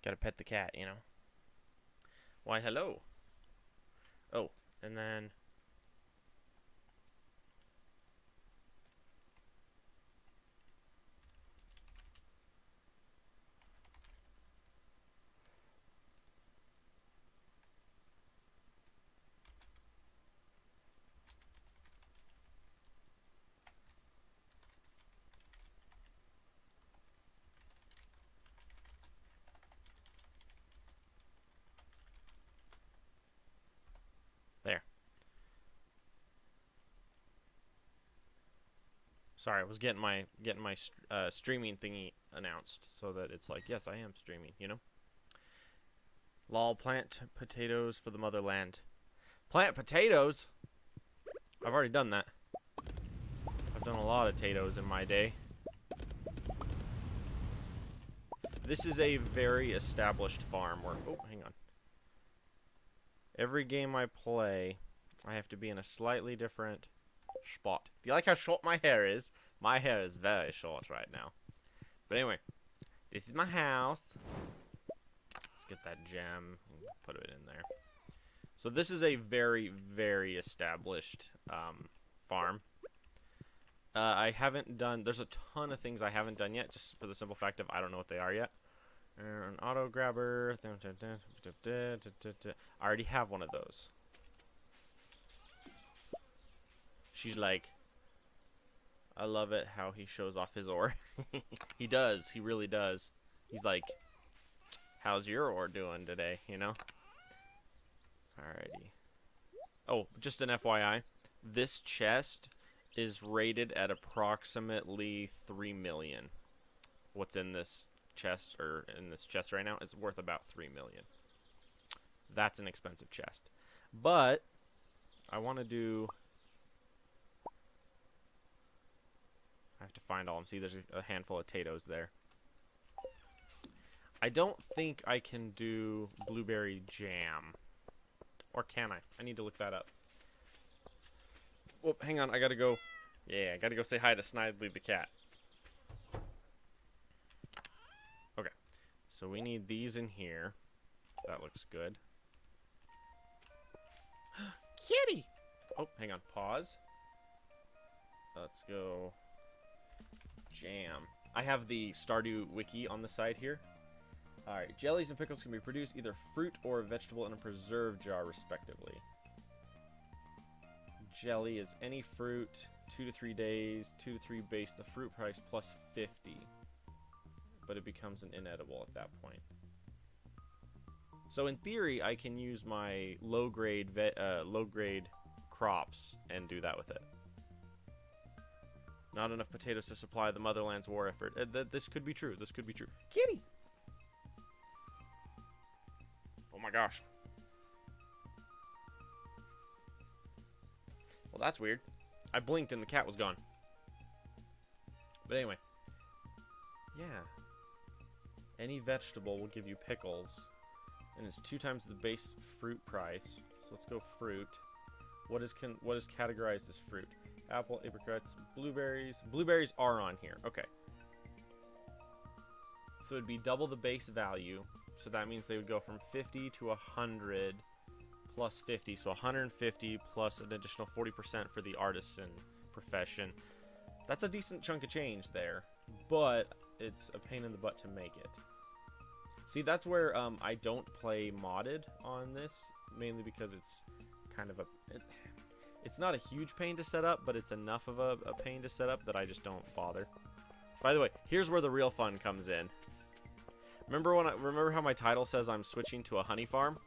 Gotta pet the cat, you know. Why, hello. Oh, and then there. Sorry, I was getting my streaming thingy announced so that it's like, yes, I am streaming. You know. Lol, plant potatoes for the motherland. Plant potatoes? I've already done that. I've done a lot of potatoes in my day. This is a very established farm where... Oh, hang on. Every game I play, I have to be in a slightly different spot. Do you like how short my hair is? My hair is very short right now. But anyway, this is my house. Let's get that gem and put it in there. So this is a very, very established farm. I haven't done... There's a ton of things I haven't done yet, just for the simple fact of I don't know what they are yet. An auto grabber. I already have one of those. She's like, I love it how he shows off his ore. He does. He really does. He's like, how's your ore doing today, you know? Alrighty. Oh, just an FYI. This chest is rated at approximately 3 million. What's in this chest, or in this chest right now, is worth about 3 million. That's an expensive chest. But I want to do... I have to find all of them. See, there's a handful of potatoes there. I don't think I can do blueberry jam. Or can I? I need to look that up. Oh, hang on. I gotta go. Yeah, I gotta go say hi to Snidely the cat. Okay. So we need these in here. That looks good. Kitty! Oh, hang on. Pause. Let's go. Jam. I have the Stardew wiki on the side here. Alright, jellies and pickles can be produced either fruit or vegetable in a preserve jar, respectively. Jelly is any fruit, 2 to 3 days, 2 to 3 base the fruit price plus 50. But it becomes an inedible at that point. So in theory, I can use my low-grade crops and do that with it. Not enough potatoes to supply the motherland's war effort. This could be true. This could be true. Kitty! Oh my gosh. Well, that's weird. I blinked and the cat was gone. But anyway. Yeah. Any vegetable will give you pickles. And it's 2 times the base fruit price. So let's go fruit. What is categorized as fruit? Apple, apricots, blueberries. Blueberries are on here. Okay. So it'd be double the base value. So that means they would go from 50 to 100 plus 50. So 150 plus an additional 40% for the artisan profession. That's a decent chunk of change there. But it's a pain in the butt to make it. See, that's where I don't play modded on this. Mainly because it's kind of a... It's not a huge pain to set up, but it's enough of a pain to set up that I just don't bother. By the way, here's where the real fun comes in. Remember how my title says I'm switching to a honey farm?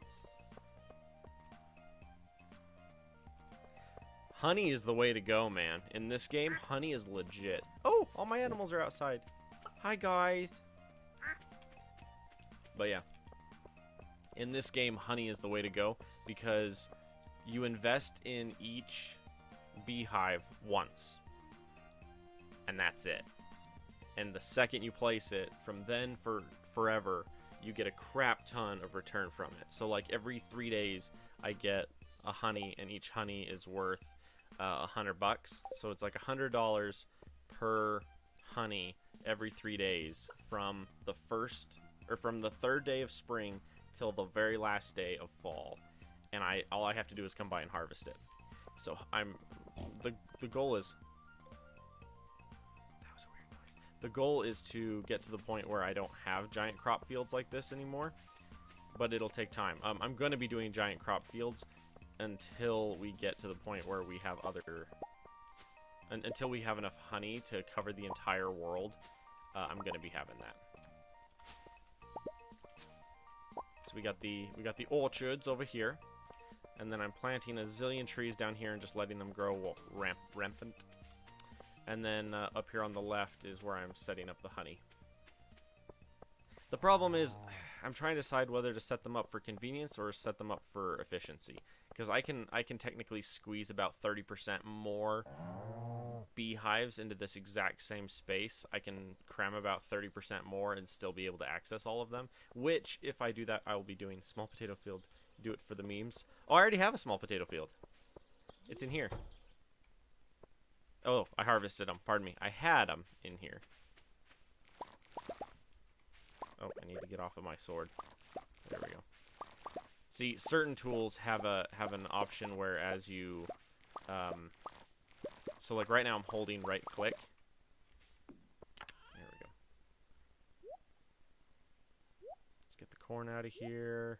Honey is the way to go, man. In this game, honey is legit. Oh, all my animals are outside. Hi, guys. But yeah. In this game, honey is the way to go because you invest in each beehive once. And that's it. And the second you place it, from then for forever, you get a crap ton of return from it. So like every 3 days, I get a honey, and each honey is worth $100. So it's like $100 per honey every 3 days from the first or from the 3rd day of spring till the very last day of fall, and all I have to do is come by and harvest it. So the goal is, that was a weird noise. The goal is to get to the point where I don't have giant crop fields like this anymore, but it'll take time. I'm going to be doing giant crop fields until we get to the point where we have until we have enough honey to cover the entire world. I'm going to be having that. So we got the orchards over here, and then I'm planting a zillion trees down here and just letting them grow rampant. And then up here on the left is where I'm setting up the honey. The problem is, I'm trying to decide whether to set them up for convenience or set them up for efficiency, because I can technically squeeze about 30% more beehives into this exact same space. I can cram about 30% more and still be able to access all of them, which, if I do that, I will be doing small potato field. Do it for the memes. Oh, I already have a small potato field. It's in here. Oh, I harvested them. Pardon me. I had them in here. Oh, I need to get off of my sword. There we go. See, certain tools have an option where as you, so like right now I'm holding right click. There we go. Let's get the corn out of here.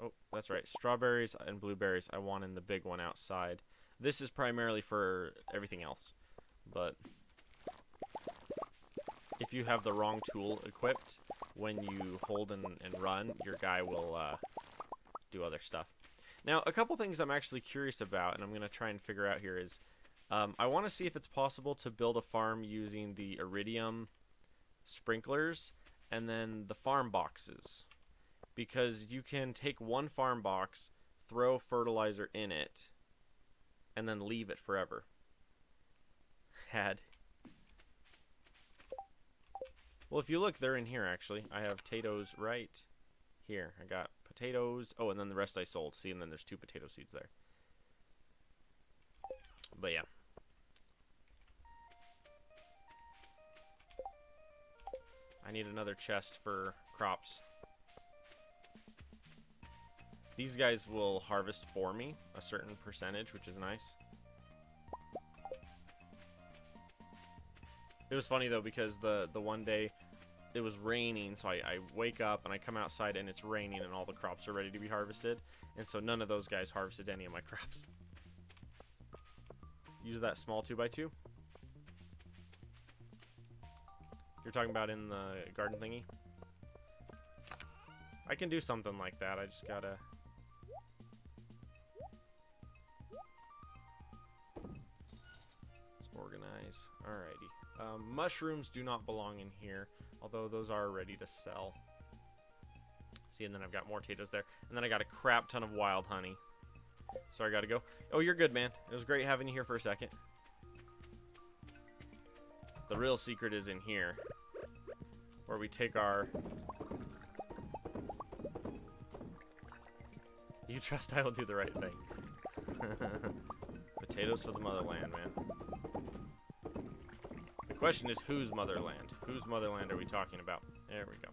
Oh, that's right. Strawberries and blueberries I want in the big one outside. This is primarily for everything else, but if you have the wrong tool equipped, when you hold and run, your guy will do other stuff. Now, a couple things I'm actually curious about, and I'm going to try and figure out here is, I want to see if it's possible to build a farm using the iridium sprinklers and then the farm boxes. Because you can take one farm box, throw fertilizer in it, and then leave it forever. Well, if you look, they're in here, actually. I have potatoes right here. I got potatoes. Oh, and then the rest I sold. See, and then there's 2 potato seeds there. But, yeah. I need another chest for crops. These guys will harvest for me a certain percentage, which is nice. It was funny, though, because the one day it was raining, so I wake up and I come outside and it's raining and all the crops are ready to be harvested. And so none of those guys harvested any of my crops. Use that small 2x2. You're talking about in the garden thingy? I can do something like that. I just gotta... Let's organize. Alrighty. Mushrooms do not belong in here, although those are ready to sell. See, and then I've got more potatoes there. And then I got a crap ton of wild honey. So I gotta go. Oh, you're good, man. It was great having you here for a second. The real secret is in here, where we take our... You trust I will do the right thing. Potatoes for the motherland, man. The question is, whose motherland? Whose motherland are we talking about? There we go.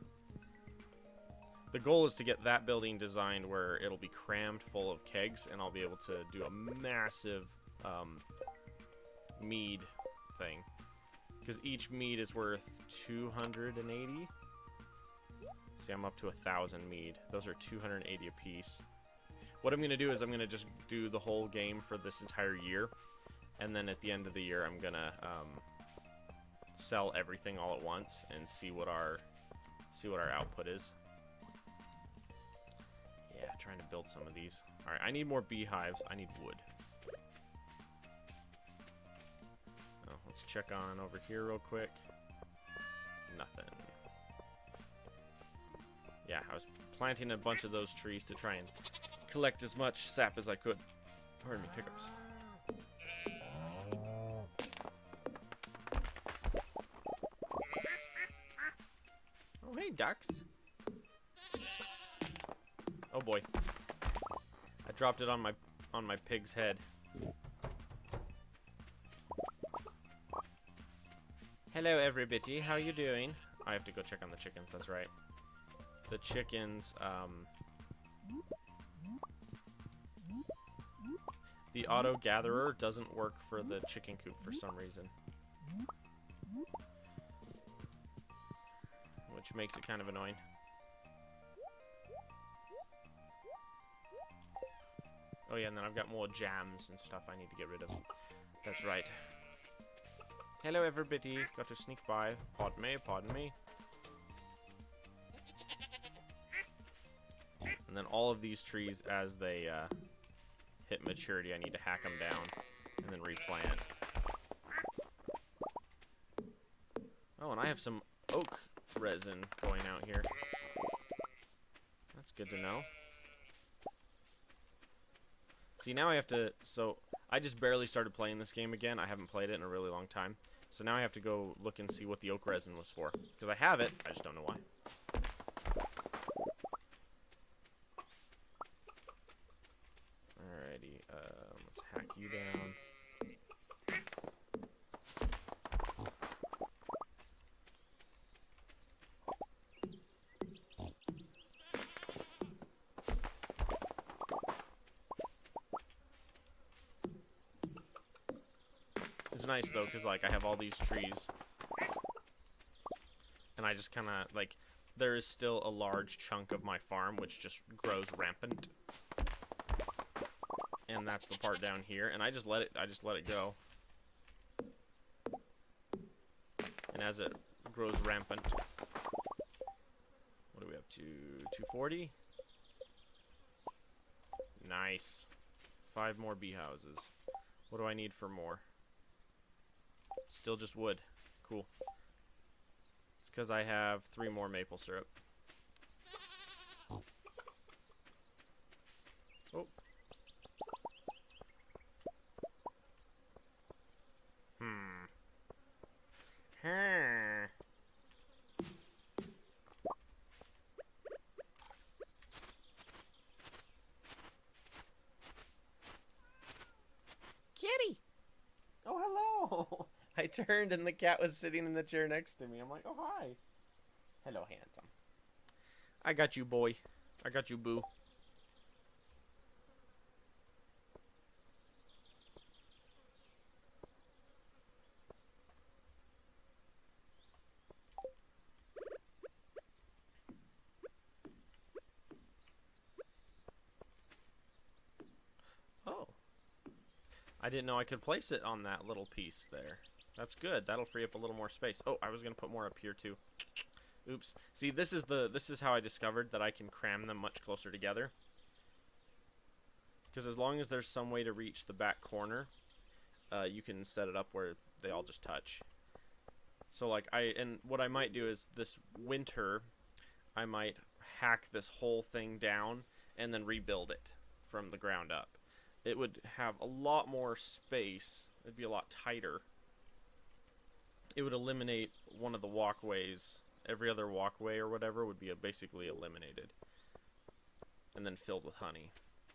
The goal is to get that building designed where it'll be crammed full of kegs, and I'll be able to do a massive mead thing. Because each mead is worth 280. See, I'm up to 1,000 mead. Those are 280 apiece. What I'm going to do is I'm going to just do the whole game for this entire year. And then at the end of the year, I'm going to sell everything all at once and see what our output is. Yeah, trying to build some of these. Alright, I need more beehives. I need wood. Oh, let's check on over here real quick. Nothing. Yeah, I was planting a bunch of those trees to try and collect as much sap as I could. Pardon me, hiccups. Oh, hey, ducks. Oh boy. I dropped it on my pig's head. Hello everybody, how you doing? I have to go check on the chickens, that's right. The chickens, the auto-gatherer doesn't work for the chicken coop for some reason. Which makes it kind of annoying. Oh yeah, and then I've got more jams and stuff I need to get rid of. That's right. Hello everybody, got to sneak by. Pardon me, pardon me. And then all of these trees, as they hit maturity, I need to hack them down and then replant. Oh, and I have some oak resin going out here. That's good to know. See, now I have to... So, I just barely started playing this game again. I haven't played it in a really long time. So now I have to go look and see what the oak resin was for. Because I have it, I just don't know why. Alrighty, let's hack you down. It's nice though, because like I have all these trees, and I just kind of like, there is still a large chunk of my farm which just grows rampant, and that's the part down here, and I just let it go, and as it grows rampant, what are we up to? 240. Nice. 5 more bee houses. What do I need for more? Still just wood. Cool. It's because I have 3 more maple syrup. Oh. Kitty! Oh, hello! I turned and the cat was sitting in the chair next to me. I'm like, oh, hi. Hello, handsome. I got you, boy. I got you, boo. Oh. I didn't know I could place it on that little piece there. That's good. That'll free up a little more space. Oh, I was gonna put more up here too. Oops. See, this is how I discovered that I can cram them much closer together. Because as long as there's some way to reach the back corner, you can set it up where they all just touch. So like and what I might do is this winter, I might hack this whole thing down and then rebuild it from the ground up. It would have a lot more space. It'd be a lot tighter. It would eliminate one of the walkways. Every other walkway or whatever would be basically eliminated. And then filled with honey.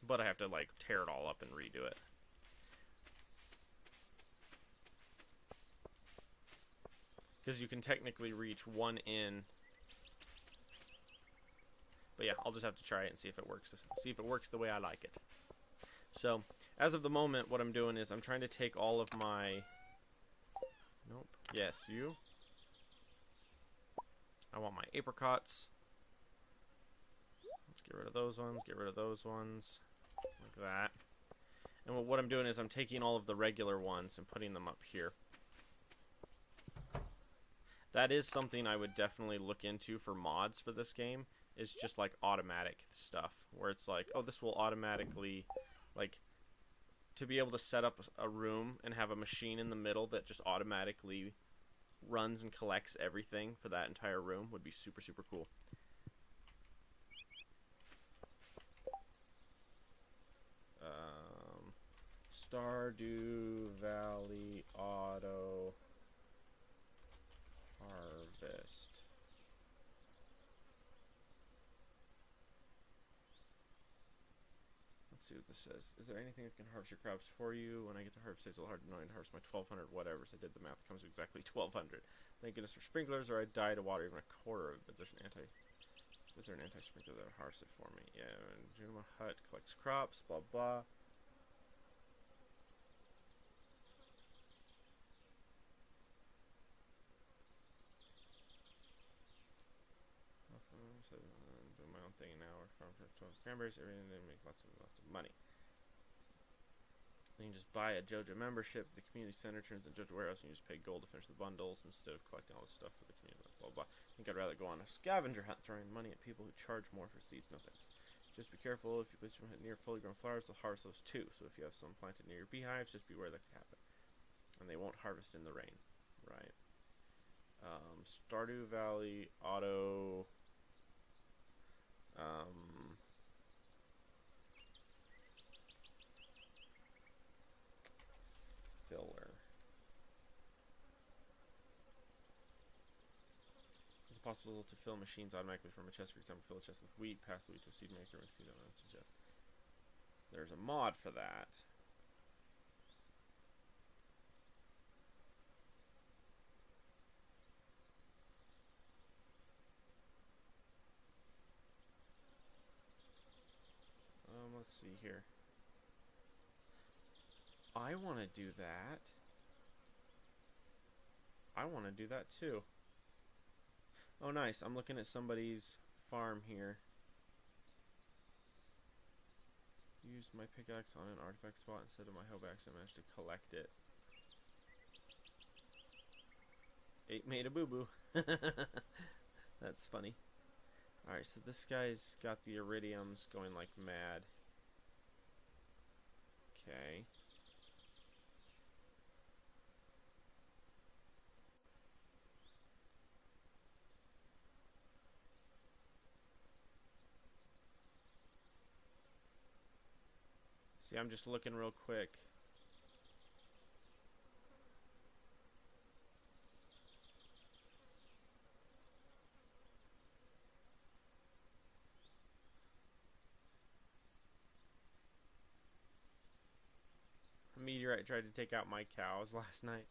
But I have to like tear it all up and redo it. Because you can technically reach one in. But yeah, I'll just have to try it and see if it works. See if it works the way I like it. So, as of the moment, what I'm doing is I'm trying to take all of my... Nope. Yes, you. I want my apricots. Let's get rid of those ones, get rid of those ones. Like that. And what I'm doing is I'm taking all of the regular ones and putting them up here. That is something I would definitely look into for mods for this game. Is just like automatic stuff. Where it's like, oh, this will automatically... Like, to be able to set up a room and have a machine in the middle that just automatically runs and collects everything for that entire room would be super, super cool. Stardew Valley Auto Harvest. see what this says. Is there anything that can harvest your crops for you? When I get to harvest, it's a little hard to know to harvest my 1,200 whatever. So I did the math. It comes to exactly 1,200. Thank goodness for sprinklers, or I'd die to water even a quarter of it. But there's an anti. Is there an anti-sprinkler that would harvest it for me? Yeah. Junima Hut collects crops. Blah blah. Doing my own thing now. We're farming for 12 cranberries. Everything they make lots of money. You can just buy a JoJo membership. The community center turns into JoJo warehouse, and you just pay gold to finish the bundles instead of collecting all this stuff for the community. Blah blah. I think I'd rather go on a scavenger hunt, throwing money at people who charge more for seeds. No thanks. Just be careful. If you place your hunt near fully grown flowers, they'll harvest those too. So if you have some planted near your beehives, just beware that could happen. And they won't harvest in the rain, right? Stardew Valley auto. Filler. Is it possible to fill machines automatically from a chest? For example, fill a chest with wheat, pass the wheat to a seed maker, and seed on to chest. There's a mod for that. Let's see here. I want to do that. I want to do that too. Oh, nice. I'm looking at somebody's farm here. Used my pickaxe on an artifact spot instead of my hoe axe. I managed to collect it. 8 made a boo-boo. That's funny. Alright, so this guy's got the iridiums going like mad. Okay. See, I'm just looking real quick. A meteorite tried to take out my cows last night.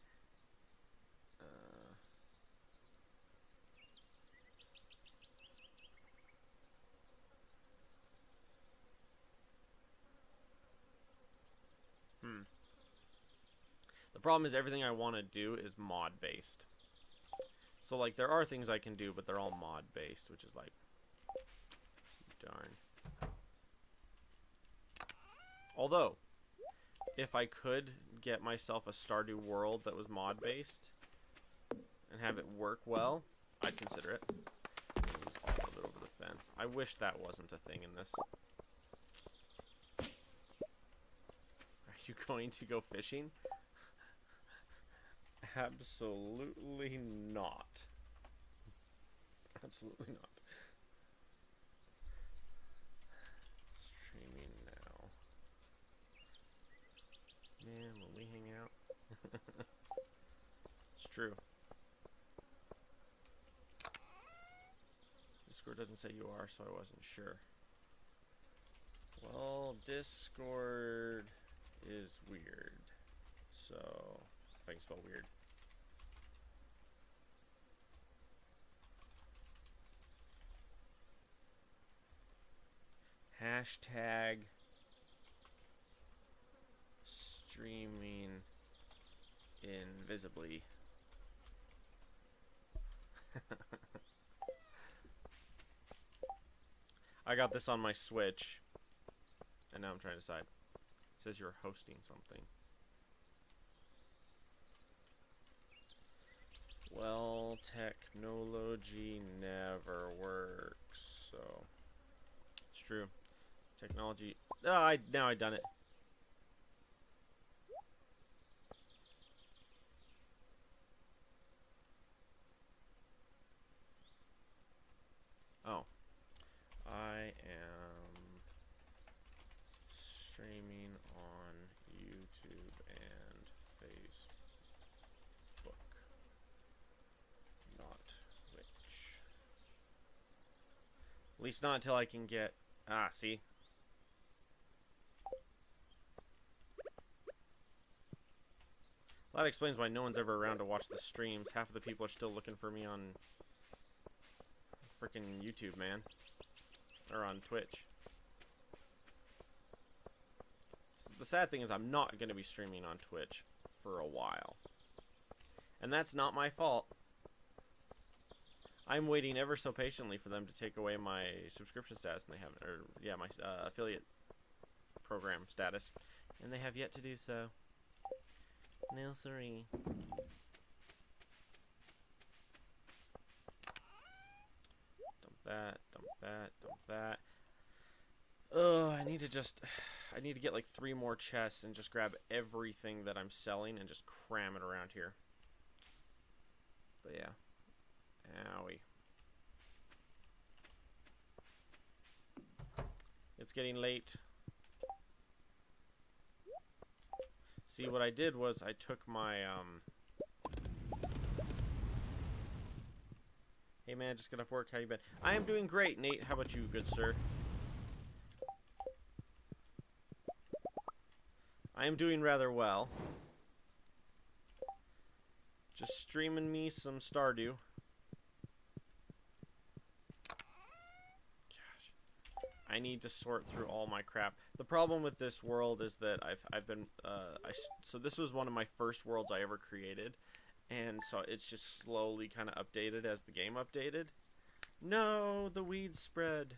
The problem is everything I want to do is mod based. So like there are things I can do, but they're all mod based, which is like darn. Although, if I could get myself a Stardew World that was mod based and have it work well, I'd consider it. Lose all of it over the fence. I wish that wasn't a thing in this. Are you going to go fishing? Absolutely not. Absolutely not. Streaming now. Man, will we hang out? It's true. Discord doesn't say you are, so I wasn't sure. Well, Discord is weird. So, if I can spell weird. Hashtag streaming invisibly. I got this on my Switch, and now I'm trying to decide. It says you're hosting something. Well, technology never works, so it's true. Technology. Oh, now I done it. Oh, I am streaming on YouTube and Facebook. Not Twitch. At least not until I can get. Ah, see. That explains why no one's ever around to watch the streams. Half of the people are still looking for me on freaking YouTube, man. Or on Twitch. So the sad thing is I'm not going to be streaming on Twitch for a while. And that's not my fault. I'm waiting ever so patiently for them to take away my subscription status, and they haven't, or yeah, my affiliate program status, and they have yet to do so. No, sorry. Dump that, dump that, dump that. Oh, I need to get like 3 more chests and just grab everything that I'm selling and just cram it around here. But yeah. Owie. It's getting late. See, what I did was I took my, Hey man, just got off work. How you been? I am doing great, Nate. How about you, good sir? I am doing rather well. Just streaming me some Stardew. I need to sort through all my crap. The problem with this world is that I've been so this was one of my first worlds I ever created, and so it's just slowly kind of updated as the game updated. No, the weeds spread.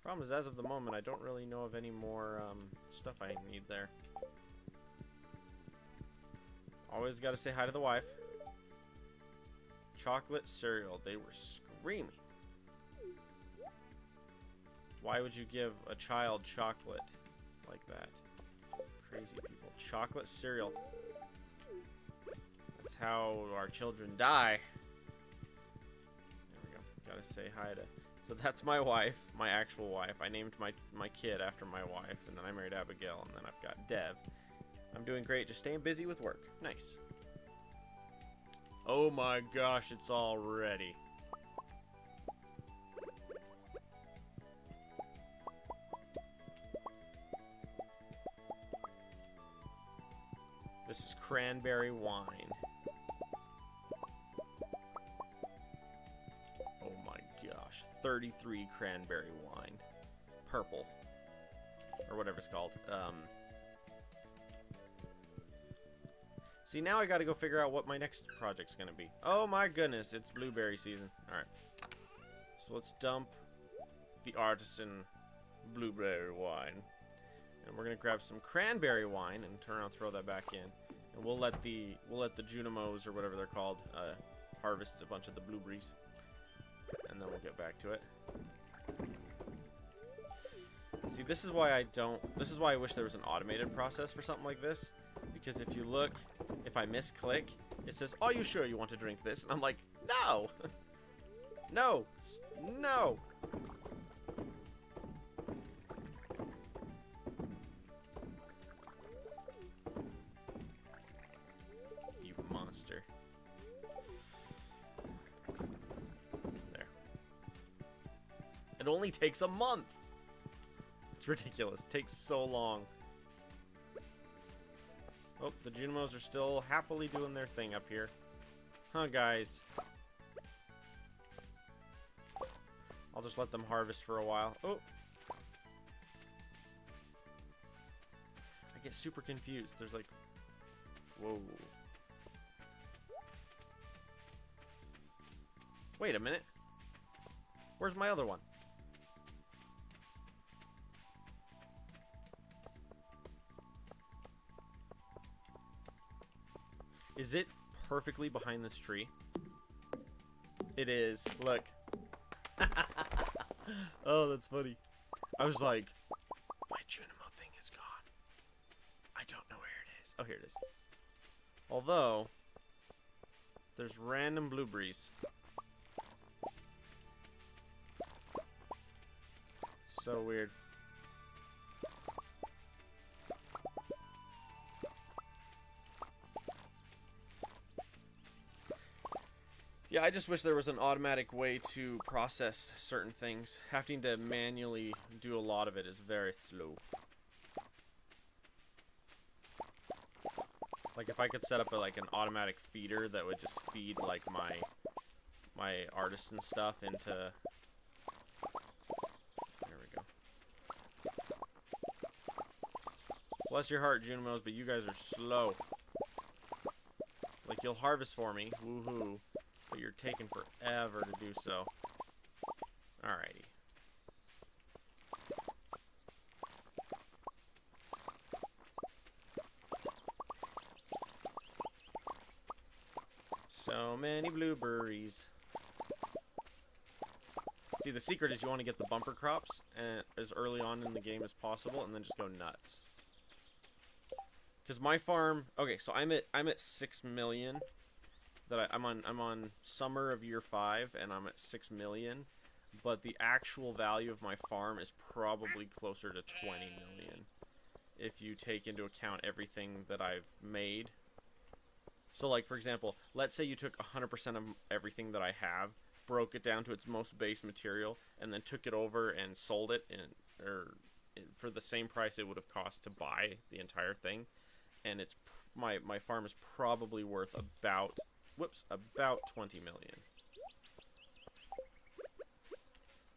Problem is, as of the moment, I don't really know of any more stuff I need there. Always got to say hi to the wife. Chocolate cereal. They were screaming. Why would you give a child chocolate like that? Crazy people. Chocolate cereal. That's how our children die. There we go. Gotta say hi to... So that's my wife, my actual wife. I named my kid after my wife, and then I married Abigail, and then I've got Dev. I'm doing great, just staying busy with work. Nice. Oh my gosh, it's all ready. This is cranberry wine. Oh my gosh. 33 cranberry wine. Purple. Or whatever it's called. See, now I gotta go figure out what my next project's gonna be. Oh my goodness, it's blueberry season. Alright. So let's dump the artisan blueberry wine. And we're gonna grab some cranberry wine and turn around and throw that back in. And we'll let the Junimos or whatever they're called harvest a bunch of the blueberries. And then we'll get back to it. See, this is why I wish there was an automated process for something like this. Because if you look, if I misclick, it says, "Are you sure you want to drink this?" And I'm like, no! No! No! You monster. There. It only takes a month! It's ridiculous. It takes so long. Oh, the Junimos are still happily doing their thing up here. Huh, guys? I'll just let them harvest for a while. Oh! I get super confused. There's like... Whoa. Wait a minute. Where's my other one? Is it perfectly behind this tree? It is. Look. Oh, that's funny. I was like, my Junimo thing is gone. I don't know where it is. Oh, here it is. Although, there's random blueberries. So weird. Yeah, I just wish there was an automatic way to process certain things. Having to manually do a lot of it is very slow. Like if I could set up like an automatic feeder that would just feed like my artisan stuff into. There we go. Bless your heart, Junimos, but you guys are slow. Like you'll harvest for me, woohoo, but you're taking forever to do so. Alrighty. So many blueberries. See, the secret is you want to get the bumper crops as early on in the game as possible, and then just go nuts. Because my farm, okay, so I'm at 6 million. I'm on summer of year 5, and I'm at 6 million. But the actual value of my farm is probably closer to 20 million, if you take into account everything that I've made. So, like, for example, let's say you took 100% of everything that I have, broke it down to its most base material, and then took it over and sold it for the same price it would have cost to buy the entire thing. And it's my farm is probably worth about 20 million.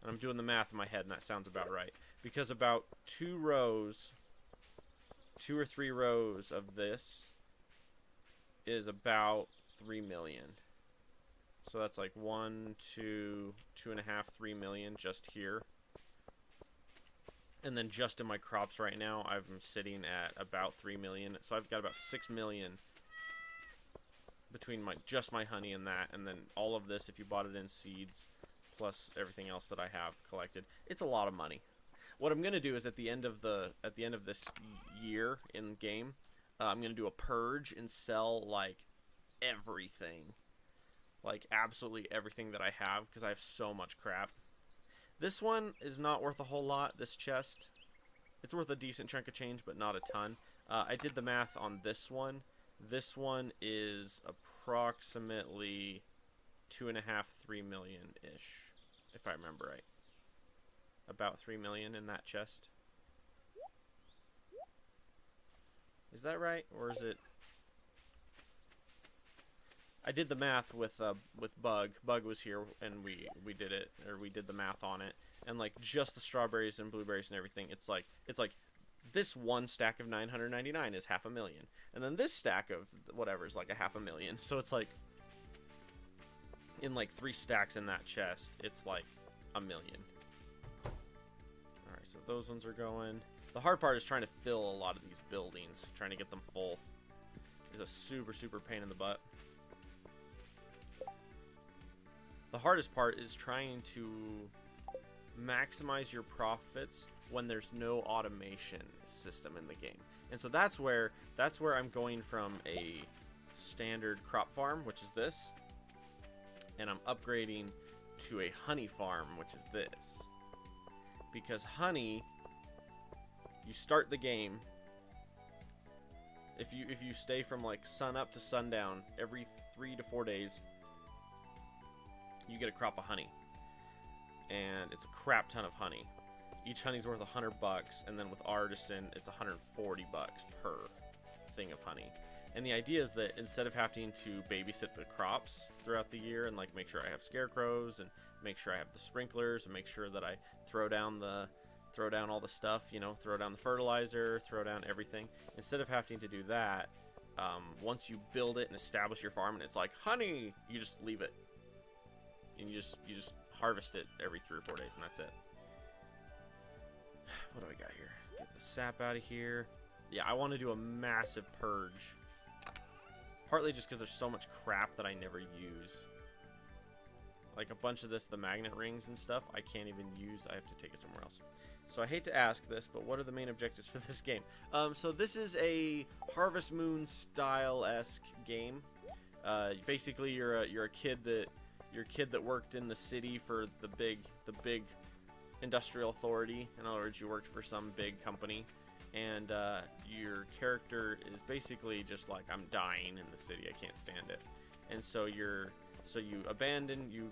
And I'm doing the math in my head, and that sounds about right. Because about 2 or 3 rows of this is about 3 million. So that's like 1, 2, 2.5, 3 million just here. And then just in my crops right now, I'm sitting at about 3 million. So I've got about 6 million between just my honey and that, and then all of this if you bought it in seeds, plus everything else that I have collected. It's a lot of money. What I'm gonna do is at the end of this year in game, I'm gonna do a purge and sell like everything, like absolutely everything that I have, because I have so much crap. This one is not worth a whole lot. This chest, it's worth a decent chunk of change, but not a ton. I did the math on this one. This one is approximately 2.5, 3 million-ish, if I remember right. About 3 million in that chest. Is that right, or is it? I did the math with Bug. Bug was here, and we did it, or we did the math on it, and like just the strawberries and blueberries and everything, it's like this one stack of 999 is 500,000, and then this stack of whatever is like 500,000. So it's like in like 3 stacks in that chest, it's like 1 million. All right, so those ones are going. The hard part is trying to fill a lot of these buildings, trying to get them full. Is a super pain in the butt. The hardest part is trying to maximize your profits when there's no automation system in the game. And so that's where I'm going from a standard crop farm, which is this, and I'm upgrading to a honey farm, which is this. Because honey, you start the game, if you stay from like sun up to sundown every 3 to 4 days, you get a crop of honey, and it's a crap ton of honey. Each honey's worth $100, and then with artisan, it's $140 per thing of honey. And the idea is that instead of having to babysit the crops throughout the year and like make sure I have scarecrows and make sure I have the sprinklers and make sure that I throw down all the stuff, you know, throw down the fertilizer, throw down everything. Instead of having to do that, once you build it and establish your farm and it's like honey, you just leave it. And you just harvest it every 3 or 4 days, and that's it. What do I got here? Get the sap out of here. Yeah, I want to do a massive purge. Partly just because there's so much crap that I never use. Like a bunch of this, the magnet rings and stuff, I can't even use. I have to take it somewhere else. So I hate to ask this, but what are the main objectives for this game? So this is a Harvest Moon style-esque game. Basically, you're a kid that worked in the city for the big industrial authority. In other words, you worked for some big company, and your character is basically just like, I'm dying in the city, I can't stand it. And so you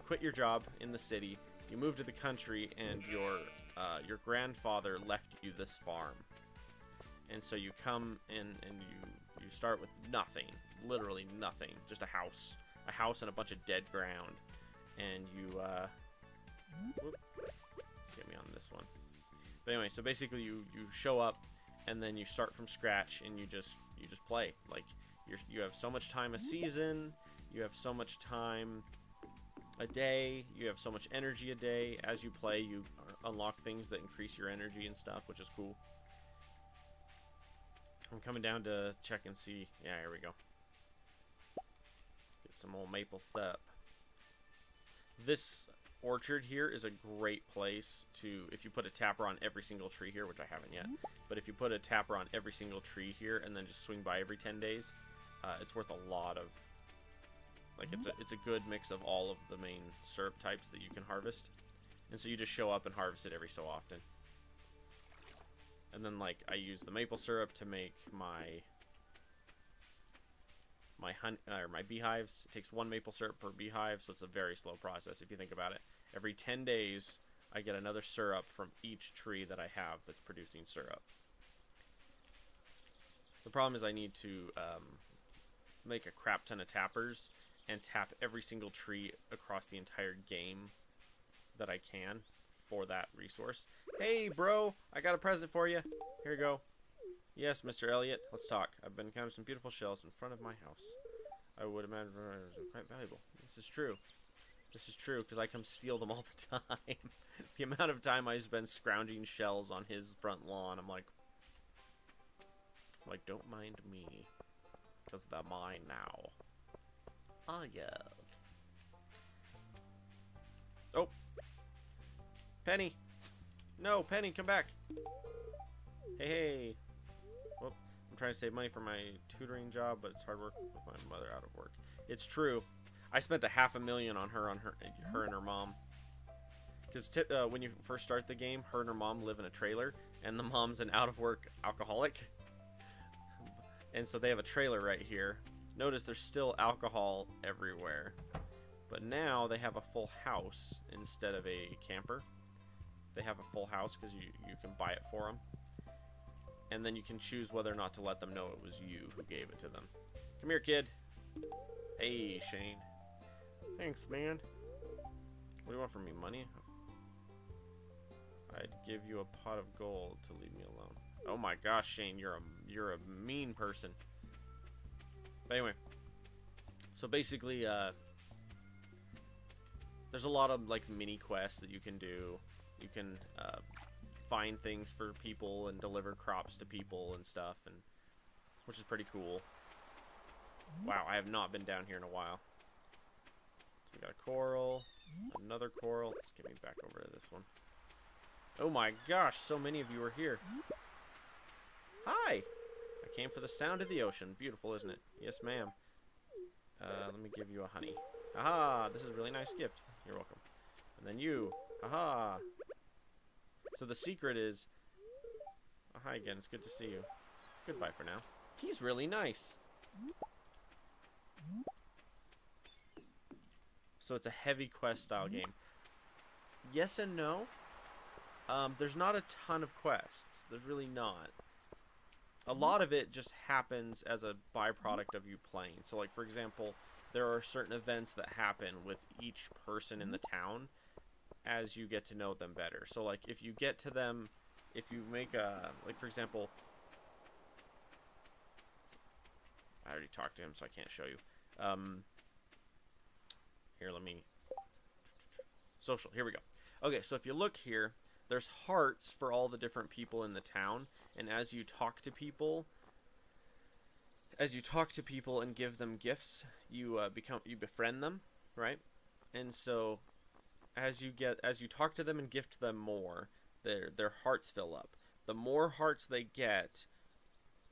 quit your job in the city, you move to the country, and your grandfather left you this farm. And so you come in and You start with nothing, literally nothing, just a house and a bunch of dead ground, and you whoop, let's get me on this one. But anyway, so basically you show up, and then you start from scratch, and you just play. Like you have so much time a season, you have so much time a day, you have so much energy a day. As you play, you unlock things that increase your energy and stuff, which is cool. I'm coming down to check and see. Yeah, here we go. Get some old maple syrup. This orchard here is a great place to, if you put a tapper on every single tree here, which I haven't yet, but if you put a tapper on every single tree here and then just swing by every 10 days, it's worth a lot of, like, it's a good mix of all of the main syrup types that you can harvest. And so you just show up and harvest it every so often. And then, like, I use the maple syrup to make my beehives. It takes 1 maple syrup per beehive, so it's a very slow process if you think about it. Every 10 days, I get another syrup from each tree that I have that's producing syrup. The problem is I need to make a crap ton of tappers and tap every single tree across the entire game that I can for that resource. Hey, bro, I got a present for you. Here you go. Yes, Mr. Elliot, let's talk. I've been counting some beautiful shells in front of my house. I would imagine they're quite valuable. This is true. This is true, because I come steal them all the time. The amount of time I spend scrounging shells on his front lawn, I'm like, don't mind me, because they're mine now. Ah, yes. Oh. Penny. No, Penny, come back. Hey, hey. Well, I'm trying to save money for my tutoring job, but it's hard work with my mother out of work. It's true. I spent $500,000 on her and her mom. Because when you first start the game, her and her mom live in a trailer, and the mom's an out-of-work alcoholic. And so they have a trailer right here. Notice there's still alcohol everywhere. But now they have a full house instead of a camper. They have a full house because you can buy it for them. And then you can choose whether or not to let them know it was you who gave it to them. Come here, kid. Hey, Shane. Thanks, man. What do you want from me? Money? I'd give you a pot of gold to leave me alone. Oh my gosh, Shane, you're a mean person. But anyway, so basically, there's a lot of like mini quests that you can do. You can find things for people and deliver crops to people and stuff, and which is pretty cool. Wow, I have not been down here in a while. So we got a coral, another coral. Let's get me back over to this one. Oh my gosh, so many of you are here. Hi! I came for the sound of the ocean. Beautiful, isn't it? Yes, ma'am. Let me give you a honey. Aha! This is a really nice gift. You're welcome. And then you. Aha! So the secret is... Oh, hi again. It's good to see you. Goodbye for now. He's really nice. So it's a heavy quest style game. Yes and no. There's not a ton of quests. There's really not. A lot of it just happens as a byproduct of you playing. So, like, for example, there are certain events that happen with each person in the town as you get to know them better. So, like, if you get to them, if you make a, like, for example, I already talked to him, so I can't show you. Here, let me, social, here we go. Okay, so if you look here, there's hearts for all the different people in the town, and as you talk to people and give them gifts, you befriend them, right? And so as you talk to them and gift them more, their hearts fill up. The more hearts they get,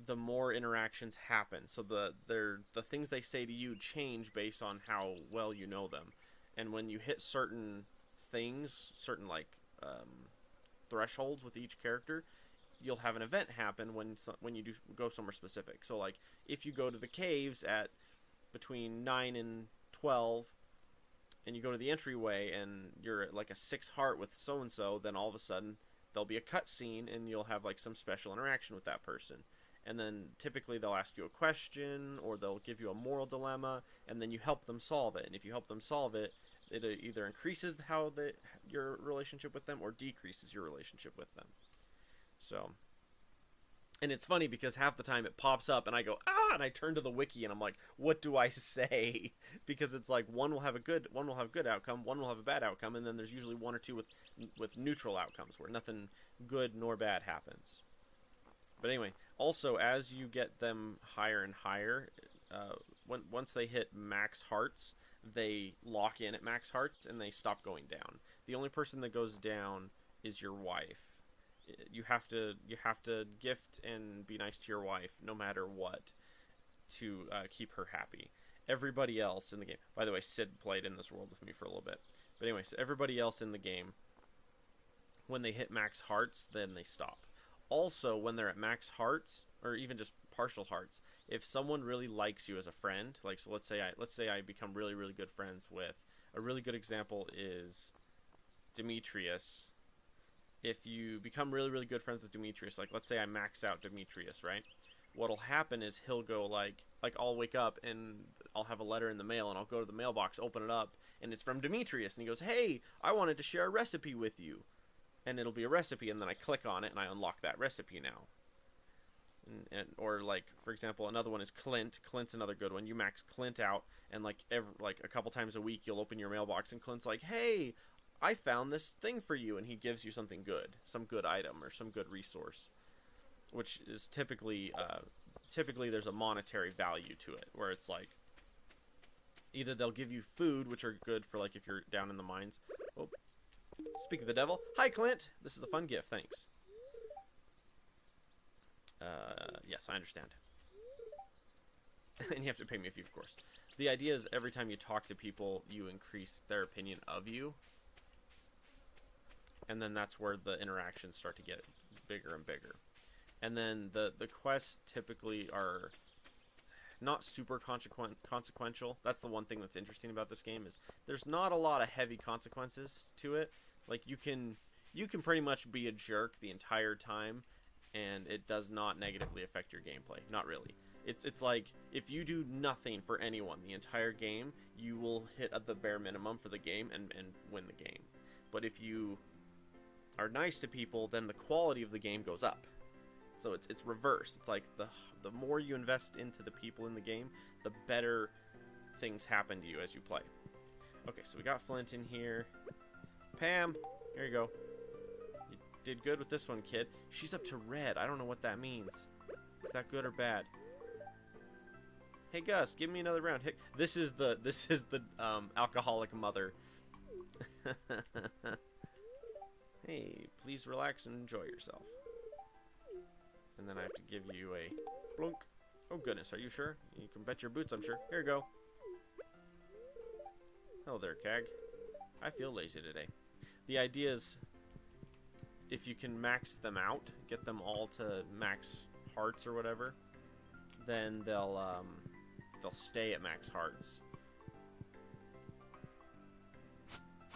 the more interactions happen. So the things they say to you change based on how well you know them. And when you hit certain things, certain like thresholds with each character, you'll have an event happen when you do go somewhere specific. So like if you go to the caves at between 9 and 12 and you go to the entryway and you're at like a 6 heart with so and so, then all of a sudden there'll be a cutscene and you'll have like some special interaction with that person. and then typically they'll ask you a question or they'll give you a moral dilemma, and then you help them solve it. And if you help them solve it, it either increases your relationship with them or decreases your relationship with them. So, and it's funny because half the time it pops up and I go, ah, and I turn to the wiki and I'm like, what do I say? Because it's like one will have a good outcome, one will have a bad outcome, and then there's usually one or two with neutral outcomes where nothing good nor bad happens. But anyway, also as you get them higher and higher, once they hit max hearts, they lock in at max hearts and they stop going down. The only person that goes down is your wife. You have to gift and be nice to your wife no matter what to keep her happy. Everybody else in the game, by the way, Sid played in this world with me for a little bit, but anyway, so everybody else in the game, when they hit max hearts, then they stop. Also, when they're at max hearts or even just partial hearts, if someone really likes you as a friend, like, so let's say I become really really good friends with, a really good example is Demetrius. If you become really really good friends with Demetrius, like let's say I max out Demetrius, right? What'll happen is he'll go like I'll wake up and I'll have a letter in the mail and I'll go to the mailbox, open it up, and it's from Demetrius, and he goes, hey, I wanted to share a recipe with you. And it'll be a recipe, and then I click on it and I unlock that recipe now. Or like, for example, another one is Clint. Clint's another good one. You max Clint out, and like a couple times a week you'll open your mailbox and Clint's like, hey, I found this thing for you, and he gives you something good, some good item or some good resource, which is typically there's a monetary value to it, where it's like either they'll give you food, which are good for like if you're down in the mines. Oh, speak of the devil. Hi, Clint. This is a fun gift. Thanks. Yes, I understand. And you have to pay me a fee, of course. The idea is every time you talk to people, you increase their opinion of you. And then that's where the interactions start to get bigger and bigger. And then the quests typically are not super consequential. That's the one thing that's interesting about this game, is there's not a lot of heavy consequences to it. Like you can pretty much be a jerk the entire time, and it does not negatively affect your gameplay. Not really. It's like if you do nothing for anyone the entire game, you will hit at the bare minimum for the game and win the game. But if you are nice to people, then the quality of the game goes up. So it's reverse. It's like the more you invest into the people in the game, the better things happen to you as you play. Okay, so we got Flint in here. Pam, here you go. You did good with this one, kid. She's up to red. I don't know what that means. Is that good or bad? Hey Gus, give me another round. Hey, this is the alcoholic mother. Hey, please relax and enjoy yourself. And then I have to give you a blunk. Oh goodness, are you sure? You can bet your boots, I'm sure. Here you go. Hello there, Cag. I feel lazy today. The idea is, if you can max them out, get them all to max hearts or whatever, then they'll stay at max hearts.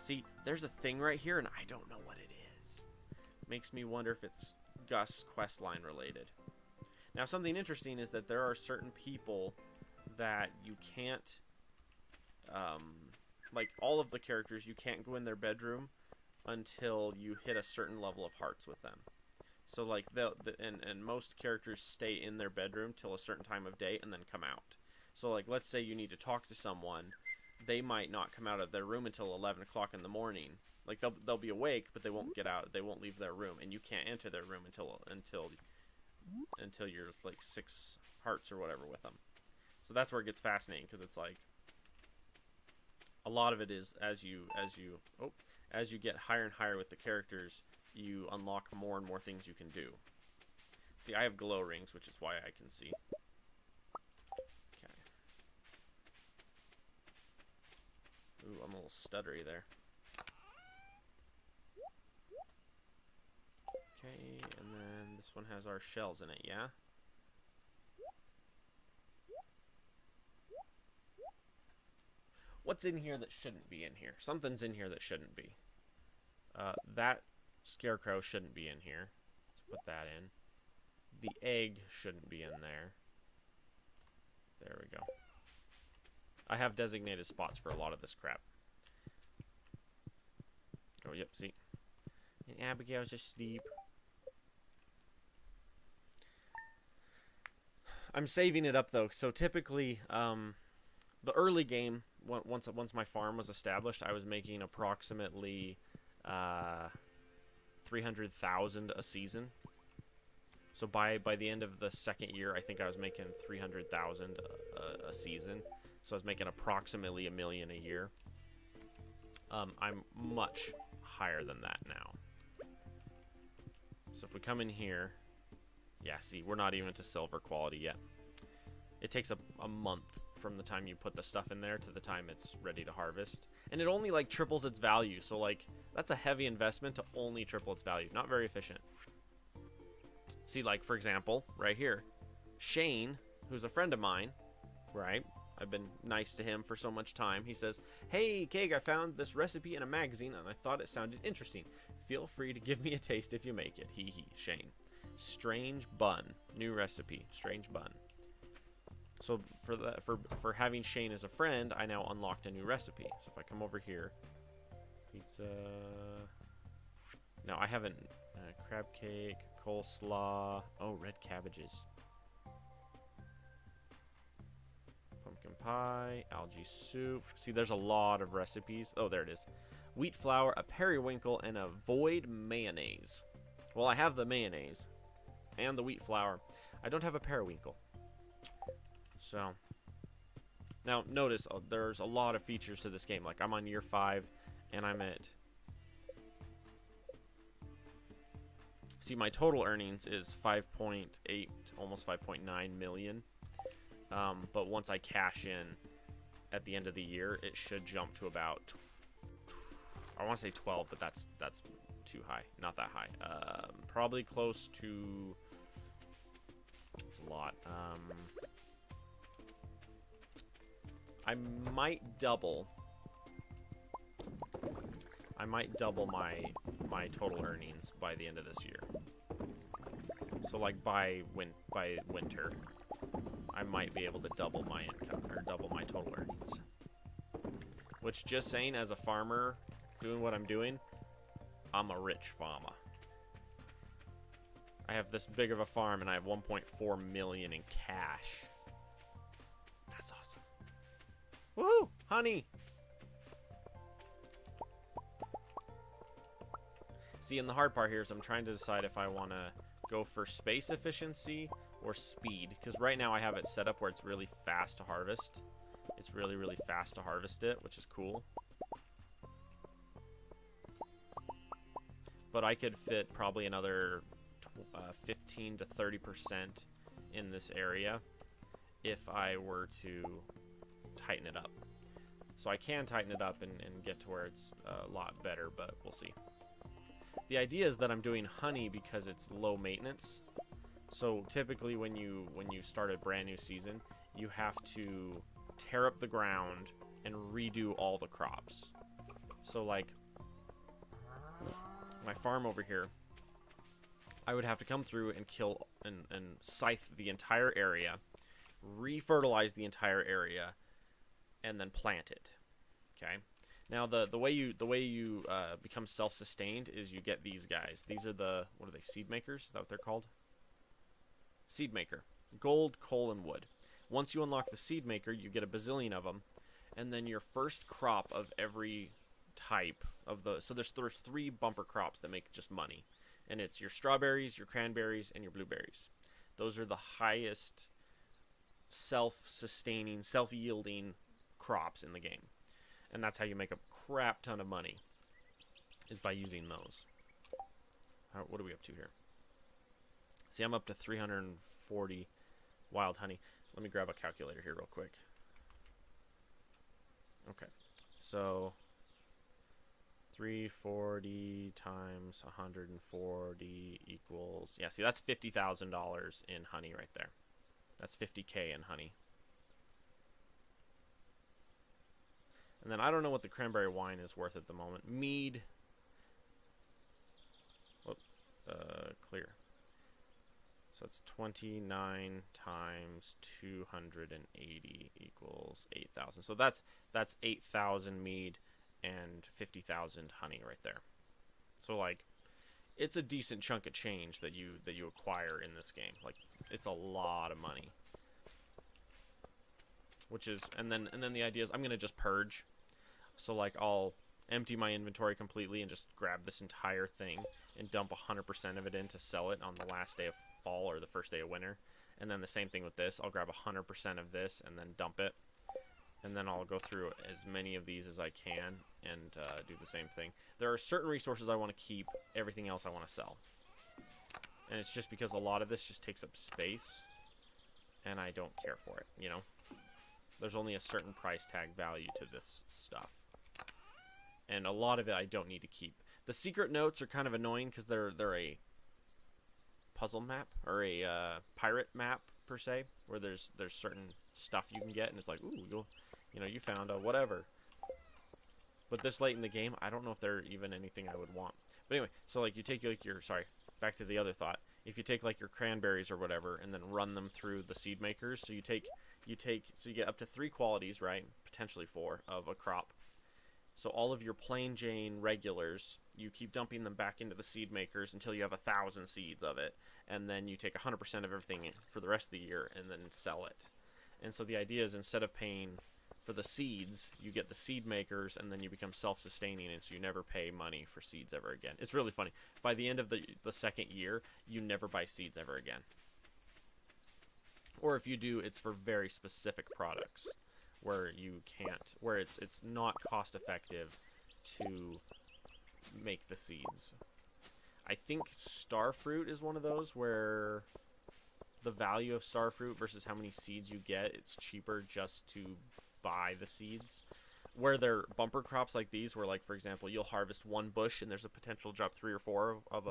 See, there's a thing right here, and I don't know what it is. Makes me wonder if it's Gus questline related. Now, something interesting is that there are certain people that you can't, like all of the characters, you can't go in their bedroom until you hit a certain level of hearts with them. So like and most characters stay in their bedroom till a certain time of day and then come out. So like let's say you need to talk to someone, they might not come out of their room until 11 o'clock in the morning. Like they'll be awake, but they won't get out. They won't leave their room, and you can't enter their room until you're like 6 hearts or whatever with them. So that's where it gets fascinating, because it's like a lot of it is as you get higher and higher with the characters, you unlock more and more things you can do. See, I have glow rings, which is why I can see. Okay. Ooh, I'm a little stuttery there. Okay, and then this one has our shells in it, yeah? What's in here that shouldn't be in here? Something's in here that shouldn't be. That scarecrow shouldn't be in here. Let's put that in. The egg shouldn't be in there. There we go. I have designated spots for a lot of this crap. Oh, yep, see? And Abigail's asleep. I'm saving it up, though. So typically, the early game, once my farm was established, I was making approximately 300,000 a season. So by the end of the second year, I think I was making 300,000 a season. So I was making approximately $1 million a year. I'm much higher than that now. So if we come in here, yeah, see, we're not even to silver quality yet. It takes a month from the time you put the stuff in there to the time it's ready to harvest. And it only, like, triples its value. So, like, that's a heavy investment to only triple its value. Not very efficient. See, like, for example, right here, Shane, who's a friend of mine, right? I've been nice to him for so much time. He says, "Hey, Keg, I found this recipe in a magazine, and I thought it sounded interesting. Feel free to give me a taste if you make it. Hee hee, Shane. Strange bun. New recipe. Strange bun." So for having Shane as a friend, I now unlocked a new recipe. So if I come over here, pizza. No, I haven't. Crab cake, coleslaw. Oh, red cabbages. Pumpkin pie, algae soup. See, there's a lot of recipes. Oh, there it is. Wheat flour, a periwinkle, and a void mayonnaise. Well, I have the mayonnaise and the wheat flour. I don't have a periwinkle. So, now notice there's a lot of features to this game. Like, I'm on year 5, and I'm at... See, my total earnings is 5.8, almost 5.9 million. But once I cash in at the end of the year, it should jump to about... I want to say 12, but that's too high. Not that high. Probably close to... It's a lot. I might double my total earnings by the end of this year. So, like, by winter, I might be able to double my income, or double my total earnings. Which, just saying, as a farmer doing what I'm doing, I'm a rich farmer. I have this big of a farm, and I have 1.4 million in cash. That's awesome. Woohoo! Honey! See, and the hard part here is I'm trying to decide if I want to go for space efficiency or speed. Because right now I have it set up where it's really fast to harvest. It's really, really fast to harvest it, which is cool. But I could fit probably another 15 to 30% in this area if I were to tighten it up. So I can tighten it up and get to where it's a lot better, but we'll see. The idea is that I'm doing honey because it's low maintenance. So typically when you start a brand new season, you have to tear up the ground and redo all the crops. So, like, my farm over here, I would have to come through and kill and scythe the entire area, re-fertilize the entire area, and then plant it. Okay. Now the way you become self-sustained is you get these guys. These are the, what are they, seed makers? Is that what they're called? Seed maker. Gold, coal, and wood. Once you unlock the seed maker, you get a bazillion of them, and then your first crop of every type of the, so there's 3 bumper crops that make just money, and it's your strawberries, your cranberries, and your blueberries. Those are the highest self-sustaining, self-yielding crops in the game. And that's how you make a crap ton of money, is by using those. What are we up to here? See, I'm up to 340 wild honey. Let me grab a calculator here real quick. Okay, so 340 times 140 equals, yeah, see, that's $50,000 in honey right there. That's 50K in honey. And then I don't know what the cranberry wine is worth at the moment. Mead. Whoop, clear. So it's 29 times 280 equals 8,000. So that's 8,000 mead and 50,000 honey right there. So like, it's a decent chunk of change that you acquire in this game. Like, it's a lot of money. Which is, and then the idea is I'm gonna just purge. So like, I'll empty my inventory completely and just grab this entire thing and dump 100% of it in to sell it on the last day of fall or the first day of winter. And then the same thing with this. I'll grab 100% of this and then dump it. And then I'll go through as many of these as I can and do the same thing. There are certain resources I want to keep. Everything else I want to sell. And it's just because a lot of this just takes up space. And I don't care for it, you know? There's only a certain price tag value to this stuff. And a lot of it I don't need to keep. The secret notes are kind of annoying because they're a puzzle map or a pirate map per se, where there's certain stuff you can get, and it's like, ooh, you found a whatever. But this late in the game, I don't know if they're even anything I would want. But anyway, so like you take like your back to the other thought. If you take like your cranberries or whatever and then run them through the seed makers, so you get up to 3 qualities, right? Potentially 4 of a crop. So all of your plain Jane regulars, you keep dumping them back into the seed makers until you have 1,000 seeds of it, and then you take 100% of everything for the rest of the year and then sell it. And so the idea is, instead of paying for the seeds, you get the seed makers, and then you become self-sustaining, and so you never pay money for seeds ever again. It's really funny. By the end of the second year, you never buy seeds ever again. Or if you do, it's for very specific products where you can't, where it's not cost effective to make the seeds. I think starfruit is one of those where the value of starfruit versus how many seeds you get, it's cheaper just to buy the seeds. Where they're bumper crops like these, where, like, for example, you'll harvest 1 bush and there's a potential to drop 3 or 4 of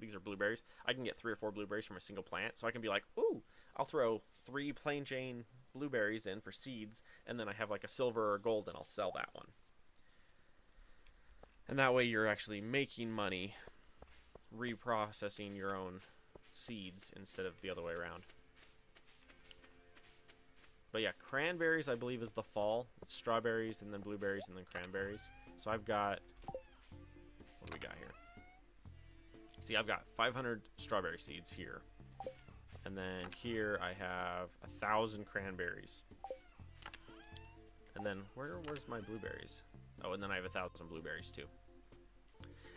these are blueberries. I can get 3 or 4 blueberries from a single plant, so I can be like, ooh, I'll throw 3 plain Jane blueberries in for seeds, and then I have like a silver or gold, and I'll sell that one. And that way you're actually making money reprocessing your own seeds instead of the other way around. But yeah, cranberries I believe is the fall. It's strawberries and then blueberries and then cranberries. So I've got, what do we got here? See, I've got 500 strawberry seeds here. And then here I have 1,000 cranberries. And then where's my blueberries? Oh, and then I have 1,000 blueberries too.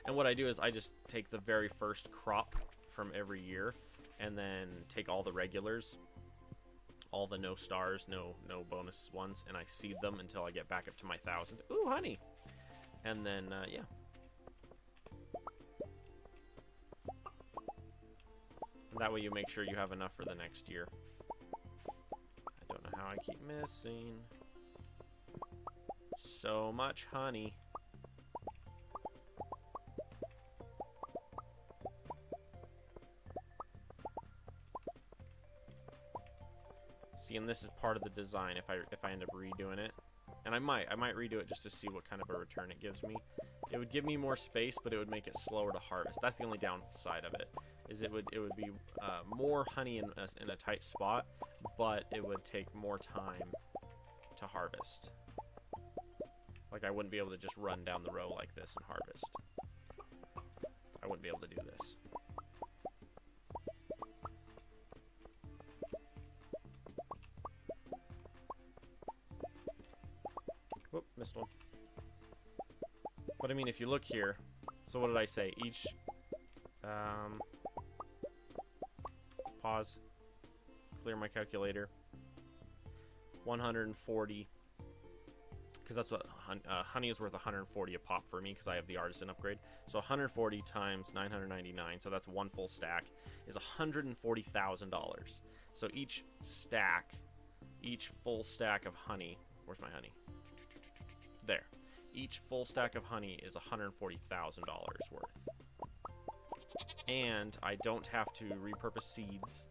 And what I do is I just take the very first crop from every year and then take all the regulars, all the no stars, no bonus ones, and I seed them until I get back up to my 1,000. Ooh, honey! And then, yeah. And that way you make sure you have enough for the next year. I don't know how I keep missing so much honey. See, and this is part of the design if I end up redoing it. And I might redo it just to see what kind of a return it gives me. It would give me more space, but it would make it slower to harvest. That's the only downside of it. Is it would be more honey in a tight spot, but it would take more time to harvest. Like, I wouldn't be able to just run down the row like this and harvest. I wouldn't be able to do this. Whoop, missed one. But I mean, if you look here, so what did I say? Each, pause, clear my calculator. 140, because that's what honey is worth 140 a pop for me because I have the artisan upgrade. So 140 times 999, so that's 1 full stack, is $140,000. So each full stack of honey, where's my honey? There. Each full stack of honey is $140,000 worth. And I don't have to repurpose seeds.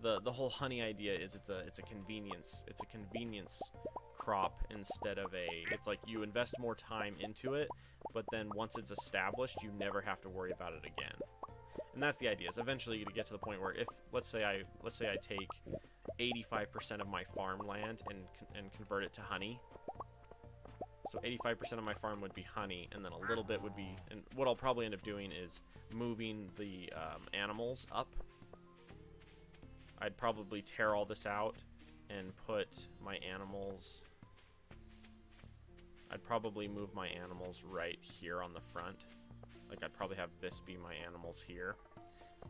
The whole honey idea is it's a convenience crop instead of it's like you invest more time into it, but then once it's established, you never have to worry about it again. And that's the idea. Is eventually you get to the point where if let's say I take 85% of my farmland and convert it to honey. So 85% of my farm would be honey, and then a little bit would be. And what I'll probably end up doing is moving the animals up. I'd probably tear all this out and put my animals. I'd probably move my animals right here on the front. Like, I'd probably have this be my animals here.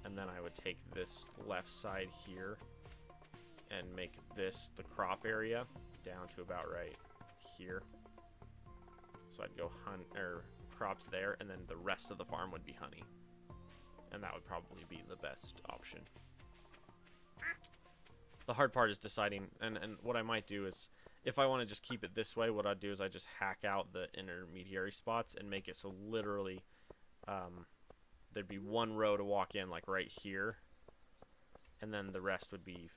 And then I would take this left side here and make this the crop area down to about right here. So I'd go crops there, and then the rest of the farm would be honey. And that would probably be the best option. The hard part is deciding, and what I might do is, if I want to just keep it this way, what I'd do is I just hack out the intermediary spots and make it so literally there'd be one row to walk in, like right here, and then the rest would be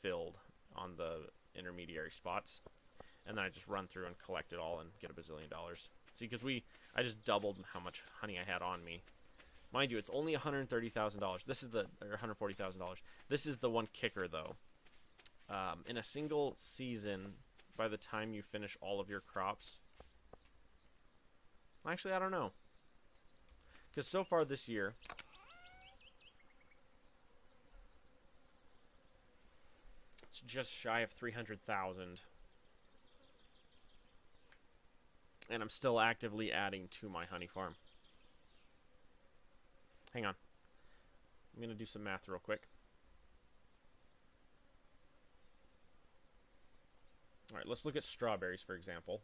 filled on the intermediary spots. And then I just run through and collect it all and get $1 bazillion. See, because I just doubled how much honey I had on me. Mind you, it's only $130,000. This is or $140,000. This is the one kicker, though. In a single season, by the time you finish all of your crops, actually, I don't know. Because so far this year, it's just shy of 300,000. And I'm still actively adding to my honey farm. Hang on. I'm going to do some math real quick. Alright, let's look at strawberries, for example.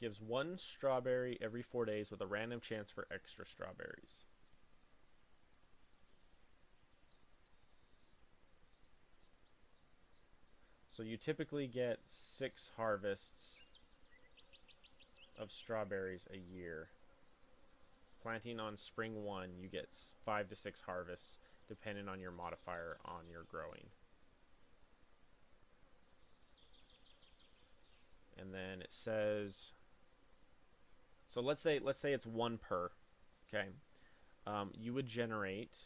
Gives 1 strawberry every 4 days with a random chance for extra strawberries. So you typically get 6 harvests of strawberries a year. Planting on spring 1, you get 5 to 6 harvests, depending on your modifier on your growing. And then it says, so let's say it's 1 per, okay? You would generate,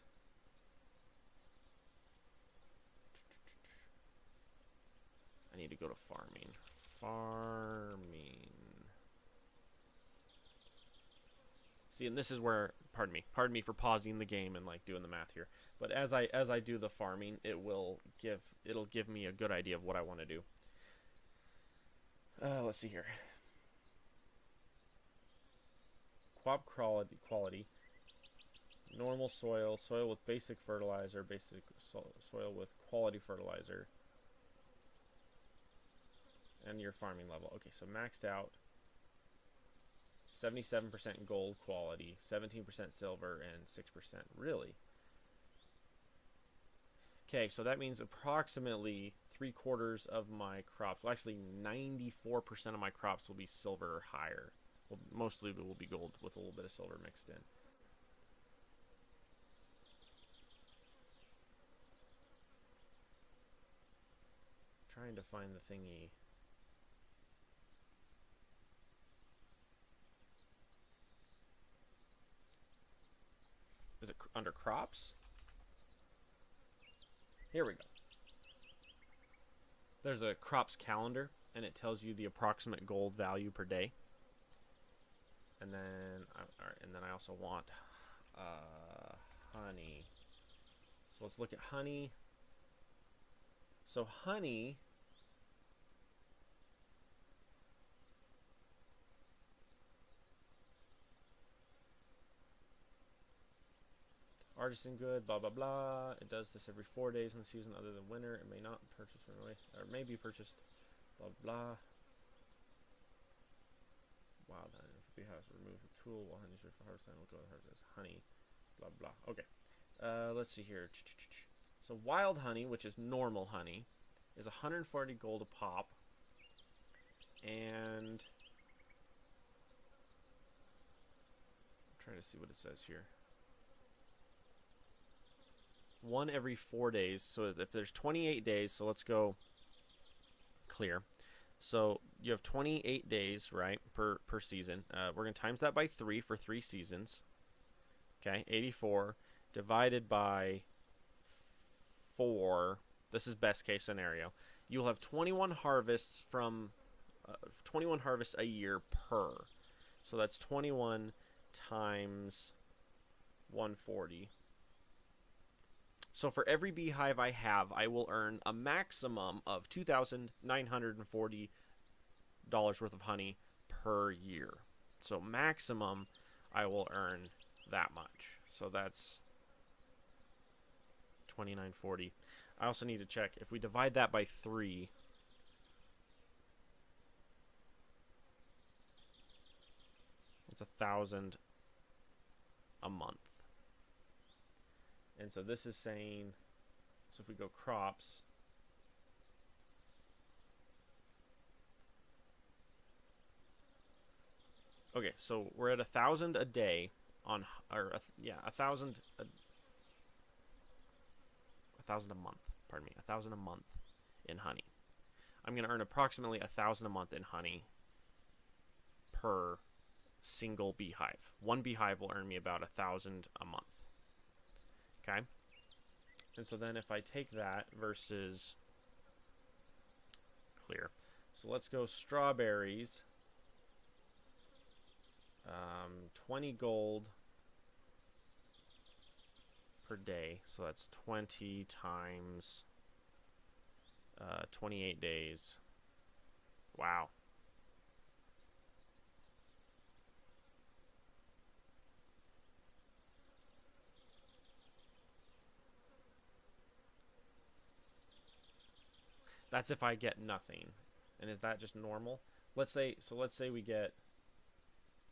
I need to go to farming. See, and this is where, pardon me for pausing the game and like doing the math here. But as I do the farming, it'll give me a good idea of what I want to do. Let's see here. Crop quality. Normal soil, soil with basic fertilizer, basic soil with quality fertilizer. And your farming level. Okay, so maxed out. 77% gold quality, 17% silver, and 6%. Really? Okay, so that means approximately 3/4 of my crops, well actually 94% of my crops will be silver or higher. Well, mostly it will be gold with a little bit of silver mixed in. Trying to find the thingy. Is it under crops? Here we go. There's a crops calendar, and it tells you the approximate gold value per day. And then, alright, and then I also want honey. So let's look at honey. So honey, artisan good, blah blah blah. It does this every 4 days in the season other than winter. It may not purchase from away, or may be purchased, blah blah. Wow, that if we have to remove a tool while honey's for harvest time, we'll go to harvest as honey, blah blah. Okay, let's see here. So wild honey, which is normal honey, is 140 gold a pop, and I'm trying to see what it says here. 1 every 4 days. So if there's 28 days, so let's go clear. So you have 28 days, right, per season. We're going to times that by 3 for 3 seasons. Okay, 84 divided by 4. This is best case scenario. You'll have 21 harvests from 21 harvests a year per. So that's 21 times 140. So for every beehive I have, I will earn a maximum of $2,940 worth of honey per year. So maximum, I will earn that much. So that's 2940. I also need to check if we divide that by 3. It's 1,000 a month. And so this is saying, so if we go crops, okay, so we're at 1,000 a day on, or yeah, 1,000 a month. Pardon me, 1,000 a month in honey. I'm going to earn approximately 1,000 a month in honey per single beehive. One beehive will earn me about 1,000 a month. Okay, and so then if I take that versus clear, so let's go strawberries. 20 gold per day, so that's 20 times 28 days. Wow. That's if I get nothing. And is that just normal? Let's say we get,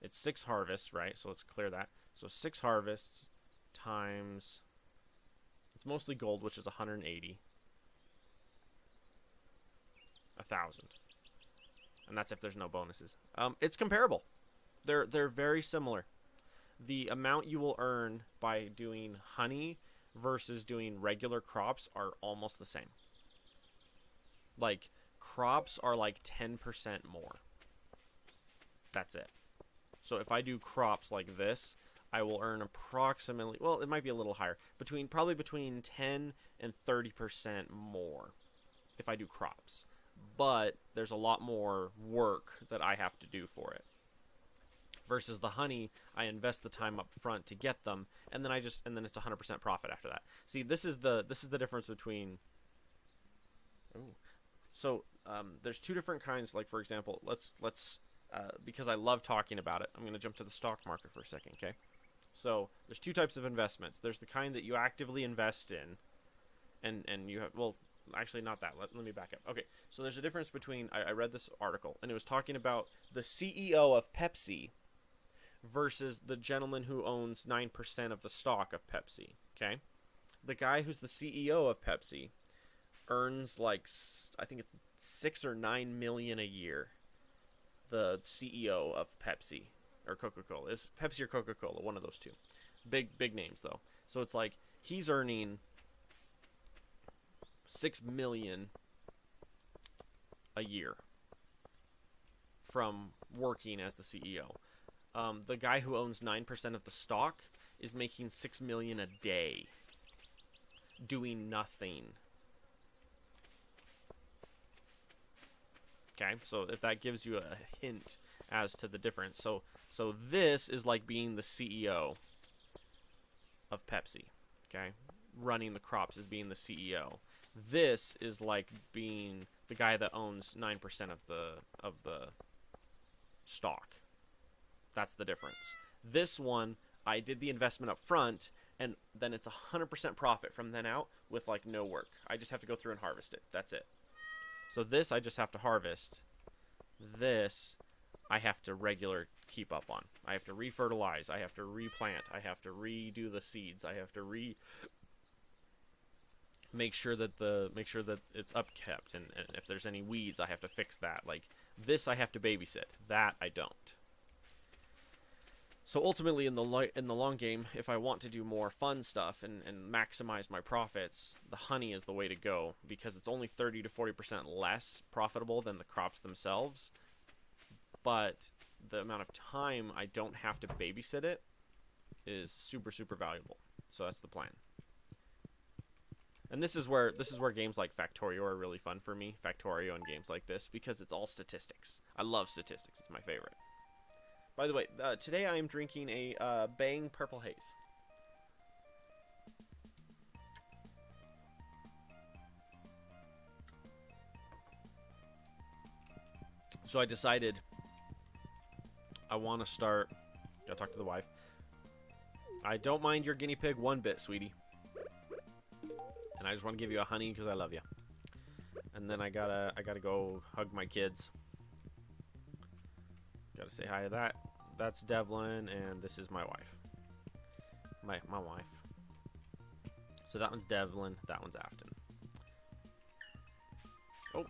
it's 6 harvests, right? So let's clear that. So 6 harvests times, it's mostly gold, which is 180. 1,000. And that's if there's no bonuses. It's comparable. They're very similar. The amount you will earn by doing honey versus doing regular crops are almost the same. Like, crops are like 10% more. That's it. So if I do crops like this, I will earn approximately, well, it might be a little higher, probably between 10 and 30% more if I do crops. But there's a lot more work that I have to do for it. Versus the honey, I invest the time up front to get them, and then it's 100% profit after that. See, this is the difference between. Ooh. So there's 2 different kinds. Like, for example, let's because I love talking about it, I'm going to jump to the stock market for a second. Okay. So there's 2 types of investments. There's the kind that you actively invest in, and you have, well, actually not that. Let me back up. Okay. So there's a difference between, I read this article, and it was talking about the CEO of Pepsi versus the gentleman who owns 9% of the stock of Pepsi. Okay. The guy who's the CEO of Pepsi earns like, I think it's 6 or 9 million a year. The CEO of Pepsi or Coca-Cola, is Pepsi or Coca-Cola, one of those 2. Big names though. So it's like he's earning 6 million a year from working as the CEO. The guy who owns 9% of the stock is making 6 million a day doing nothing. Okay, so if that gives you a hint as to the difference. So this is like being the CEO of Pepsi. Okay, running the crops is being the CEO. This is like being the guy that owns 9% of the stock. That's the difference. This one, I did the investment up front, and then it's 100% profit from then out with like no work. I just have to go through and harvest it. That's it. So this I just have to harvest. This I have to keep up on. I have to refertilize. I have to replant. I have to redo the seeds. I have to make sure that it's upkept, and if there's any weeds, I have to fix that. Like this I have to babysit. That I don't. So ultimately, in the long game, if I want to do more fun stuff and maximize my profits, the honey is the way to go because it's only 30 to 40% less profitable than the crops themselves, but the amount of time I don't have to babysit it is super super valuable. So that's the plan. And this is where games like Factorio are really fun for me. Factorio and games like this because it's all statistics. I love statistics. It's my favorite. By the way, today I am drinking a Bang Purple Haze. So I decided I want to start. Gotta talk to the wife. I don't mind your guinea pig one bit, sweetie. And I just want to give you a honey because I love you. And then I gotta go hug my kids. Gotta say hi to that. That's Devlin, and this is my wife. My wife. So that one's Devlin, that one's Afton. Oh.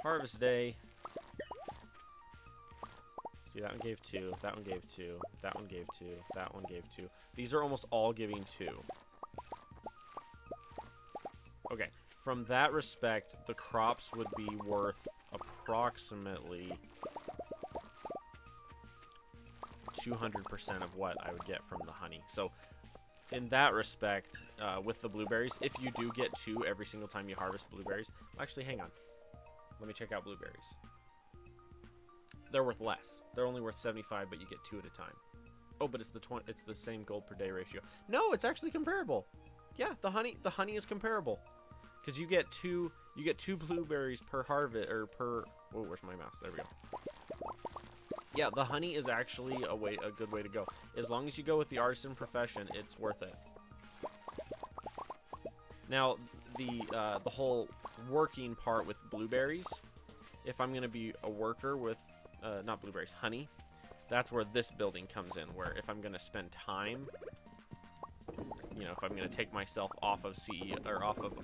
Harvest day. See, that one gave 2, that one gave 2, that one gave 2, that one gave 2. These are almost all giving 2. Okay, from that respect, the crops would be worth approximately 200% of what I would get from the honey. So, in that respect, with the blueberries, if you do get 2 every single time you harvest blueberries... Actually, hang on. Let me check out blueberries. They're worth less. They're only worth 75, but you get 2 at a time. Oh, but it's the same gold per day ratio. No, it's actually comparable. Yeah, the honey is comparable. Because you get 2 blueberries per harvest, or per... Oh, where's my mouse? There we go. Yeah, the honey is actually a good way to go. As long as you go with the artisan profession, it's worth it. Now, the whole working part with blueberries, if I'm going to be a worker with, not blueberries, honey, that's where this building comes in, where if I'm going to spend time, you know, if I'm going to take myself off of CEO, or off of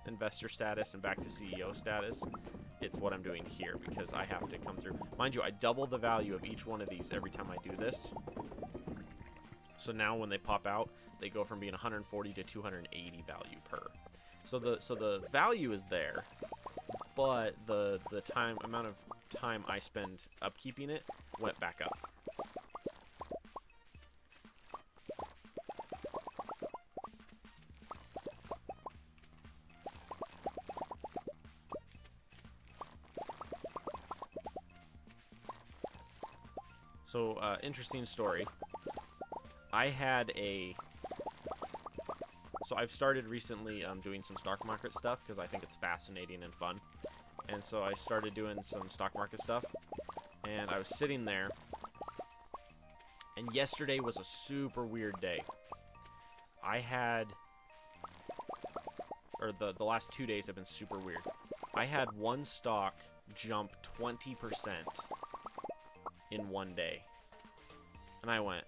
investor status and back to CEO status, it's what I'm doing here because I have to come through. Mind you, I double the value of each one of these every time I do this. So now when they pop out, they go from being 140 to 280 value per. So the value is there, but the amount of time I spend upkeeping it went back up. So, interesting story. So I've started recently doing some stock market stuff because I think it's fascinating and fun. And so I started doing some stock market stuff. And I was sitting there. And yesterday was a super weird day. The last 2 days have been super weird. I had one stock jump 20% in one day. And I went.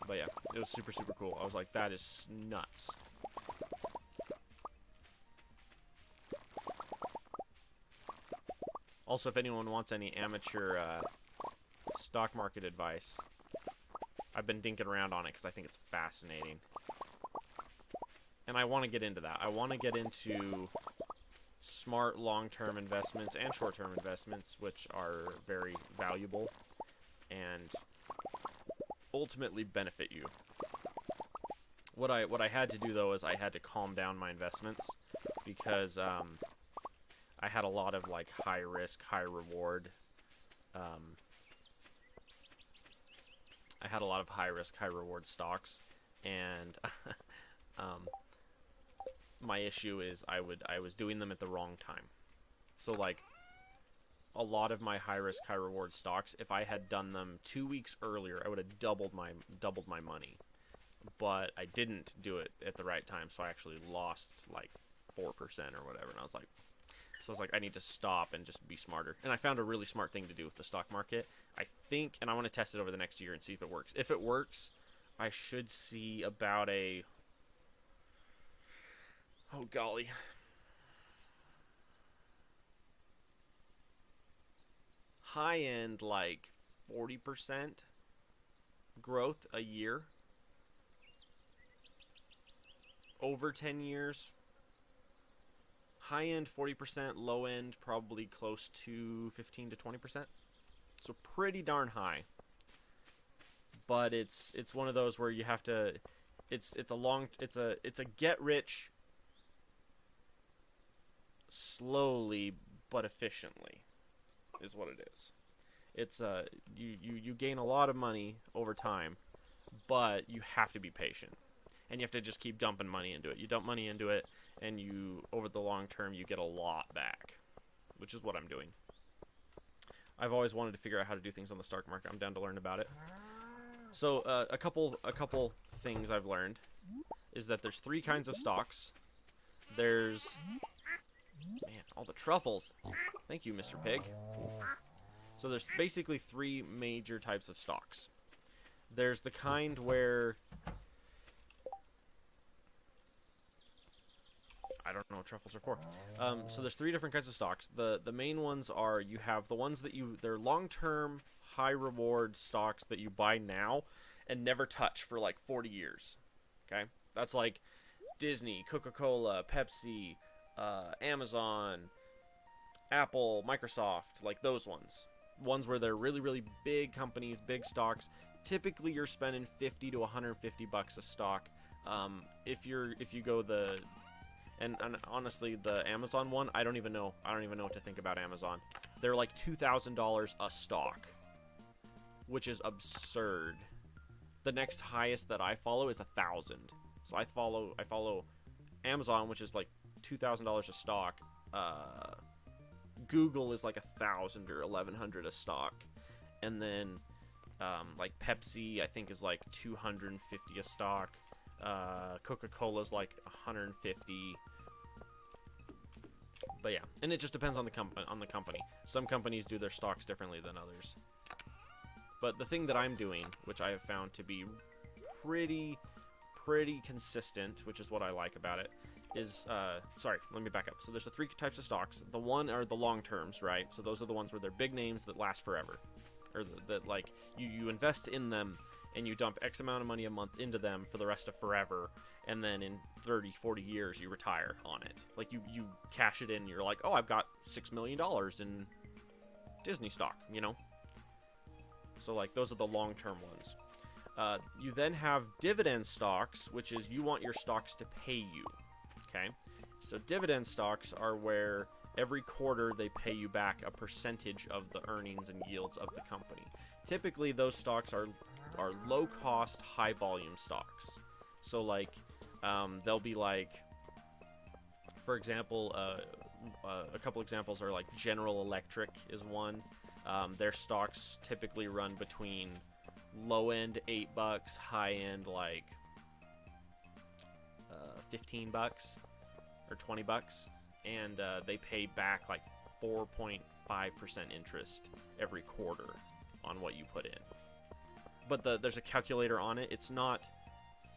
But yeah, it was super, super cool. I was like, that is nuts. Also, if anyone wants any amateur stock market advice, I've been dinking around on it because I think it's fascinating. And I want to get into that. I want to get into smart long-term investments and short-term investments, which are very valuable and ultimately benefit you. What I had to do though is I had to calm down my investments because I had a lot of like high risk, high reward. I had a lot of high risk, high reward stocks, and my issue is I was doing them at the wrong time. So like a lot of my high risk, high reward stocks, if I had done them 2 weeks earlier, I would have doubled my money. But I didn't do it at the right time, so I actually lost like 4% or whatever. And I was like, I need to stop and just be smarter. And I found a really smart thing to do with the stock market. I think, and I want to test it over the next year and see if it works. If it works, I should see about a, oh golly, high end like 40% growth a year over 10 years. High end 40%, low end probably close to 15 to 20%. So pretty darn high. But it's one of those where you have to it's a get rich slowly but efficiently is what it is. It's you gain a lot of money over time, but you have to be patient. And you have to just keep dumping money into it. You dump money into it, and you over the long term you get a lot back, which is what I'm doing. I've always wanted to figure out how to do things on the stock market. I'm down to learn about it. So a couple things I've learned is that there's 3 kinds of stocks. There's man, all the truffles. Thank you, Mr. Pig. So there's basically 3 major types of stocks. There's the kind where I don't know what truffles are for. So there's 3 different kinds of stocks. The main ones are, you have the ones that they're long-term, high-reward stocks that you buy now and never touch for like 40 years. Okay? That's like Disney, Coca-Cola, Pepsi, Amazon, Apple, Microsoft, like those ones. Ones where they're really, really big companies, big stocks. Typically, you're spending $50 to $150 a stock. If you go and honestly, the Amazon one, I don't even know what to think about Amazon. They're like $2,000 a stock, which is absurd. The next highest that I follow is 1,000. So I follow Amazon, which is like $2,000 a stock. Google is like 1,000 or 1,100 a stock, and then like Pepsi, I think, is like 250 a stock. Coca-Cola's like 150. But yeah, and it just depends on the company. Some companies do their stocks differently than others. But the thing that I'm doing, which I have found to be pretty consistent, which is what I like about it, is sorry, let me back up. So there's the 3 types of stocks. The one are the long terms, right? So those are the ones where they're big names that last forever, or that like you invest in them and you dump X amount of money a month into them for the rest of forever, and then in 30, 40 years you retire on it. Like you cash it in, and you're like, oh, I've got $6 million in Disney stock, you know? So like those are the long-term ones. You then have dividend stocks, which is you want your stocks to pay you, okay? So dividend stocks are where every quarter they pay you back a percentage of the earnings and yields of the company. Typically those stocks are low-cost, high-volume stocks. So like they'll be like, for example, a couple examples are like General Electric is one. Their stocks typically run between low-end $8, high-end like $15 or $20, and they pay back like 4.5% interest every quarter on what you put in. But there's a calculator on it. It's not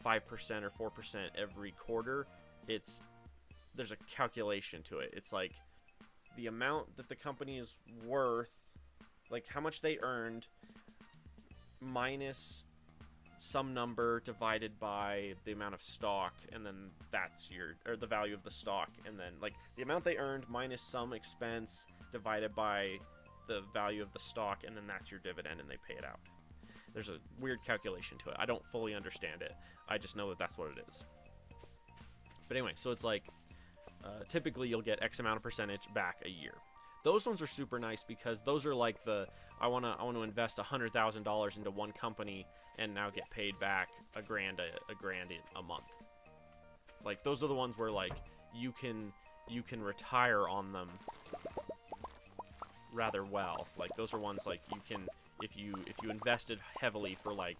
5% or 4% every quarter. There's a calculation to it. It's like the amount that the company is worth, like how much they earned, minus some number divided by the amount of stock, and then that's the value of the stock, and then like the amount they earned minus some expense divided by the value of the stock, and then that's your dividend, and they pay it out. There's a weird calculation to it. I don't fully understand it. I just know that that's what it is. But anyway, so it's like typically you'll get X amount of percentage back a year. Those ones are super nice because those are like I want to invest $100,000 into one company and now get paid back a grand a month. Like those are the ones where like you can retire on them rather well. Like those are ones like you can, if you invested heavily for like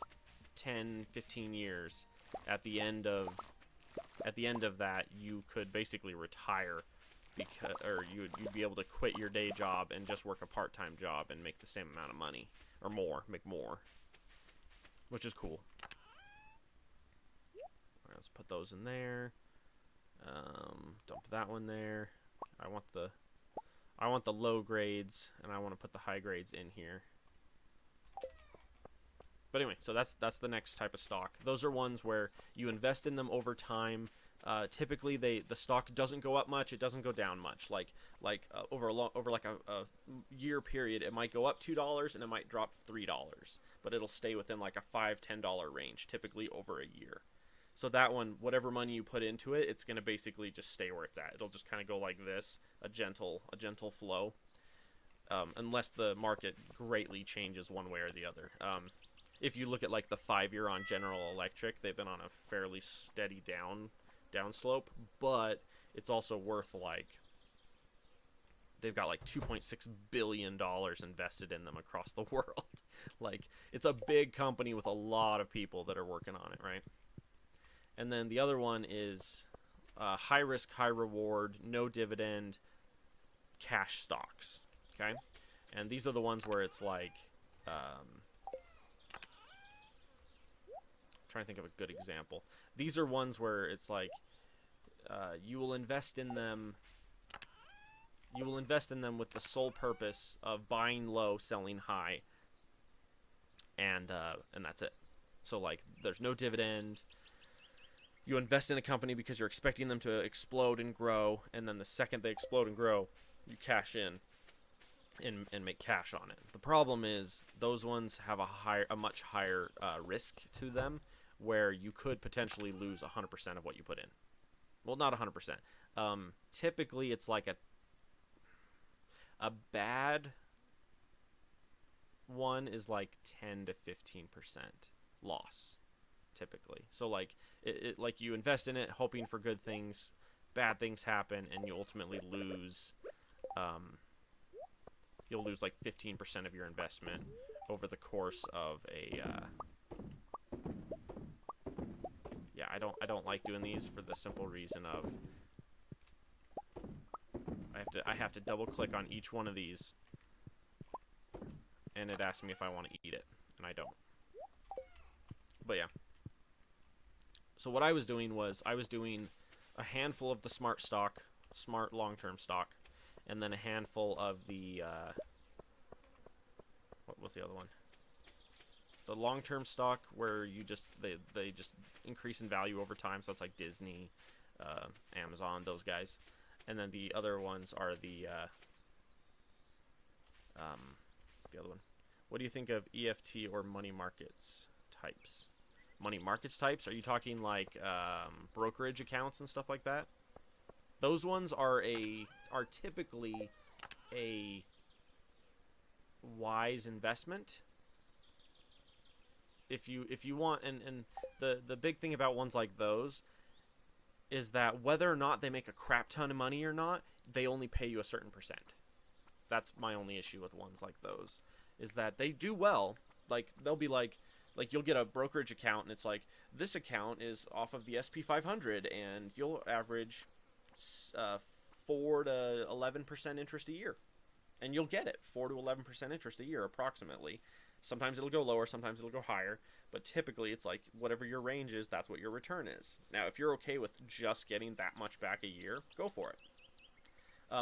10, 15 years, at the end of that you could basically retire, because you'd be able to quit your day job and just work a part-time job and make the same amount of money or make more, which is cool. All right, let's put those in there. Dump that one there. I I want the low grades, and I want to put the high grades in here. But anyway, so that's the next type of stock. Those are ones where you invest in them over time. Typically, the stock doesn't go up much. It doesn't go down much. Over a year period, it might go up $2 and it might drop $3, but it'll stay within like a $5-10 range, typically over a year. So that one, whatever money you put into it, it's gonna basically just stay where it's at. It'll just kind of go like this, a gentle flow, unless the market greatly changes one way or the other. If you look at like the 5-year on General Electric, they've been on a fairly steady downslope, but it's also worth like, they've got like $2.6 billion invested in them across the world. Like, it's a big company with a lot of people that are working on it, right? And then the other one is high risk, high reward, no dividend, cash stocks, okay? And these are the ones where it's like, trying to think of a good example. These are ones where it's like you will invest in them. You will invest in them with the sole purpose of buying low, selling high, and that's it. So like, there's no dividend. You invest in a company because you're expecting them to explode and grow, and then the second they explode and grow, you cash in and make cash on it. The problem is those ones have a much higher risk to them, where you could potentially lose 100% of what you put in. Well, not 100%. Typically, it's like a bad one is like 10 to 15% loss, typically. So like like you invest in it hoping for good things, bad things happen, and you ultimately lose. You'll lose like 15% of your investment over the course of a. Yeah, I don't like doing these for the simple reason of I have to double click on each one of these, and it asks me if I want to eat it, and I don't. But yeah. So what I was doing was I was doing a handful of the smart long-term stock, and then a handful of the what was the other one? The long-term stock, where you just they just increase in value over time. So it's like Disney, Amazon, those guys. And then the other ones are the other one. What do you think of EFT or money markets types? Money markets types? Are you talking like brokerage accounts and stuff like that? Those ones are typically a wise investment. If you want, and the big thing about ones like those is that whether or not they make a crap ton of money or not, they only pay you a certain percent. That's my only issue with ones like those, is that they do well. Like, they'll be like you'll get a brokerage account, and it's like, this account is off of the SP 500, and you'll average 4 to 11% interest a year, and you'll get it 4 to 11% interest a year approximately. Sometimes it'll go lower, sometimes it'll go higher, but typically it's like whatever your range is, that's what your return is. Now, if you're okay with just getting that much back a year, go for it.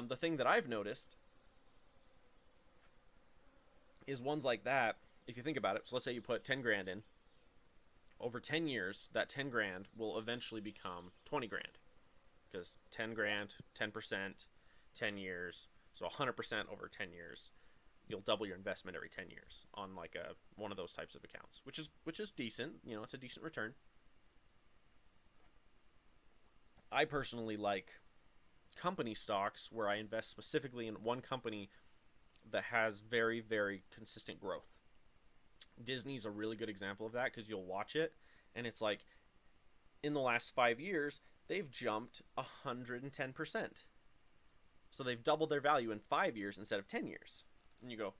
The thing that I've noticed is ones like that, if you think about it, so let's say you put 10 grand in, over 10 years, that 10 grand will eventually become 20 grand. Because 10 grand, 10%, 10 years, so 100% over 10 years. You'll double your investment every 10 years on like one of those types of accounts, which is decent. You know, it's a decent return. I personally like company stocks where I invest specifically in one company that has very, very consistent growth. Disney's a really good example of that, because you'll watch it and it's like, in the last 5 years, they've jumped 110%. So they've doubled their value in 5 years instead of 10 years. And you go,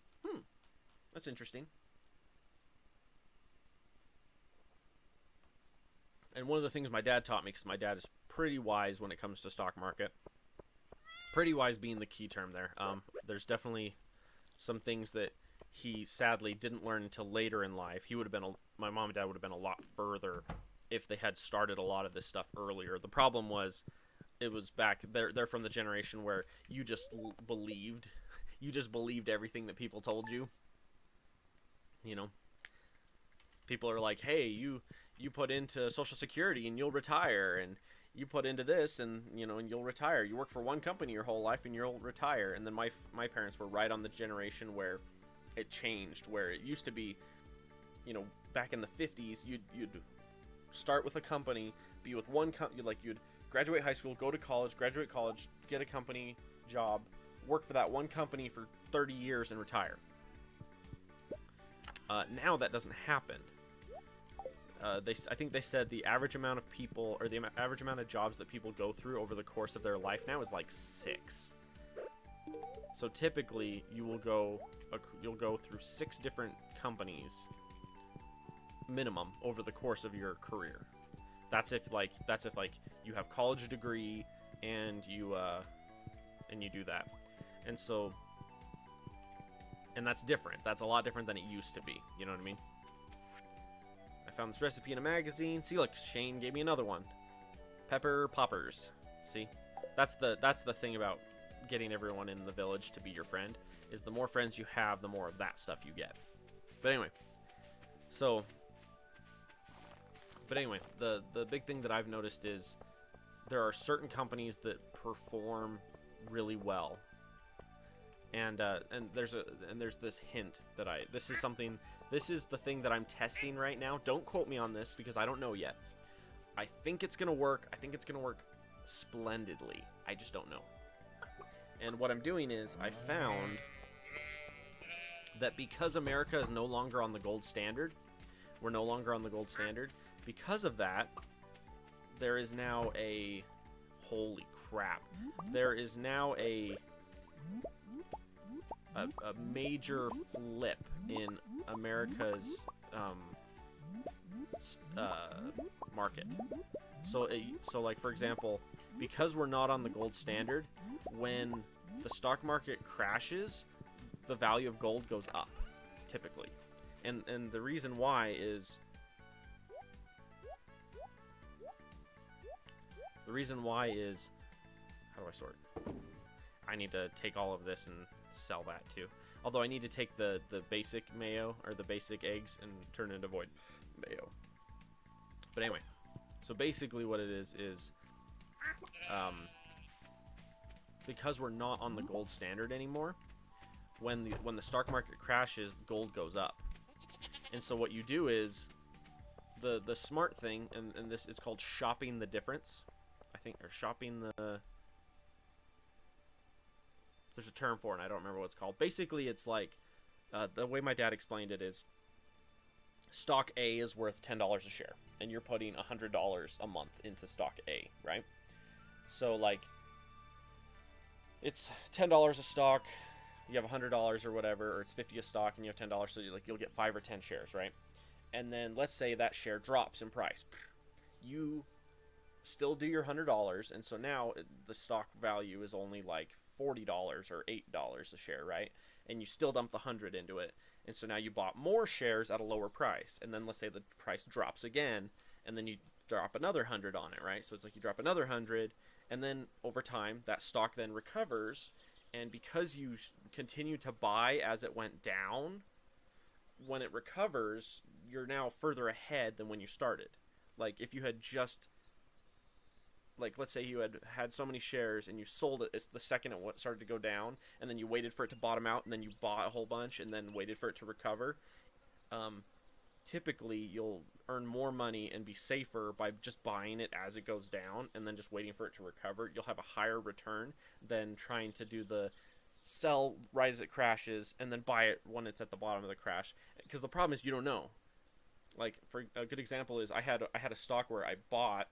that's interesting. And one of the things my dad taught me, because my dad is pretty wise when it comes to stock market. Pretty wise being the key term there. There's definitely some things that he sadly didn't learn until later in life. My mom and dad would have been a lot further if they had started a lot of this stuff earlier. The problem was, it was back. They're from the generation where you just believed, you just believed everything that people told you. You know, people are like, hey, you put into Social Security and you'll retire, and you put into this and and you'll retire. You work for one company your whole life and you'll retire. And then my parents were right on the generation where it changed, where it used to be, back in the 50s, you'd start with a company, be with one company, like you'd graduate high school, go to college, graduate college, get a company job, work for that one company for 30 years and retire. Now that doesn't happen. I think they said the average amount of people, or the average amount of jobs that people go through over the course of their life now is like 6. So typically, you'll go through 6 different companies minimum over the course of your career. That's if you have college degree and you do that, and that's different. That's a lot different than it used to be. You know what I mean? I found this recipe in a magazine. See, look, Shane gave me another one. Pepper poppers. See, that's the thing about getting everyone in the village to be your friend, is the more friends you have, the more of that stuff you get. But anyway, the big thing that I've noticed is there are certain companies that perform really well. And there's this hint that this is the thing that I'm testing right now. Don't quote me on this because I don't know yet. I think it's gonna work. I think it's gonna work splendidly. I just don't know. And what I'm doing is I found that because America is no longer on the gold standard, we're no longer on the gold standard. Because of that, there is now a holy crap. There is now a major flip in America's market. So like, for example, because we're not on the gold standard, when the stock market crashes, the value of gold goes up, typically. And the reason why is how do I sort? I need to take all of this and sell that too. Although I need to take the basic mayo, or the basic eggs, and turn it into void mayo. But anyway, so basically what it is because we're not on the gold standard anymore, when the stock market crashes, gold goes up. And so what you do is the smart thing, and this is called shopping the difference, I think, or shopping the... There's a term for it, and I don't remember what it's called. Basically, it's like, the way my dad explained it is, stock A is worth $10 a share, and you're putting $100 a month into stock A, right? So, like, it's $10 a stock, you have $100 or whatever, or it's $50 a stock, and you have $10, so you'll get 5 or 10 shares, right? And then let's say that share drops in price. You still do your $100, and so now the stock value is only like $40 or $8 a share, right? And you still dump the 100 into it, and so now you bought more shares at a lower price, and then let's say the price drops again, and then you drop another 100 on it, right? So it's like you drop another 100, and then over time that stock then recovers, and because you continue to buy as it went down, when it recovers, you're now further ahead than when you started. Like, if you had just, like, let's say you had so many shares and you sold it the second it started to go down, and then you waited for it to bottom out, and then you bought a whole bunch and then waited for it to recover, typically you'll earn more money and be safer by just buying it as it goes down and then just waiting for it to recover. You'll have a higher return than trying to do the sell right as it crashes and then buy it when it's at the bottom of the crash, because the problem is you don't know. Like, for a good example is I had a stock where I bought,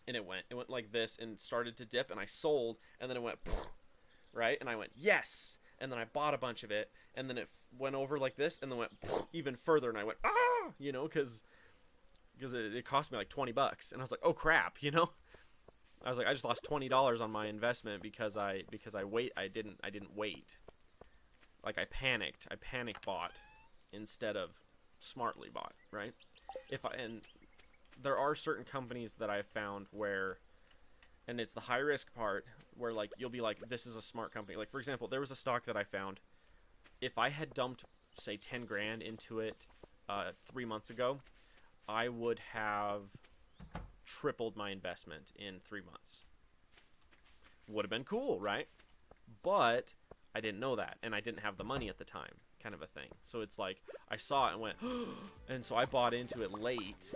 and it went like this and started to dip, and I sold, and then it went right, and I went yes, and then I bought a bunch of it, and then it went over like this, and then went even further, and I went because it cost me like $20, and I was like, oh crap, I was like, I just lost $20 on my investment because I didn't wait. Like, I panic bought instead of smartly bought, right? And there are certain companies that I've found where, And it's the high risk part where like you'll be like, this is a smart company. Like for example, there was a stock that I found. If I had dumped say 10 grand into it 3 months ago, I would have tripled my investment in 3 months. Would have been cool, right? But I didn't know that, and I didn't have the money at the time, kind of a thing. So it's like I saw it and went, and so I bought into it late,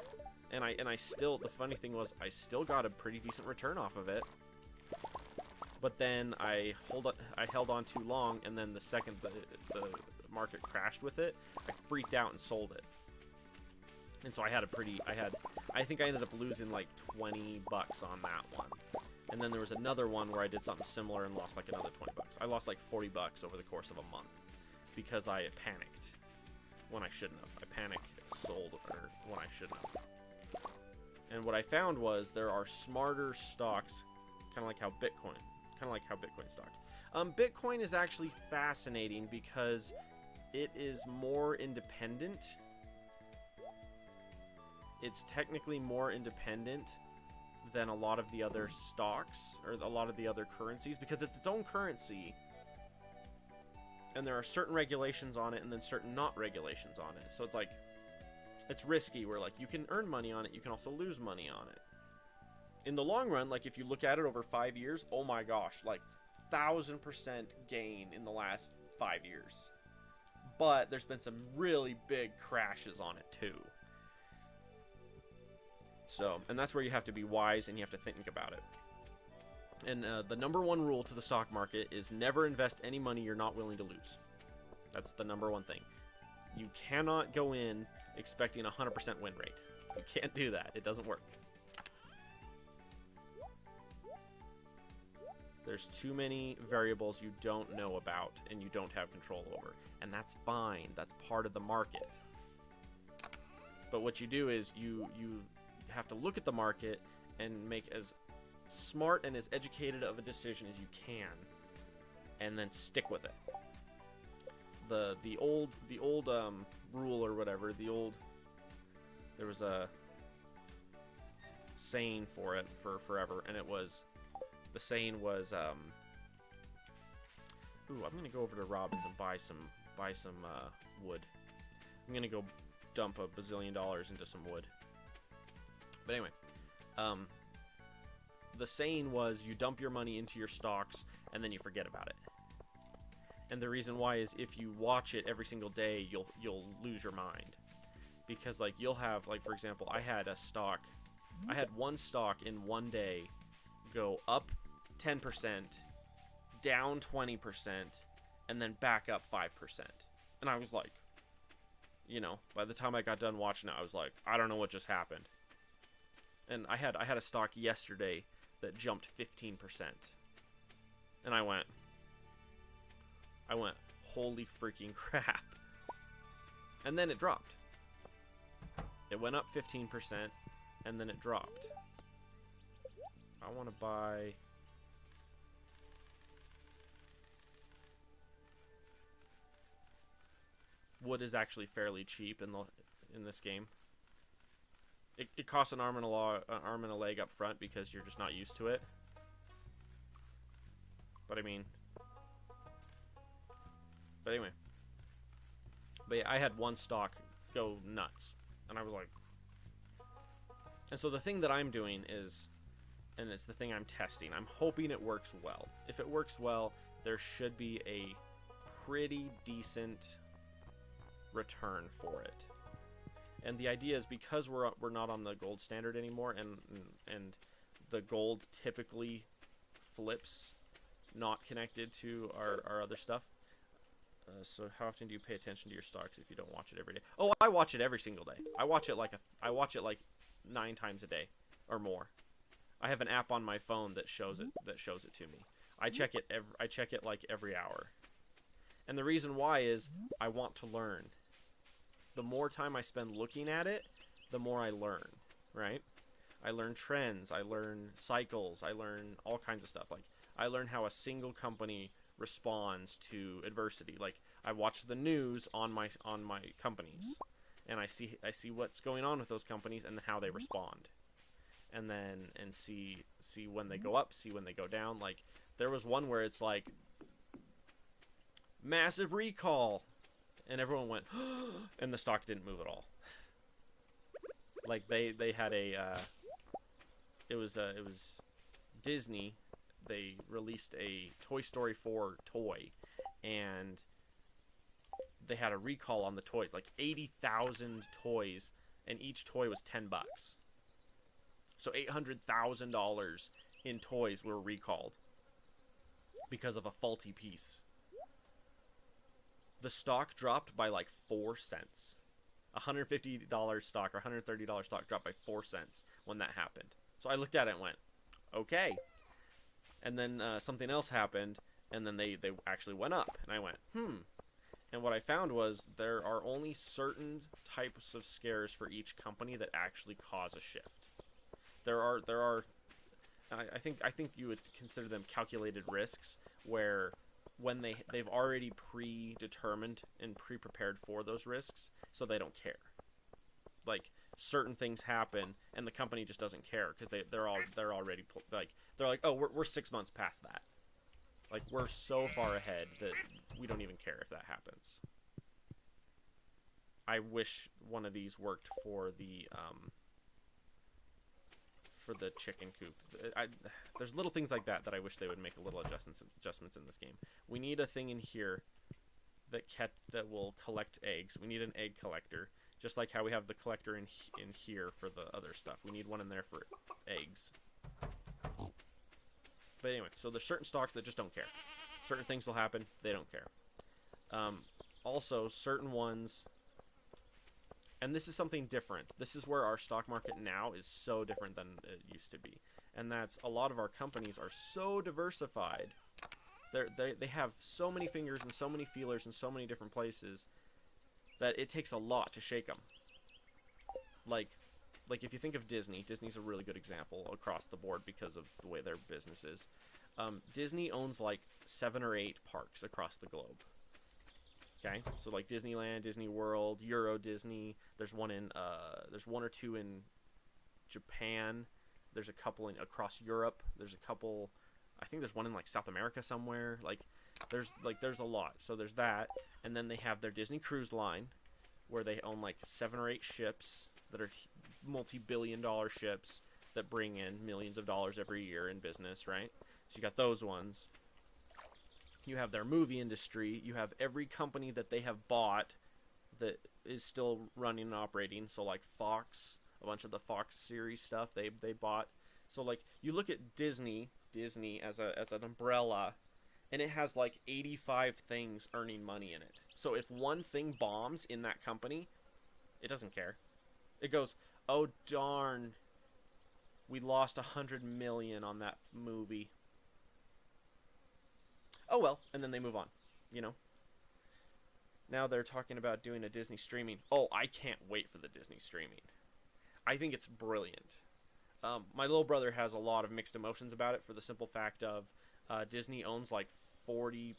and I still, the funny thing was I still got a pretty decent return off of it. But then I held on too long, and then the second the market crashed with it, I freaked out and sold it. And so I think I ended up losing like 20 bucks on that one. And then there was another one where I did something similar and lost like another 20 bucks. I lost like 40 bucks over the course of a month because I panicked when I shouldn't have. I panicked, sold, or when I shouldn't have. And what I found was there are smarter stocks, kind of like how Bitcoin stock. Bitcoin is actually fascinating because it is more independent. It's technically more independent than a lot of the other stocks or a lot of the other currencies because it's its own currency. And there are certain regulations on it and then certain not regulations on it. So it's like, it's risky where like you can earn money on it, you can also lose money on it. In the long run, like if you look at it over 5 years, oh my gosh, like 1,000% gain in the last 5 years. But there's been some really big crashes on it too. So, and that's where you have to be wise and you have to think about it. And the number one rule to the stock market is never invest any money you're not willing to lose. That's the number one thing. You cannot go in expecting a 100% win rate. You can't do that. It doesn't work. There's too many variables you don't know about and you don't have control over. And that's fine. That's part of the market. But what you do is you have to look at the market and make as smart and as educated of a decision as you can, and then stick with it. The old rule or whatever, there was a saying for it for forever, and the saying was ooh, I'm gonna go over to Robin's and buy some wood. I'm gonna go dump $1 bazillion into some wood. But anyway, the saying was you dump your money into your stocks and then you forget about it. And the reason why is if you watch it every single day, you'll lose your mind. Because like you'll have, like for example, I had one stock in one day go up 10%, down 20%, and then back up 5%. And I was like, you know, by the time I got done watching it, I was like, I don't know what just happened. And I had a stock yesterday that jumped 15%. And I went, holy freaking crap. And then it dropped. It went up 15% and then it dropped. I want to buy wood is actually fairly cheap in this game. It costs an arm and a leg up front because you're just not used to it. But anyway. But yeah, I had one stock go nuts, and I was like. And so the thing that I'm doing is, and it's the thing I'm testing. I'm hoping it works well. If it works well, there should be a pretty decent return for it. And the idea is because we're not on the gold standard anymore, and the gold typically flips, not connected to our other stuff. So how often do you pay attention to your stocks if you don't watch it every day? Oh, I watch it every single day. I watch it like 9 times a day or more. I have an app on my phone that shows it to me. I check it like every hour. And the reason why is I want to learn. The more time I spend looking at it, the more I learn, right? I learn trends, I learn cycles, I learn all kinds of stuff. Like I learn how a single company responds to adversity. Like I watch the news on my companies, and I see what's going on with those companies and how they respond. and then see when they go up, see when they go down. Like there was one where it's like massive recall, and everyone went, and the stock didn't move at all. Like they had a it was Disney. They released a Toy Story 4 toy, and they had a recall on the toys, like 80,000 toys, and each toy was $10. So $800,000 in toys were recalled because of a faulty piece. The stock dropped by like 4 cents. $150 stock or $130 stock dropped by 4 cents when that happened. So I looked at it and went, okay. And then something else happened, and then they actually went up. And I went, And what I found was there are only certain types of scares for each company that actually cause a shift. There are I think you would consider them calculated risks, where when they've already predetermined and pre-prepared for those risks, so they don't care. Like certain things happen and the company just doesn't care because they're already like they're like, oh, we're 6 months past that. Like we're so far ahead that we don't even care if that happens. I wish one of these worked for the chicken coop. There's little things like that I wish they would make a little adjustments in this game. We need a thing in here that will collect eggs. We need an egg collector, just like how we have the collector in here for the other stuff. We need one in there for eggs. But anyway, so there's certain stocks that just don't care. Certain things will happen, they don't care. Also, certain ones, and this is something different. This is where our stock market now is so different than it used to be. And that's a lot of our companies are so diversified. They have so many fingers and so many feelers in so many different places that it takes a lot to shake them. Like if you think of Disney's a really good example across the board because of the way their business is. Disney owns like 7 or 8 parks across the globe. Okay, so like Disneyland, Disney World, Euro Disney. There's one or two in Japan. There's a couple across Europe. There's a couple. I think there's one in like South America somewhere. There's a lot. So there's that, and then they have their Disney Cruise Line, where they own like 7 or 8 ships that are multi-billion-dollar ships that bring in millions of dollars every year in business, right? So you got those ones. You have their movie industry. You have every company that they have bought that is still running and operating. So like Fox, a bunch of the Fox series stuff they bought. So like you look at Disney as an umbrella, and it has like 85 things earning money in it. So if one thing bombs in that company, it doesn't care. It goes, oh darn, we lost $100 million on that movie. Oh well, and then they move on, you know. Now they're talking about doing a Disney streaming. Oh, I can't wait for the Disney streaming. I think it's brilliant. My little brother has a lot of mixed emotions about it for the simple fact of Disney owns like 40%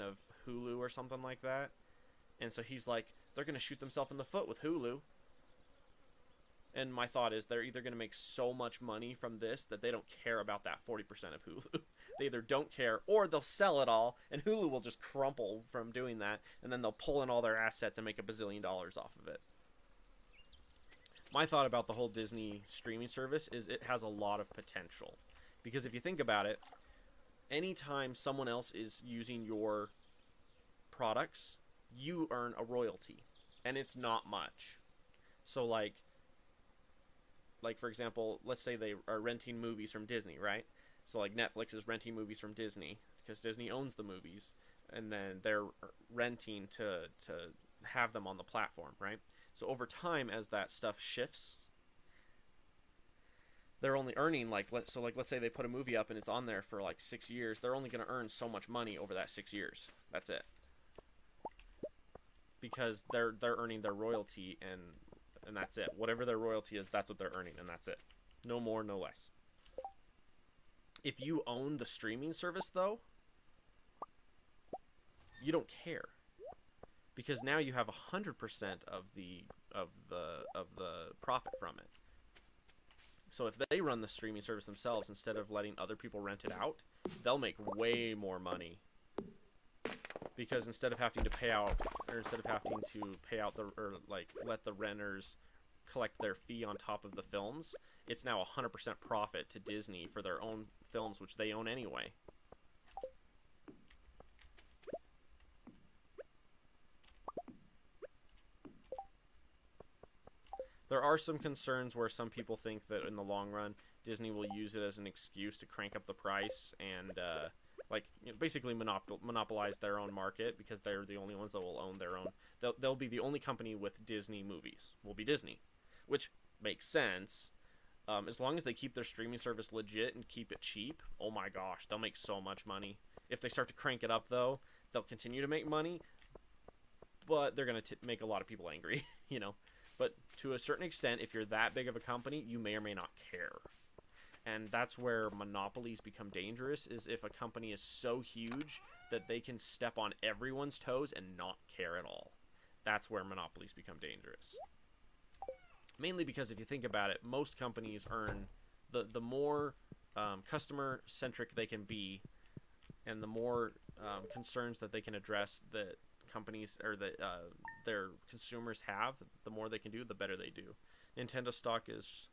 of Hulu or something like that. And so he's like, they're going to shoot themselves in the foot with Hulu. And my thought is they're either going to make so much money from this that they don't care about that 40% of Hulu. They either don't care or they'll sell it all, and Hulu will just crumple from doing that, and then they'll pull in all their assets and make $1 billion off of it. My thought about the whole Disney streaming service is it has a lot of potential. Because if you think about it, anytime someone else is using your products, you earn a royalty. And it's not much. So like for example, let's say they are renting movies from Disney, right? So like Netflix is renting movies from Disney because Disney owns the movies, and then they're renting to have them on the platform, right? So over time, as that stuff shifts, they're only earning let's say they put a movie up and it's on there for like 6 years. They're only going to earn so much money over that 6 years. That's it. Because they're earning their royalty, and that's it. Whatever their royalty is, that's what they're earning, and that's it. No more, no less. If you own the streaming service, though, you don't care, because now you have 100% of the profit from it. So if they run the streaming service themselves instead of letting other people rent it out, they'll make way more money. Because instead of having to pay out, or instead of having to pay out or like let the renters collect their fee on top of the films, it's now 100% profit to Disney for their own films, which they own anyway. There are some concerns where some people think that in the long run, Disney will use it as an excuse to crank up the price and basically monopolize their own market, because they're the only ones that will own their own. They'll be the only company with Disney movies. Will be Disney, which makes sense. As long as they keep their streaming service legit and keep it cheap, oh my gosh, they'll make so much money. If they start to crank it up, though, they'll continue to make money, but they're going to make a lot of people angry, you know. But to a certain extent, if you're that big of a company, you may or may not care. And that's where monopolies become dangerous, is if a company is so huge that they can step on everyone's toes and not care at all. That's where monopolies become dangerous. Mainly because if you think about it, most companies earn, the more customer-centric they can be, and the more concerns that they can address that companies or that their consumers have, the more they can do, the better they do. Nintendo stock is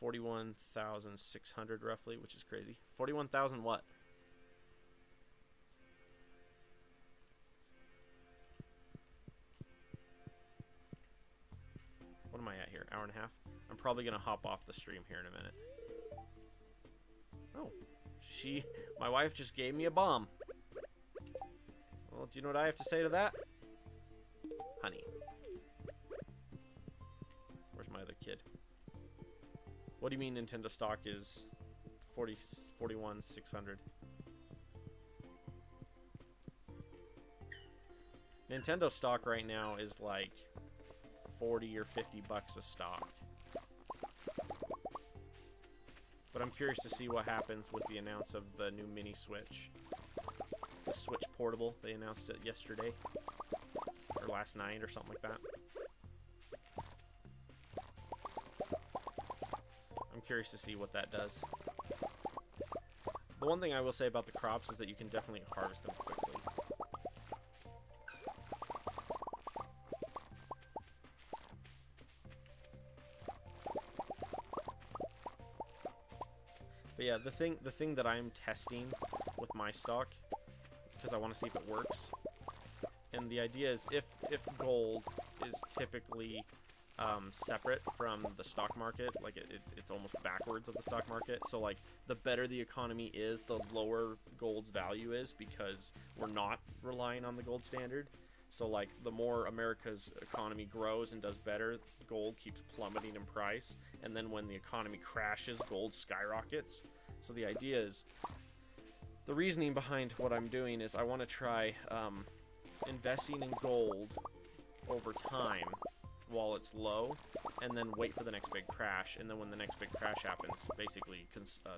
41,600 roughly, which is crazy. 41,000 what? What am I at here? Hour and a half? I'm probably gonna hop off the stream here in a minute. Oh, my wife just gave me a bomb. Well, do you know what I have to say to that? Honey. Where's my other kid? What do you mean Nintendo stock is 41,600? Nintendo stock right now is like 40 or 50 bucks a stock. But I'm curious to see what happens with the announce of the new mini Switch. The Switch Portable, they announced it yesterday. Or last night or something like that. I'm curious to see what that does. The one thing I will say about the crops is that you can definitely harvest them quickly. But yeah, the thing that I'm testing with my stock, because I want to see if it works, and the idea is if gold is typically separate from the stock market, like it's almost backwards of the stock market, so like the better the economy is, the lower gold's value is, because we're not relying on the gold standard. So like the more America's economy grows and does better, gold keeps plummeting in price, and then when the economy crashes, gold skyrockets. So the idea is, the reasoning behind what I'm doing is I want to try investing in gold over time while it's low, and then wait for the next big crash, and then when the next big crash happens, basically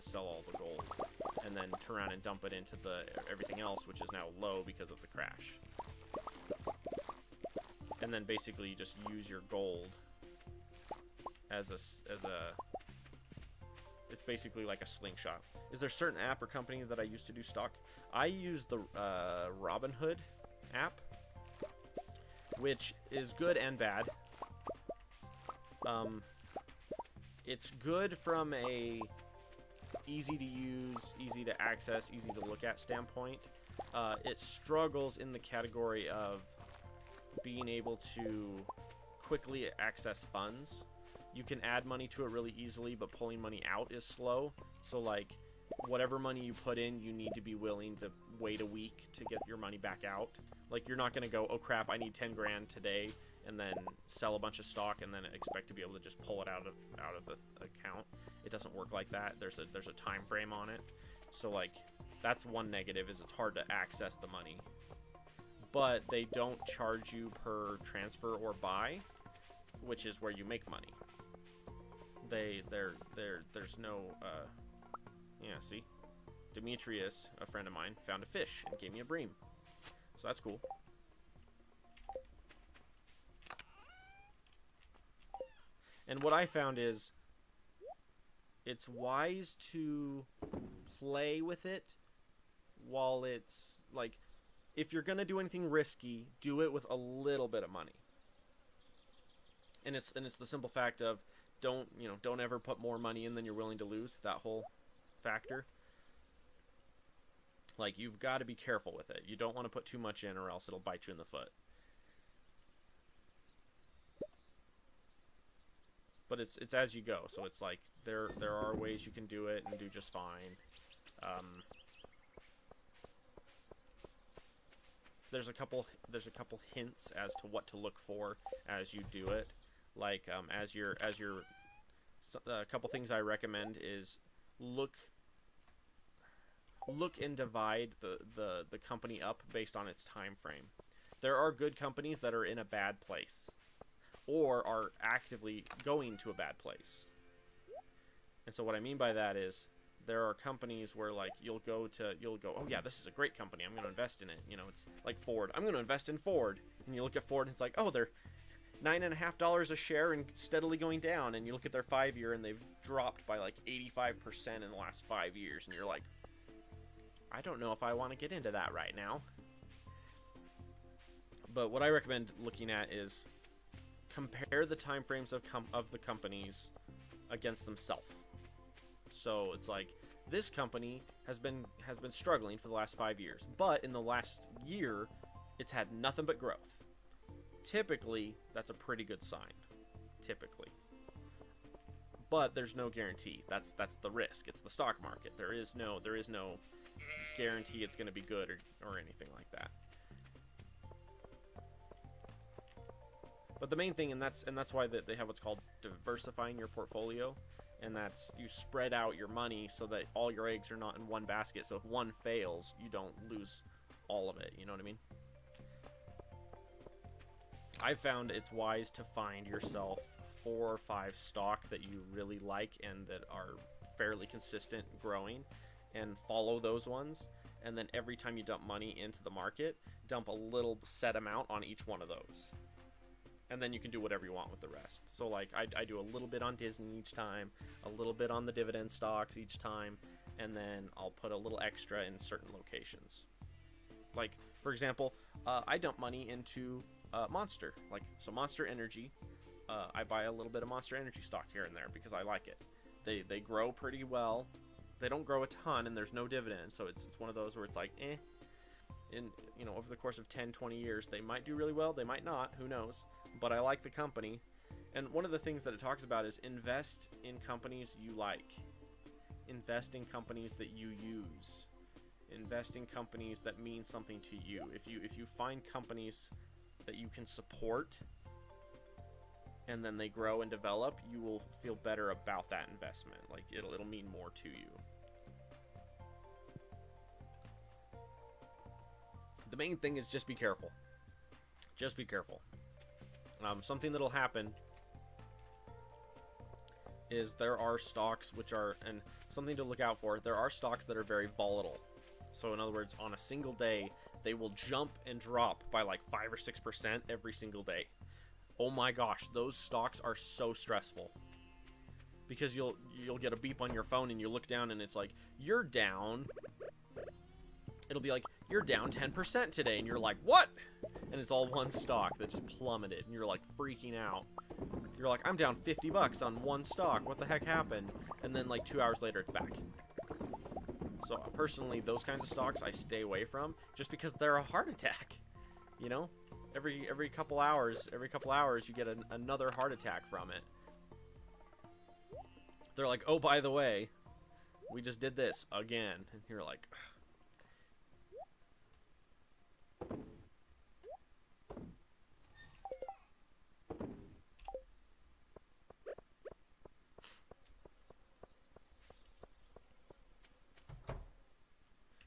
sell all the gold, and then turn around and dump it into everything else, which is now low because of the crash. And then basically just use your gold as a it's basically like a slingshot. Is there a certain app or company that I use to do stock? I use the Robinhood app, which is good and bad. It's good from a easy to use, easy to access, easy to look at standpoint. It struggles in the category of being able to quickly access funds. You can add money to it really easily, but pulling money out is slow. So like whatever money you put in, you need to be willing to wait a week to get your money back out. Like you're not going to go, oh crap, I need 10 grand today, and then sell a bunch of stock and then expect to be able to just pull it out of the account. It doesn't work like that. There's a time frame on it. So like that's one negative, is it's hard to access the money. But they don't charge you per transfer or buy, which is where you make money. There's no yeah, see, Demetrius, a friend of mine, found a fish and gave me a bream, so that's cool. And what I found is it's wise to play with it while it's like, if you're gonna do anything risky, do it with a little bit of money. And it's the simple fact of, don't ever put more money in than you're willing to lose. That whole factor. Like, you've got to be careful with it. You don't want to put too much in, or else it'll bite you in the foot. But it's as you go. So it's like there are ways you can do it and do just fine. There's a couple hints as to what to look for as you do it. Like a couple things I recommend is look and divide the company up based on its time frame. There are good companies that are in a bad place, or are actively going to a bad place. And so what I mean by that is, there are companies where, like, you'll go, oh yeah, this is a great company, I'm going to invest in it. You know, it's like Ford. I'm going to invest in Ford. And you look at Ford and it's like, oh, they're $9.50 a share and steadily going down. And you look at their 5-year and they've dropped by like 85% in the last 5 years. And you're like, I don't know if I want to get into that right now. But what I recommend looking at is compare the time frames of the companies against themselves. So it's like, this company has been struggling for the last 5 years, but in the last year, it's had nothing but growth. Typically, that's a pretty good sign. Typically. But there's no guarantee. That's the risk. It's the stock market. There is no guarantee it's going to be good or anything like that. But the main thing, and that's why they have what's called diversifying your portfolio, and that's you spread out your money so that all your eggs are not in one basket. So if one fails, you don't lose all of it. You know what I mean? I've found it's wise to find yourself 4 or 5 stock that you really like and that are fairly consistent growing, and follow those ones. And then every time you dump money into the market, dump a little set amount on each one of those. And then you can do whatever you want with the rest. So, like, I do a little bit on Disney each time, a little bit on the dividend stocks each time, and then I'll put a little extra in certain locations. Like, for example, I dump money into Monster. Like, so Monster Energy, I buy a little bit of Monster Energy stock here and there because I like it. They grow pretty well. They don't grow a ton, and there's no dividend, so it's one of those where it's like, eh. Over the course of 10, 20 years, they might do really well, they might not, who knows. But I like the company. And one of the things that it talks about is invest in companies you like. Invest in companies that you use. Invest in companies that mean something to you. If you find companies that you can support, and then they grow and develop, you will feel better about that investment. Like, it'll mean more to you. The main thing is just be careful. Just be careful. Something that'll happen is there are stocks which are, and something to look out for, there are stocks that are very volatile. So in other words, on a single day, they will jump and drop by like 5 or 6% every single day. Oh my gosh, those stocks are so stressful. Because you'll get a beep on your phone and you look down and it's like, you're down. It'll be like, you're down 10% today, and you're like, what? And it's all one stock that just plummeted, and you're like freaking out. You're like, I'm down 50 bucks on one stock. What the heck happened? And then like 2 hours later, it's back. So personally, those kinds of stocks I stay away from, just because they're a heart attack. You know, every couple hours, you get another heart attack from it. They're like, oh, by the way, we just did this again, and you're like.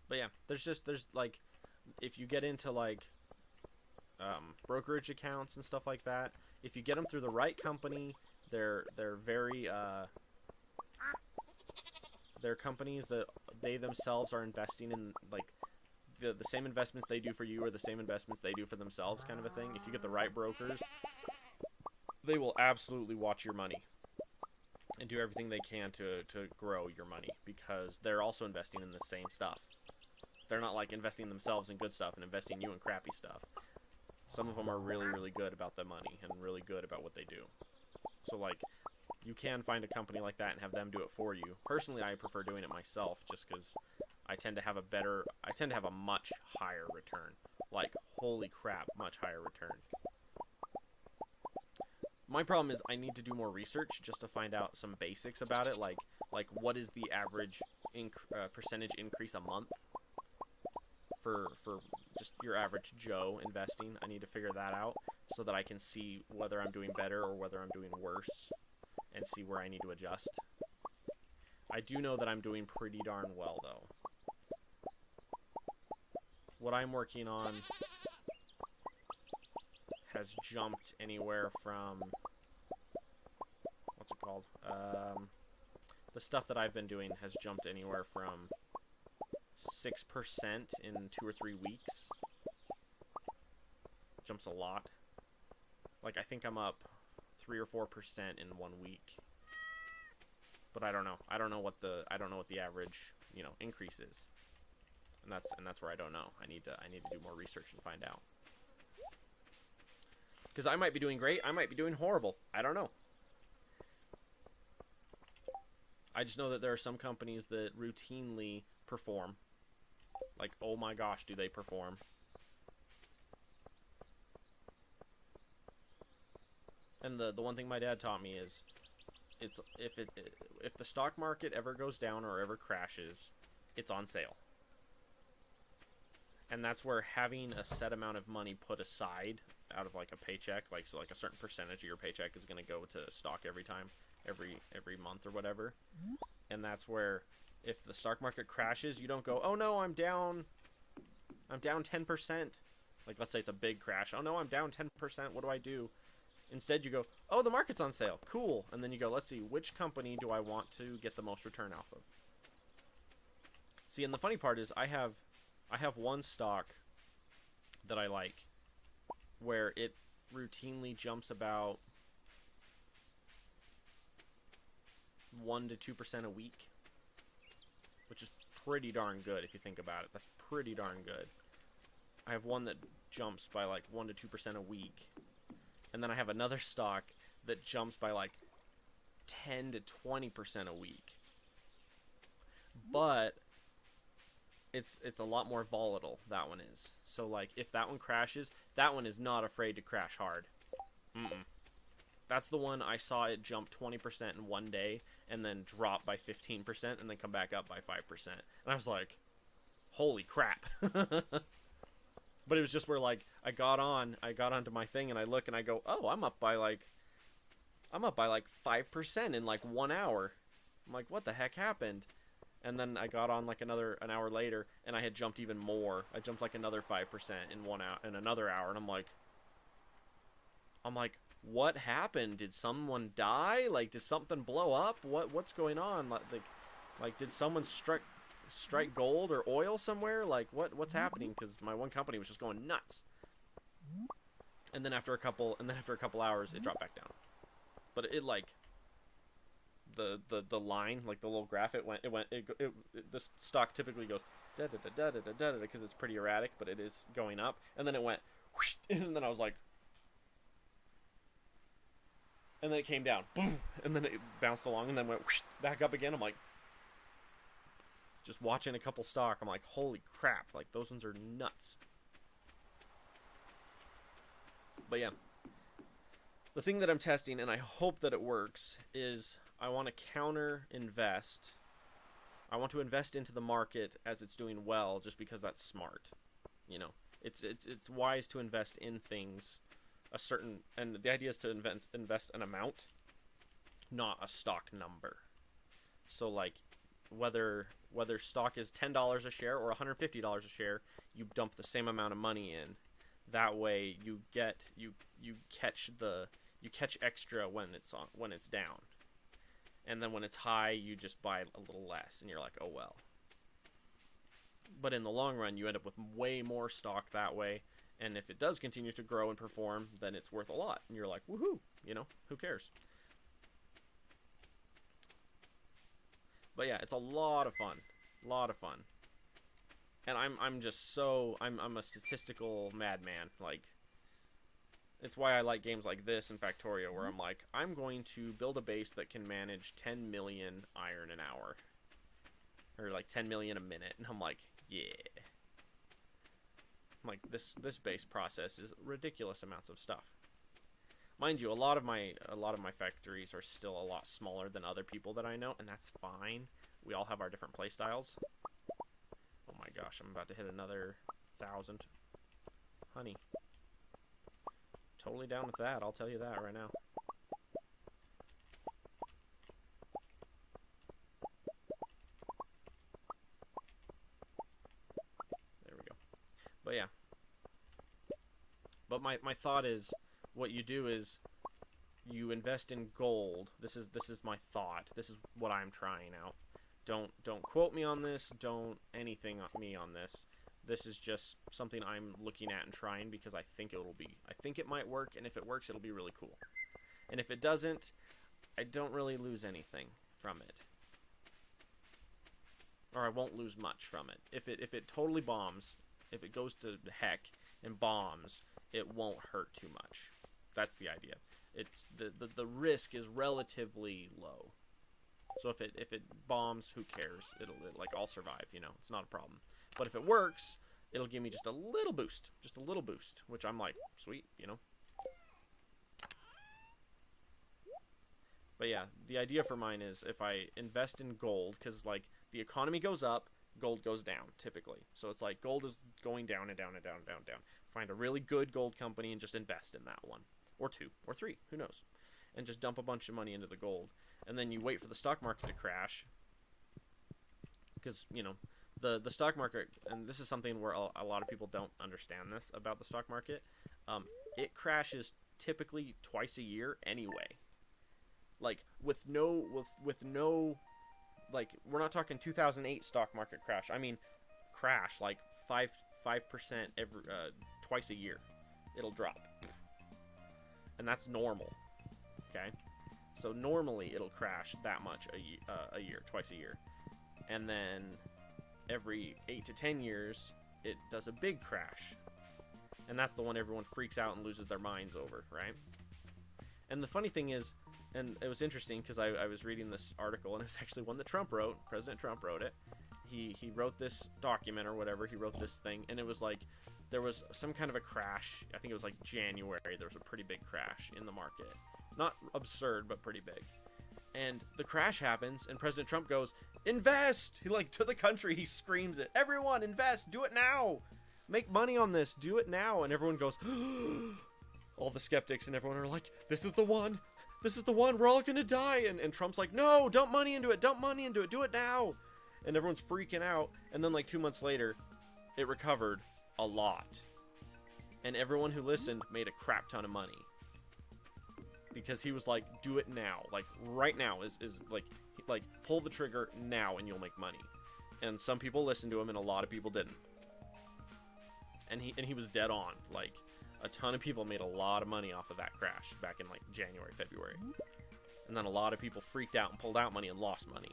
But yeah, there's like, if you get into like brokerage accounts and stuff like that, if you get them through the right company, they're very they're companies that they themselves are investing in, like the same investments they do for you or the same investments they do for themselves, kind of a thing. If you get the right brokers, they will absolutely watch your money. and do everything they can to grow your money, because they're also investing in the same stuff. They're not like investing themselves in good stuff and investing you in crappy stuff. Some of them are really, really good about the money and really good about what they do. So, like, you can find a company like that and have them do it for you. Personally, I prefer doing it myself just because I tend to have a much higher return. Like, holy crap, much higher return. My problem is I need to do more research just to find out some basics about it, like what is the average percentage increase a month for just your average Joe investing. I need to figure that out so that I can see whether I'm doing better or whether I'm doing worse, and see where I need to adjust. I do know that I'm doing pretty darn well, though. What I'm working on has jumped anywhere from, what's it called? The stuff that I've been doing has jumped anywhere from 6% in 2 or 3 weeks. Jumps a lot. Like, I think I'm up 3 or 4% in 1 week. But I don't know. I don't know what the average, you know, increase is. And that's where I don't know. I need to do more research and find out. Because I might be doing great, I might be doing horrible. I don't know. I just know that there are some companies that routinely perform. Like, oh my gosh, do they perform? And the one thing my dad taught me is, if the stock market ever goes down or ever crashes, it's on sale. And that's where having a set amount of money put aside out of like a paycheck, like so like a certain percentage of your paycheck is going to go to stock every time, every month or whatever. And that's where if the stock market crashes, you don't go, "Oh no, I'm down 10%." Like, let's say it's a big crash. "Oh no, I'm down 10%. What do I do?" Instead, you go, "Oh, the market's on sale. Cool." And then you go, "Let's see, which company do I want to get the most return off of?" See, and the funny part is I have one stock that I like where it routinely jumps about 1 to 2% a week, which is pretty darn good if you think about it. That's pretty darn good. I have one that jumps by like 1 to 2% a week, and then I have another stock that jumps by like 10 to 20% a week. But it's a lot more volatile, that one is. So, like, if that one crashes, that one is not afraid to crash hard. That's the one I saw it jump 20% in one day, and then drop by 15%, and then come back up by 5%. And I was like, holy crap. But it was just where, like, I got onto my thing, and I look, and I go, oh, I'm up by like 5% in, like, 1 hour. I'm like, what the heck happened? And then I got on like an hour later, and I had jumped even more. I jumped like another 5% in 1 hour, in another hour, and I'm like, what happened? Did someone die? Like, did something blow up? What's going on? Like, did someone strike gold or oil somewhere? Like, what's happening? Because my one company was just going nuts. And then after a couple hours, it dropped back down. But it like. The line, like the little graph, the stock typically goes da da da da da da da because it's pretty erratic, but it is going up, and then it went whoosh, and then I was like, and then it came down, boom, and then it bounced along, and then went whoosh, back up again. I'm like, just watching a couple stock, I'm like, holy crap, like those ones are nuts. But yeah, the thing that I'm testing, and I hope that it works, is I want to counter invest. I want to invest into the market as it's doing well, just because that's smart. You know, it's wise to invest in things a certain, and the idea is to invest an amount, not a stock number. So like, whether stock is $10 a share or $150 a share, you dump the same amount of money in. That way, you catch extra when it's down. And then when it's high, you just buy a little less, and you're like, oh well. But in the long run, you end up with way more stock that way, and if it does continue to grow and perform, then it's worth a lot, and you're like, woohoo, you know, who cares? But yeah, it's a lot of fun. A lot of fun. And I'm just so I'm a statistical madman. Like, it's why I like games like this in Factorio, where I'm like, I'm going to build a base that can manage 10 million iron an hour. Or like 10 million a minute. And I'm like, yeah. I'm like, this base process is ridiculous amounts of stuff. Mind you, a lot of my factories are still a lot smaller than other people that I know, and that's fine. We all have our different play styles. Oh my gosh, I'm about to hit another 1,000 honey. Totally down with that, I'll tell you that right now. There we go. But yeah. But my thought is, what you do is you invest in gold. This is my thought. This is what I'm trying out. Don't quote me on this. Don't anything me on this. This is just something I'm looking at and trying because I think it might work, and if it works, it'll be really cool. And if it doesn't, I don't really lose anything from it. Or I won't lose much from it. If it totally bombs, if it goes to heck and bombs, it won't hurt too much. That's the idea. It's the risk is relatively low. So if it bombs, who cares? Like, I'll survive, you know. It's not a problem. But if it works, it'll give me just a little boost, which I'm like, sweet, you know. But yeah, the idea for mine is if I invest in gold, because like the economy goes up, gold goes down typically. So it's like gold is going down and down and down and down and down. Find a really good gold company and just invest in that one, or two, or three, who knows, and just dump a bunch of money into the gold. And then you wait for the stock market to crash, because, you know, the stock market, and this is something where a lot of people don't understand this about the stock market, it crashes typically twice a year anyway. Like, with no, like, we're not talking 2008 stock market crash. I mean, crash, like, 5% every, twice a year. It'll drop. And that's normal, okay? So normally it'll crash that much a year, twice a year. And then every 8 to 10 years, it does a big crash. And that's the one everyone freaks out and loses their minds over, right? And the funny thing is, and it was interesting because I was reading this article, and it was actually one that Trump wrote. President Trump wrote it. He wrote this document or whatever. He wrote this thing, and it was like there was some kind of a crash. I think it was like January. There was a pretty big crash in the market. Not absurd, but pretty big. And the crash happens, and President Trump goes, invest! He, like, to the country, he screams it. Everyone, invest! Do it now! Make money on this! Do it now! And everyone goes, all the skeptics and everyone are like, this is the one! This is the one! We're all gonna die! And Trump's like, no! Dump money into it! Dump money into it! Do it now! And everyone's freaking out. And then, like, 2 months later, it recovered a lot. And everyone who listened made a crap ton of money. Because he was like, do it now. Like, right now is like, pull the trigger now and you'll make money. And some people listened to him and a lot of people didn't. And he was dead on. Like, a ton of people made a lot of money off of that crash back in, like, January, February. And then a lot of people freaked out and pulled out money and lost money.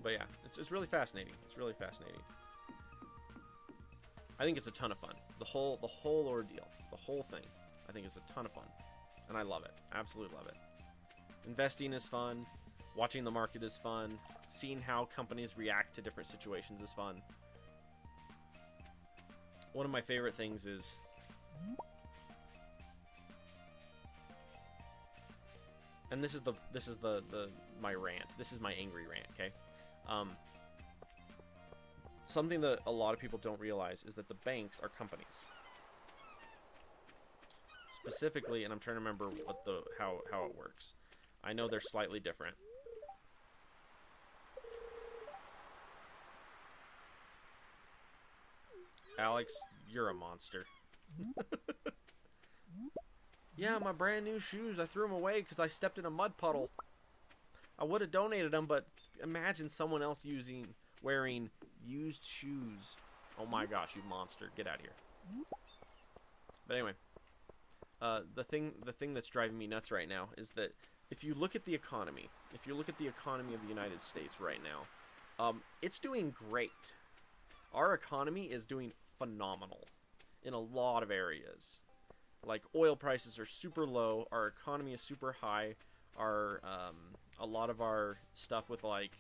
But yeah, it's really fascinating. It's really fascinating. I think it's a ton of fun. The whole ordeal, the whole thing, I think is a ton of fun. And I love it. Absolutely love it. Investing is fun. Watching the market is fun. Seeing how companies react to different situations is fun. One of my favorite things is and this is my rant. This is my angry rant, okay? Something that a lot of people don't realize is that the banks are companies. Specifically, and I'm trying to remember what how it works. I know they're slightly different. Alex, you're a monster. Yeah, my brand new shoes. I threw them away because I stepped in a mud puddle. I would have donated them, but imagine someone else wearing used shoes. Oh my gosh, you monster. Get out of here. But anyway, the thing that's driving me nuts right now is that if you look at the economy, of the United States right now, it's doing great. Our economy is doing phenomenal in a lot of areas. Like oil prices are super low, our economy is super high, our a lot of our stuff with like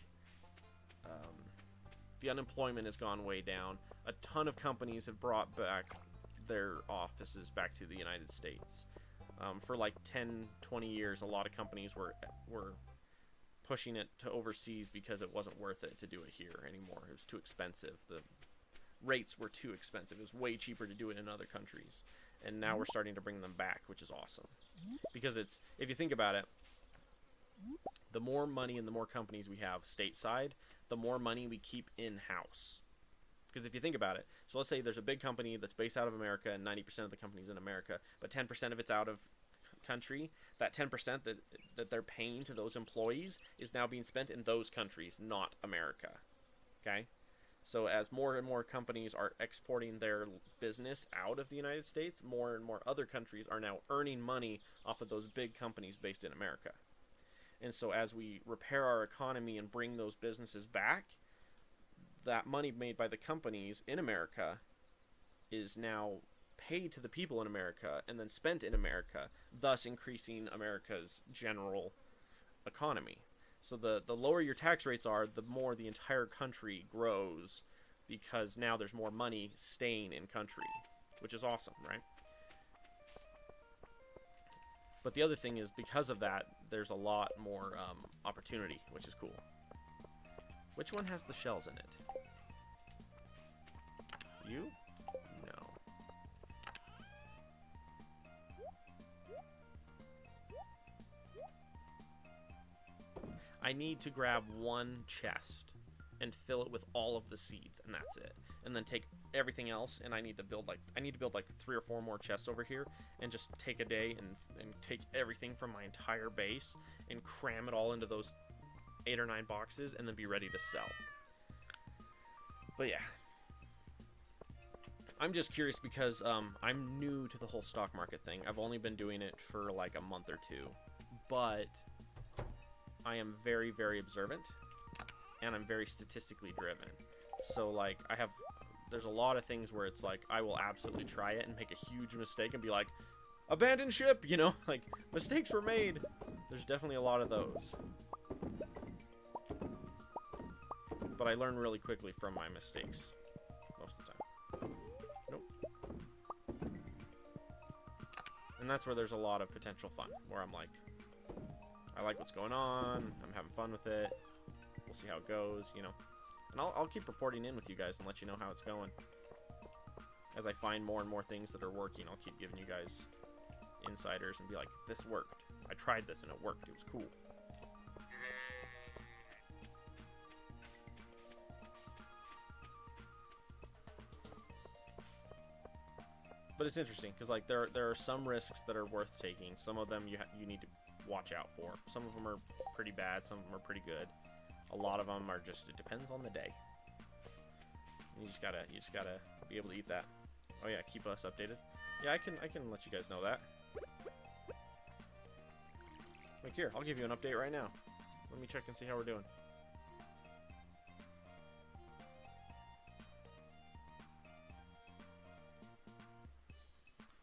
the unemployment has gone way down. A ton of companies have brought back their offices back to the United States. For like 10, 20 years, a lot of companies were pushing it to overseas because it wasn't worth it to do it here anymore. It was too expensive. The rates were too expensive. It was way cheaper to do it in other countries. And now we're starting to bring them back, which is awesome. Because it's, if you think about it, the more money and the more companies we have stateside, the more money we keep in-house. Because if you think about it, so let's say there's a big company that's based out of America and 90% of the company's in America, but 10% of it's out of country. That 10% that they're paying to those employees is now being spent in those countries, not America. Okay? So as more and more companies are exporting their business out of the United States, more and more other countries are now earning money off of those big companies based in America. And so as we repair our economy and bring those businesses back, that money made by the companies in America is now paid to the people in America and then spent in America, thus increasing America's general economy. So the lower your tax rates are, the more the entire country grows, because now there's more money staying in country, which is awesome, right? But the other thing is, because of that, there's a lot more opportunity, which is cool. Which one has the shells in it? You? No. I need to grab one chest and fill it with all of the seeds, and that's it. And then take everything else, and I need to build like 3 or 4 more chests over here, and just take a day and take everything from my entire base and cram it all into those 8 or 9 boxes, and then be ready to sell. But yeah, I'm just curious because I'm new to the whole stock market thing. I've only been doing it for like a month or two, but I am very, very observant, and I'm very statistically driven. So like there's a lot of things where it's like I will absolutely try it and make a huge mistake and be like, abandon ship, you know, like mistakes were made. There's definitely a lot of those. But I learn really quickly from my mistakes most of the time. Nope. And that's where there's a lot of potential fun, where I'm like, I like what's going on, I'm having fun with it, we'll see how it goes, you know. And I'll keep reporting in with you guys and let you know how it's going. As I find more and more things that are working, I'll keep giving you guys insiders and be like, this worked. I tried this and it worked. It was cool. But it's interesting because like there are some risks that are worth taking. Some of them you need to watch out for. Some of them are pretty bad. Some of them are pretty good. A lot of them are just, it depends on the day. You just gotta be able to eat that. Oh yeah, keep us updated. Yeah, I can let you guys know that. Like here, I'll give you an update right now. Let me check and see how we're doing.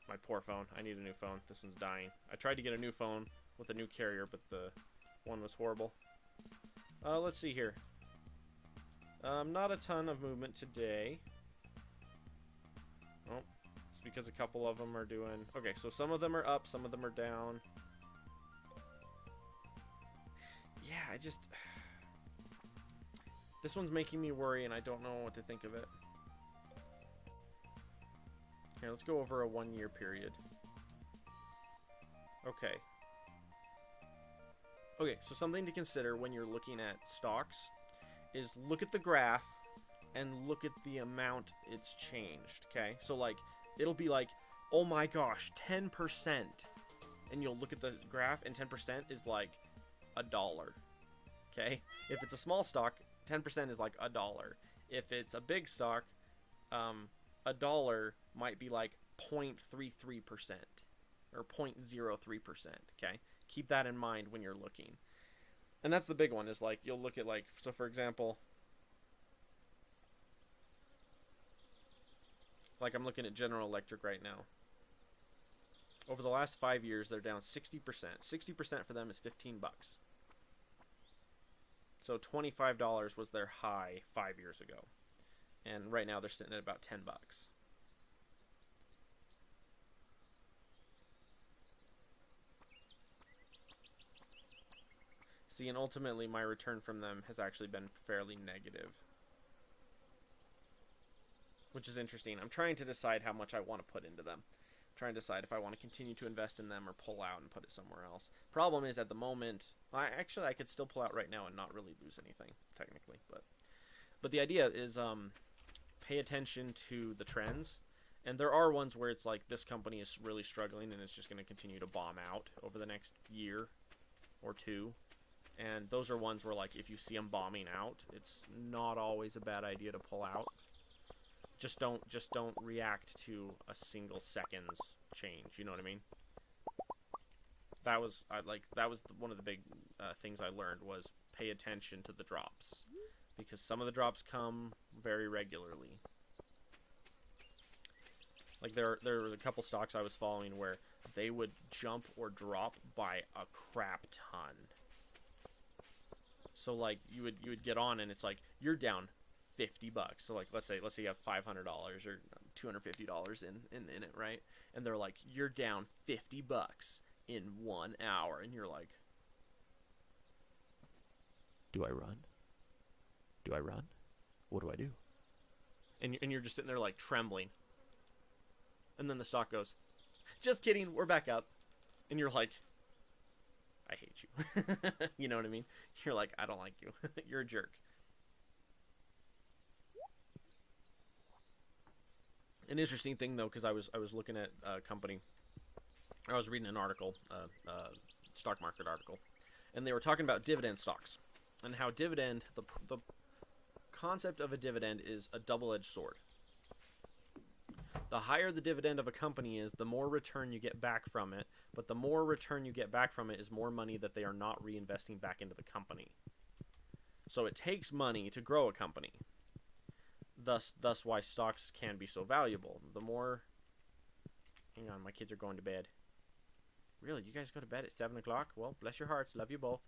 My poor phone. I need a new phone. This one's dying. I tried to get a new phone with a new carrier, but the one was horrible. Let's see here. Not a ton of movement today. Oh, it's because a couple of them are doing... Okay, so some of them are up, some of them are down. Yeah, I just... This one's making me worry, and I don't know what to think of it. Here, let's go over a 1-year period. Okay. Okay, so something to consider when you're looking at stocks is look at the graph and look at the amount it's changed, okay? So, like, it'll be like, oh my gosh, 10%. And you'll look at the graph, and 10% is like $1, okay? If it's a small stock, 10% is like $1. If it's a big stock, $1 might be like 0.33%, or 0.03%, okay? Keep that in mind when you're looking. And that's the big one, is like, you'll look at like, so for example, like I'm looking at General Electric right now. Over the last 5 years, they're down 60%. 60% for them is 15 bucks. So $25 was their high 5 years ago. And right now they're sitting at about 10 bucks. See, and ultimately my return from them has actually been fairly negative. Which is interesting. I'm trying to decide how much I want to put into them. I'm trying to decide if I want to continue to invest in them or pull out and put it somewhere else. Problem is, at the moment, I could still pull out right now and not really lose anything, technically. But the idea is pay attention to the trends. And there are ones where it's like, this company is really struggling and it's just going to continue to bomb out over the next year or two. And those are ones where, like, if you see them bombing out, it's not always a bad idea to pull out. Just don't react to a single second's change. You know what I mean? That was one of the big things I learned, was pay attention to the drops, because some of the drops come very regularly. Like there were a couple stocks I was following where they would jump or drop by a crap ton. So like you would get on and it's like, you're down 50 bucks. So like let's say you have $500 or $250 in it, right? And they're like, you're down 50 bucks in 1 hour, and you're like, do I run? Do I run? What do I do? And you're just sitting there like trembling. And then the stock goes, just kidding, we're back up. And you're like, I hate you. You know what I mean? You're like, I don't like you. You're a jerk. An interesting thing, though, because I was looking at a company, I was reading an article, stock market article, and they were talking about dividend stocks, and how dividend, the concept of a dividend is a double-edged sword. The higher the dividend of a company is, the more return you get back from it, but the more return you get back from it is more money that they are not reinvesting back into the company. So it takes money to grow a company. Thus why stocks can be so valuable. The more... Hang on, my kids are going to bed. Really? You guys go to bed at 7 o'clock? Well, bless your hearts. Love you both.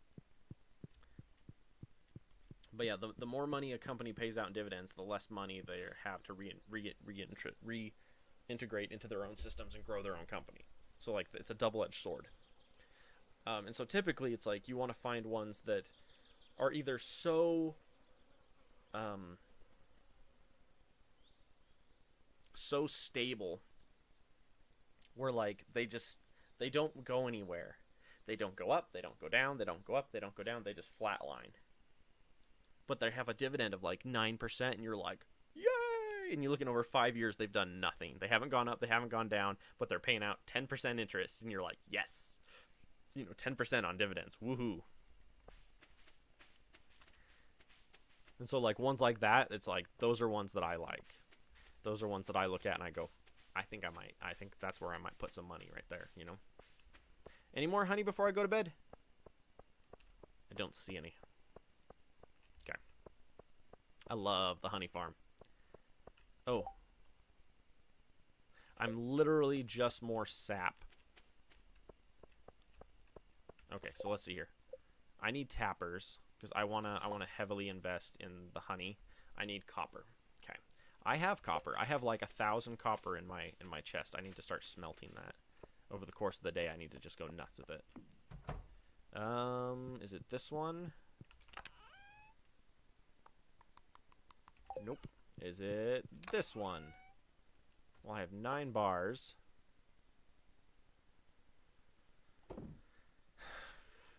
But yeah, the more money a company pays out in dividends, the less money they have to reintegrate into their own systems and grow their own company. So like, it's a double-edged sword. And so typically it's like, you want to find ones that are either so stable, where like they don't go anywhere. They don't go up, they don't go down, they don't go up, they don't go down, they just flatline. But they have a dividend of like 9%, and you're like, yay! And you're looking over 5 years, they've done nothing. They haven't gone up, they haven't gone down, but they're paying out 10% interest, and you're like, yes! 10% on dividends, woohoo! And so like ones like that, it's like, those are ones that I like. Those are ones that I look at and I go, I think that's where I might put some money right there, you know? Any more honey before I go to bed? I don't see any. Okay. I love the honey farm. Oh. I'm literally just more sap. Okay, so let's see here. I need tappers, because I wanna heavily invest in the honey. I need copper. Okay. I have copper. I have like 1,000 copper in my chest. I need to start smelting that. Over the course of the day, I need to just go nuts with it. Is it this one? Nope. Is it this one? Well, I have 9 bars.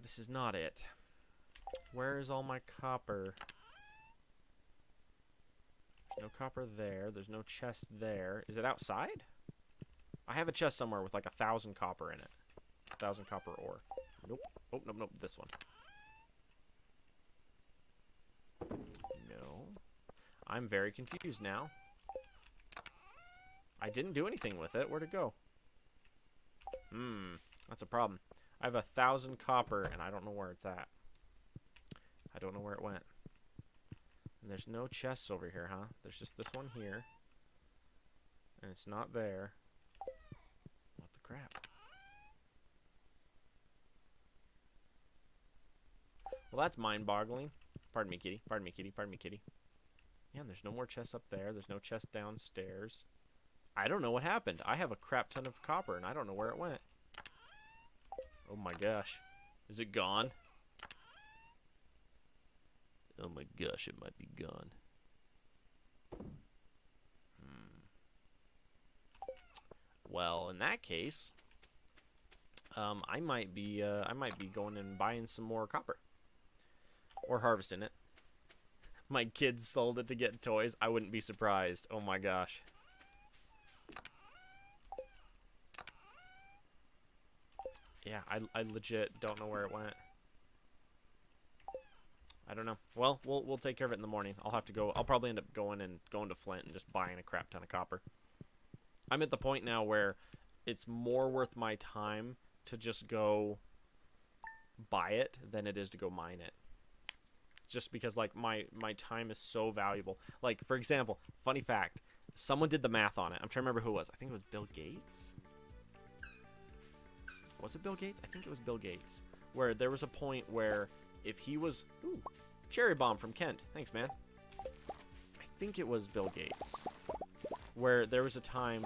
This is not it. Where is all my copper? There's no copper there. There's no chest there. Is it outside? I have a chest somewhere with like 1,000 copper in it. 1,000 copper ore. Nope. Oh, nope, nope. This one. No. I'm very confused now. I didn't do anything with it. Where'd it go? That's a problem. I have 1,000 copper, and I don't know where it's at. I don't know where it went. And there's no chests over here, huh? There's just this one here. And it's not there. What the crap? Well, that's mind-boggling. Pardon me, kitty. Pardon me, kitty. Pardon me, kitty. Yeah, and there's no more chests up there. There's no chest downstairs. I don't know what happened. I have a crap ton of copper, and I don't know where it went. Oh my gosh. Is it gone? Oh my gosh, it might be gone. Well, in that case, I might be going and buying some more copper. Or harvesting it. My kids sold it to get toys. I wouldn't be surprised. Oh my gosh. Yeah, I legit don't know where it went. I don't know. Well, we'll take care of it in the morning. I'll have to go. I'll probably end up going to Flint and just buying a crap ton of copper. I'm at the point now where it's more worth my time to just go buy it than it is to go mine it. Just because, like, my time is so valuable. Like, for example, funny fact, someone did the math on it. I'm trying to remember who it was. I think it was Bill Gates. Was it Bill Gates? I think it was Bill Gates. Where there was a point where if he was... Ooh, cherry bomb from Kent. Thanks, man. I think it was Bill Gates. Where there was a time...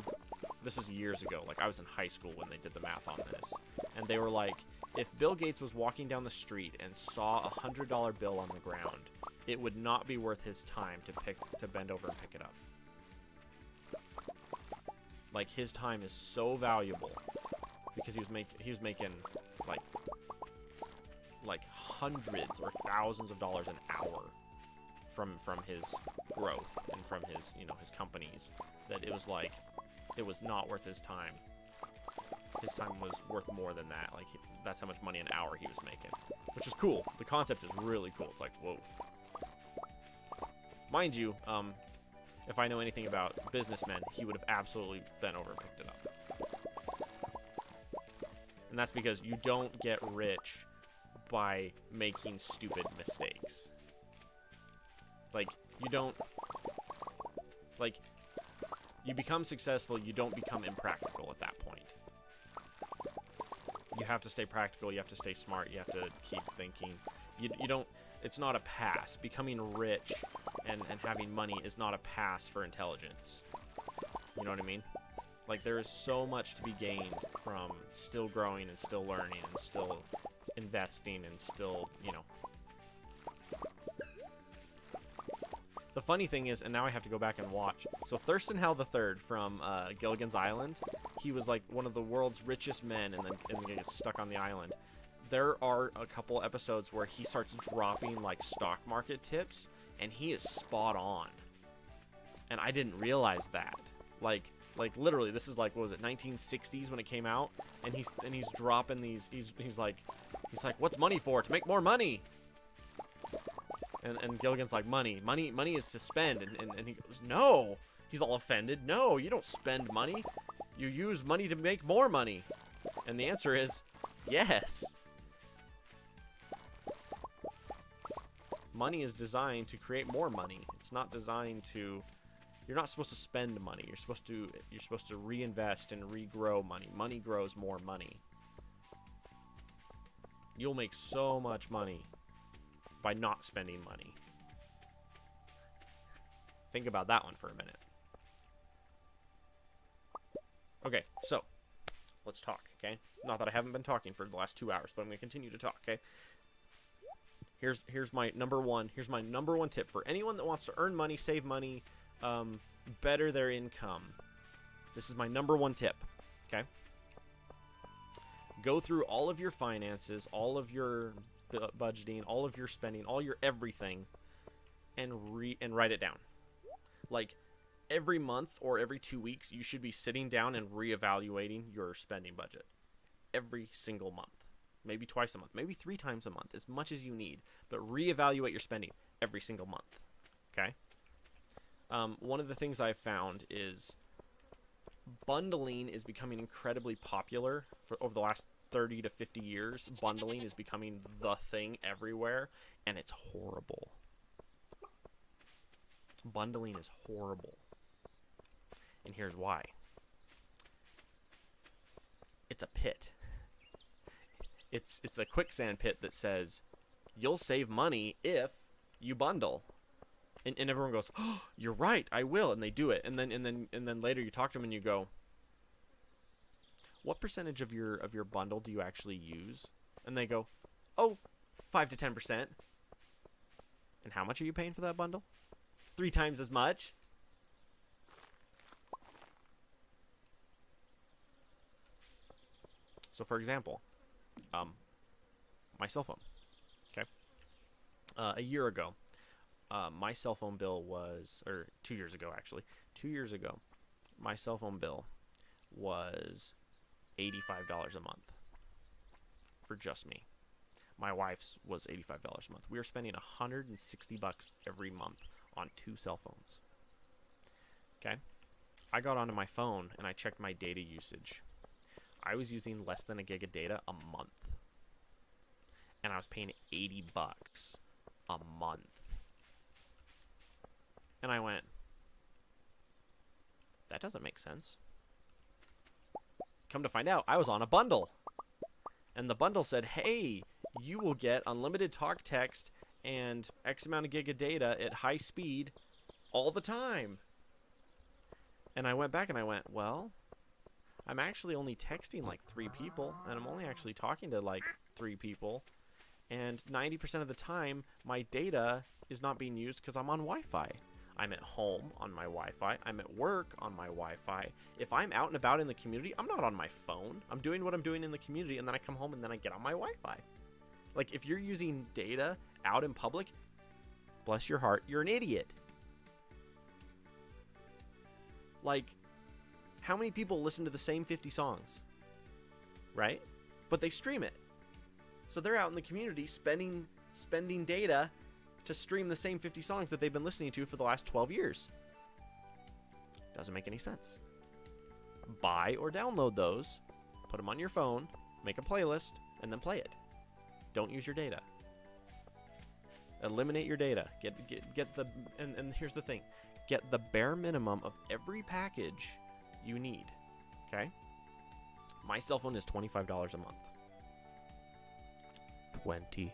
This was years ago. Like, I was in high school when they did the math on this. And they were like, if Bill Gates was walking down the street and saw a $100 bill on the ground, it would not be worth his time to bend over and pick it up. Like, his time is so valuable because he was making like hundreds or thousands of dollars an hour from his growth and from his, you know, his companies, that it was like, it was not worth his time. His time was worth more than that. Like, that's how much money an hour he was making, which is cool. The concept is really cool. It's like, whoa. Mind you, if I know anything about businessmen, he would have absolutely bent over and picked it up. And that's because you don't get rich by making stupid mistakes. Like, you don't... Like, you become successful, you don't become impractical at that point. You have to stay practical, you have to stay smart, you have to keep thinking. You don't... It's not a pass. Becoming rich and having money is not a pass for intelligence. You know what I mean? Like, there is so much to be gained from still growing and still learning and still investing and still, you know. The funny thing is, and now I have to go back and watch. So Thurston Howell III from Gilligan's Island, he was like one of the world's richest men and then gets stuck on the island. There are a couple episodes where he starts dropping like stock market tips, and he is spot on. And I didn't realize that. Like literally, this is like, what was it, 1960s when it came out, and he's dropping these. He's like, what's money for? To make more money. And Gilligan's like, money is to spend, and he goes, no. He's all offended. No, you don't spend money. You use money to make more money. And the answer is, yes. Money is designed to create more money. It's not designed to... You're not supposed to spend money. You're supposed to reinvest and regrow money. Money grows more money. You'll make so much money by not spending money. Think about that one for a minute. Okay, so let's talk, okay? Not that I haven't been talking for the last 2 hours, but I'm going to continue to talk, okay? Here's my number one tip for anyone that wants to earn money, save money, better their income. This is my number one tip, okay? Go through all of your finances, all of your budgeting, all of your spending, all your everything, and write it down. Like, every month or every 2 weeks, you should be sitting down and reevaluating your spending budget. Every single month. Maybe twice a month, maybe 3 times a month, as much as you need. But reevaluate your spending every single month, okay? One of the things I've found is bundling is becoming incredibly popular for over the last 30 to 50 years. Bundling is becoming the thing everywhere, and it's horrible. Bundling is horrible. And here's why. It's a pit. It's a quicksand pit that says you'll save money if you bundle. And everyone goes, "Oh, you're right, I will," and they do it. And then later you talk to them and you go, "What percentage of your bundle do you actually use?" And they go, "Oh, 5 to 10%." And how much are you paying for that bundle? 3 times as much. So for example, my cell phone. Okay. A year ago, my cell phone bill was, or 2 years ago actually, 2 years ago, my cell phone bill was $85 a month for just me. My wife's was $85 a month. We were spending $160 every month on 2 cell phones. Okay? I got onto my phone and I checked my data usage. I was using less than a gig of data a month. And I was paying $80 a month. And I went, that doesn't make sense. Come to find out, I was on a bundle. And the bundle said, hey, you will get unlimited talk, text, and X amount of gig of data at high speed all the time. And I went back and I went, well, I'm actually only texting like 3 people, and I'm only actually talking to like 3 people. And 90% of the time, my data is not being used because I'm on Wi-Fi. I'm at home on my Wi-Fi. I'm at work on my Wi-Fi. If I'm out and about in the community, I'm not on my phone. I'm doing what I'm doing in the community, and then I come home and then I get on my Wi-Fi. Like, if you're using data out in public, bless your heart, you're an idiot. Like, how many people listen to the same 50 songs? Right? But they stream it. So they're out in the community spending data to stream the same 50 songs that they've been listening to for the last 12 years. Doesn't make any sense. Buy or download those, put them on your phone, make a playlist, and then play it. Don't use your data. Eliminate your data. Get the and here's the thing. Get the bare minimum of every package you need. Okay? My cell phone is $25 a month. $25.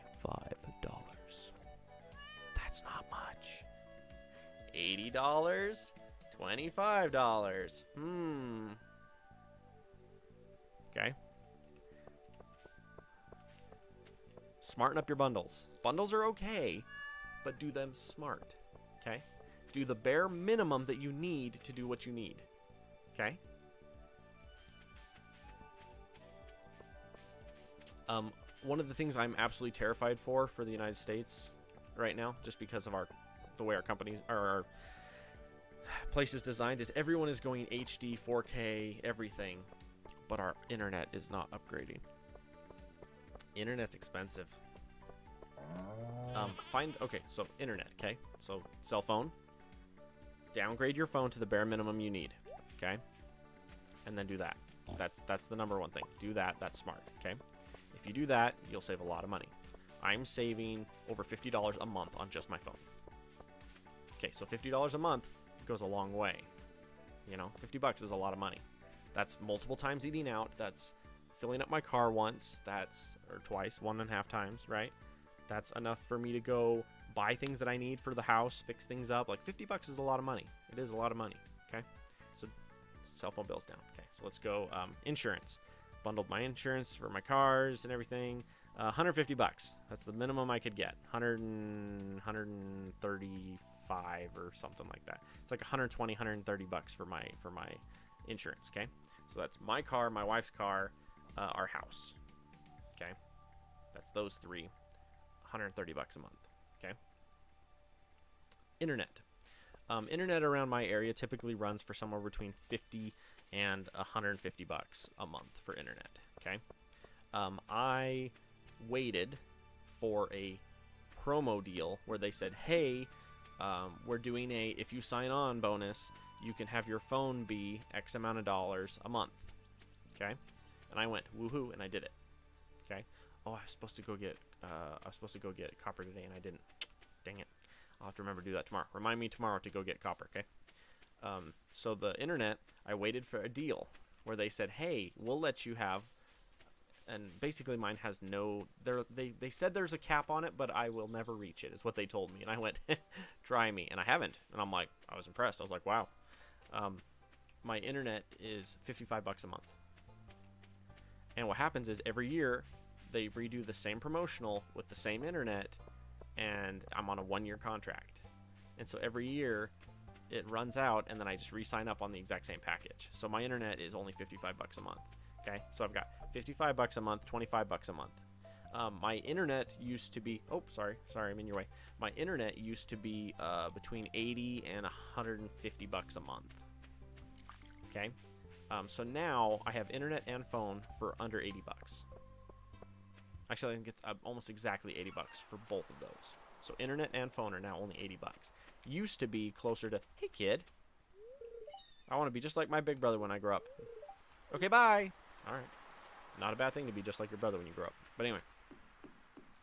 That's not much. $80? $25. Okay. Smarten up your bundles. Bundles are okay, but do them smart. Okay? Do the bare minimum that you need to do what you need. Okay? One of the things I'm absolutely terrified for the United States right now, just because of the way our companies or our place is designed, is everyone is going HD, 4K, everything, but our internet is not upgrading. Internet's expensive. Okay, so internet, okay? So cell phone. Downgrade your phone to the bare minimum you need, okay? And then do that. That's the number one thing. Do that. That's smart, okay? If you do that, you'll save a lot of money. I'm saving over $50 a month on just my phone. Okay, so $50 a month goes a long way. You know, $50 is a lot of money. That's multiple times eating out. That's filling up my car once. Or twice, 1.5 times, right? That's enough for me to go buy things that I need for the house, fix things up. Like, $50 is a lot of money. It is a lot of money, okay? So, cell phone bills down. Okay, so let's go insurance. Bundled my insurance for my cars and everything. $150. That's the minimum I could get. 135 or something like that. It's like $120, $130 for my insurance, okay? So that's my car, my wife's car, our house. Okay? That's those 3. $130 a month. Okay? Internet. Internet around my area typically runs for somewhere between $50 and $150 a month for internet. Okay? I waited for a promo deal where they said, hey, we're doing a if you sign on bonus, you can have your phone be X amount of dollars a month. Okay? And I went, woohoo, and I did it. Okay? Oh, I was supposed to go get copper today, and I didn't. Dang it. I'll have to remember to do that tomorrow. Remind me tomorrow to go get copper, okay? So the internet, I waited for a deal where they said, hey, we'll let you have, and basically mine has no, they said there's a cap on it, but I will never reach it, is what they told me. And I went, try me, and I haven't. And I'm like, I was impressed. I was like, wow. My internet is $55 a month. And what happens is every year they redo the same promotional with the same internet, and I'm on a 1-year contract. And so every year it runs out, and then I just re-sign up on the exact same package. So my internet is only $55 a month. Okay, so I've got $55 a month, $25 a month. My internet used to be, oh, sorry, I'm in your way. My internet used to be between $80 and $150 a month. Okay, so now I have internet and phone for under $80. Actually, I think it's almost exactly $80 for both of those. So internet and phone are now only $80. Used to be closer to, hey kid, I want to be just like my big brother when I grow up. Okay, bye. All right, not a bad thing to be just like your brother when you grow up. But anyway,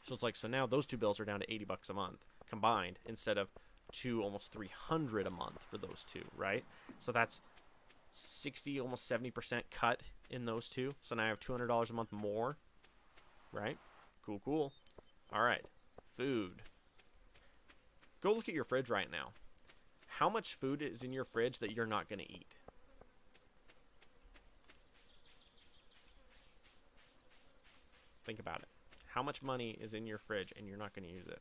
so it's like, so now those two bills are down to $80 a month combined instead of almost $300 a month for those two, right? So that's 60, almost 70% cut in those two. So now I have $200 a month more. Right? Cool. All right. Food. Go look at your fridge right now. How much food is in your fridge that you're not going to eat? Think about it. How much money is in your fridge and you're not going to use it?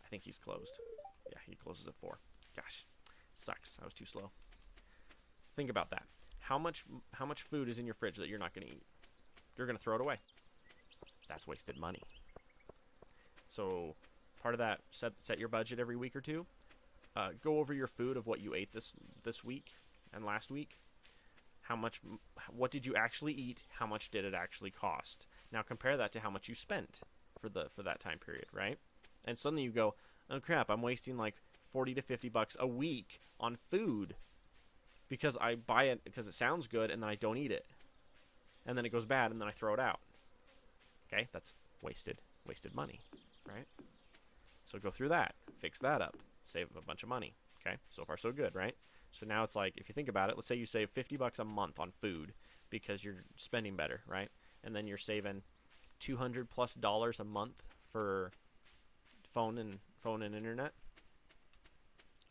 I think he's closed. Yeah, he closes at 4. Gosh. Sucks. I was too slow. Think about that. How much food is in your fridge that you're not going to eat? You're going to throw it away. That's wasted money. So part of that, set your budget every week or two. Go over your food of what you ate this week and last week. What did you actually eat? How much did it actually cost? Now compare that to how much you spent for that time period, right? And suddenly you go, oh crap, I'm wasting like $40 to $50 a week on food because I buy it because it sounds good and then I don't eat it. And then it goes bad and then I throw it out. Okay, that's wasted money, right? So go through that, fix that up, save a bunch of money. Okay, so far so good, right? So now it's like, if you think about it, let's say you save $50 a month on food because you're spending better, right? And then you're saving $200+ a month for phone and internet.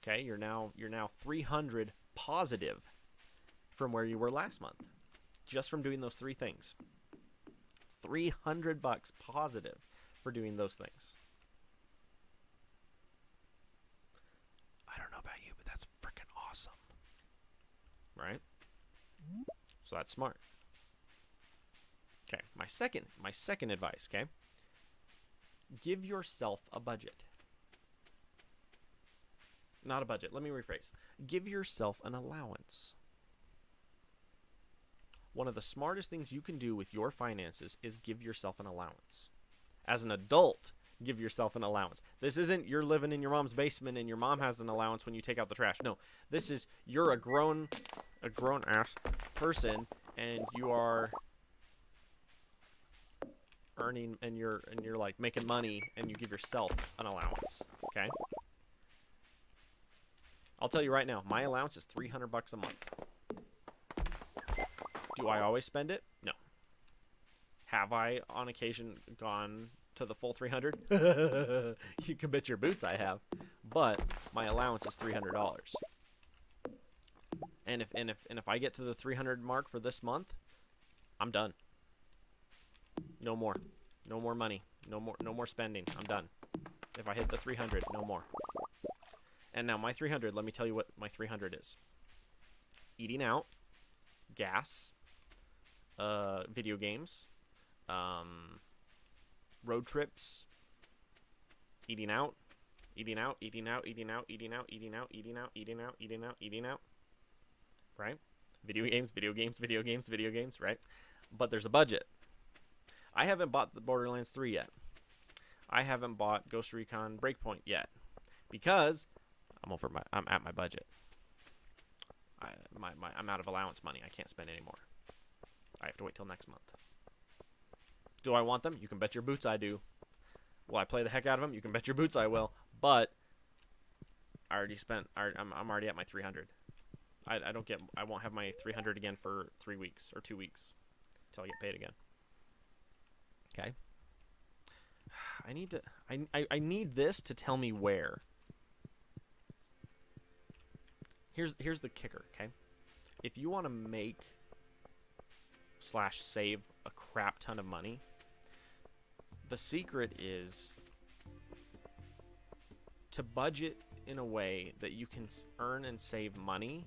Okay, you're now $300 positive from where you were last month, just from doing those 3 things. $300 positive for doing those things. I don't know about you, but that's freaking awesome. Right? So that's smart. Okay, my second advice, okay? Give yourself a budget. Not a budget. Let me rephrase. Give yourself an allowance. One of the smartest things you can do with your finances is give yourself an allowance. As an adult, give yourself an allowance. This isn't you're living in your mom's basement and your mom has an allowance when you take out the trash. No, this is you're a grown ass person and you are earning and you're like making money and you give yourself an allowance. Okay? I'll tell you right now, my allowance is $300 a month. Do I always spend it? No. Have I, on occasion, gone to the full 300? You can bet your boots I have. But my allowance is $300. And if I get to the 300 mark for this month, I'm done. No more. No more money. No more spending. I'm done. If I hit the 300, no more. And now my 300, let me tell you what my 300 is. Eating out, gas, video games, road trips, eating out, right? Video games, right? But there's a budget. I haven't bought the Borderlands 3 yet. I haven't bought Ghost Recon Breakpoint yet because I'm at my budget. I'm out of allowance money. I can't spend anymore. I have to wait till next month. Do I want them? You can bet your boots I do. Will I play the heck out of them? You can bet your boots I will. But I already spent. I'm already at my 300. I won't have my 300 again for 3 weeks or 2 weeks until I get paid again. Okay. I need to. I need this to tell me where. Here's the kicker. Okay. If you want to make / save a crap ton of money, the secret is to budget in a way that you can earn and save money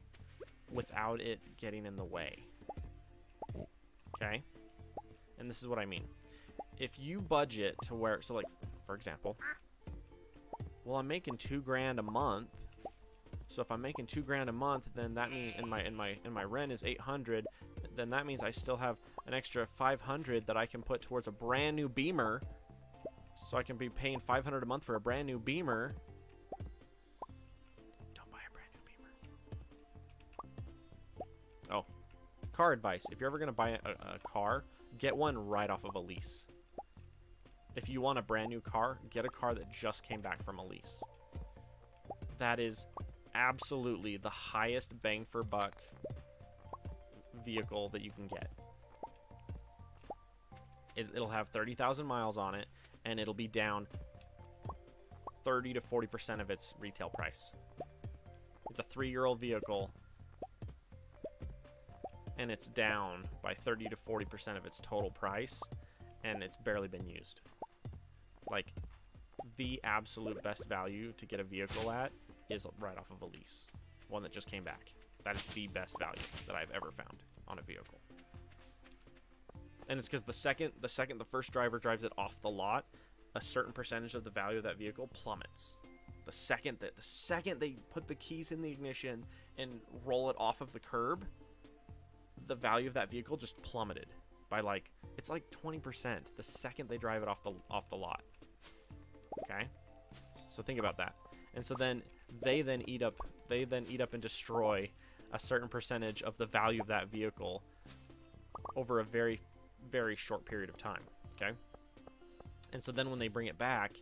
without it getting in the way. Okay? And this is what I mean. If you budget to where, so like, for example, well, I'm making $2,000 a month. So if I'm making $2,000 a month, then that means, and my rent is $800, then that means I still have an extra $500 that I can put towards a brand new Beamer. So I can be paying $500 a month for a brand new Beamer. Don't buy a brand new Beamer. Oh, car advice. If you're ever going to buy a car, get one right off of a lease. If you want a brand new car, get a car that just came back from a lease. That is absolutely the highest bang for buck vehicle that you can get. It'll have 30,000 miles on it, and it'll be down 30 to 40% of its retail price. It's a 3-year-old vehicle, and it's down by 30 to 40% of its total price, and it's barely been used. Like, the absolute best value to get a vehicle at is right off of a lease. One that just came back. That is the best value that I've ever found on a vehicle. And it's because the second the first driver drives it off the lot, a certain percentage of the value of that vehicle plummets. The second they put the keys in the ignition and roll it off of the curb, the value of that vehicle just plummeted by like, it's like 20% the second they drive it off the lot. Okay? So think about that. And so then they then eat up and destroy a certain percentage of the value of that vehicle over a very, very short period of time. Okay? And so then when they bring it back,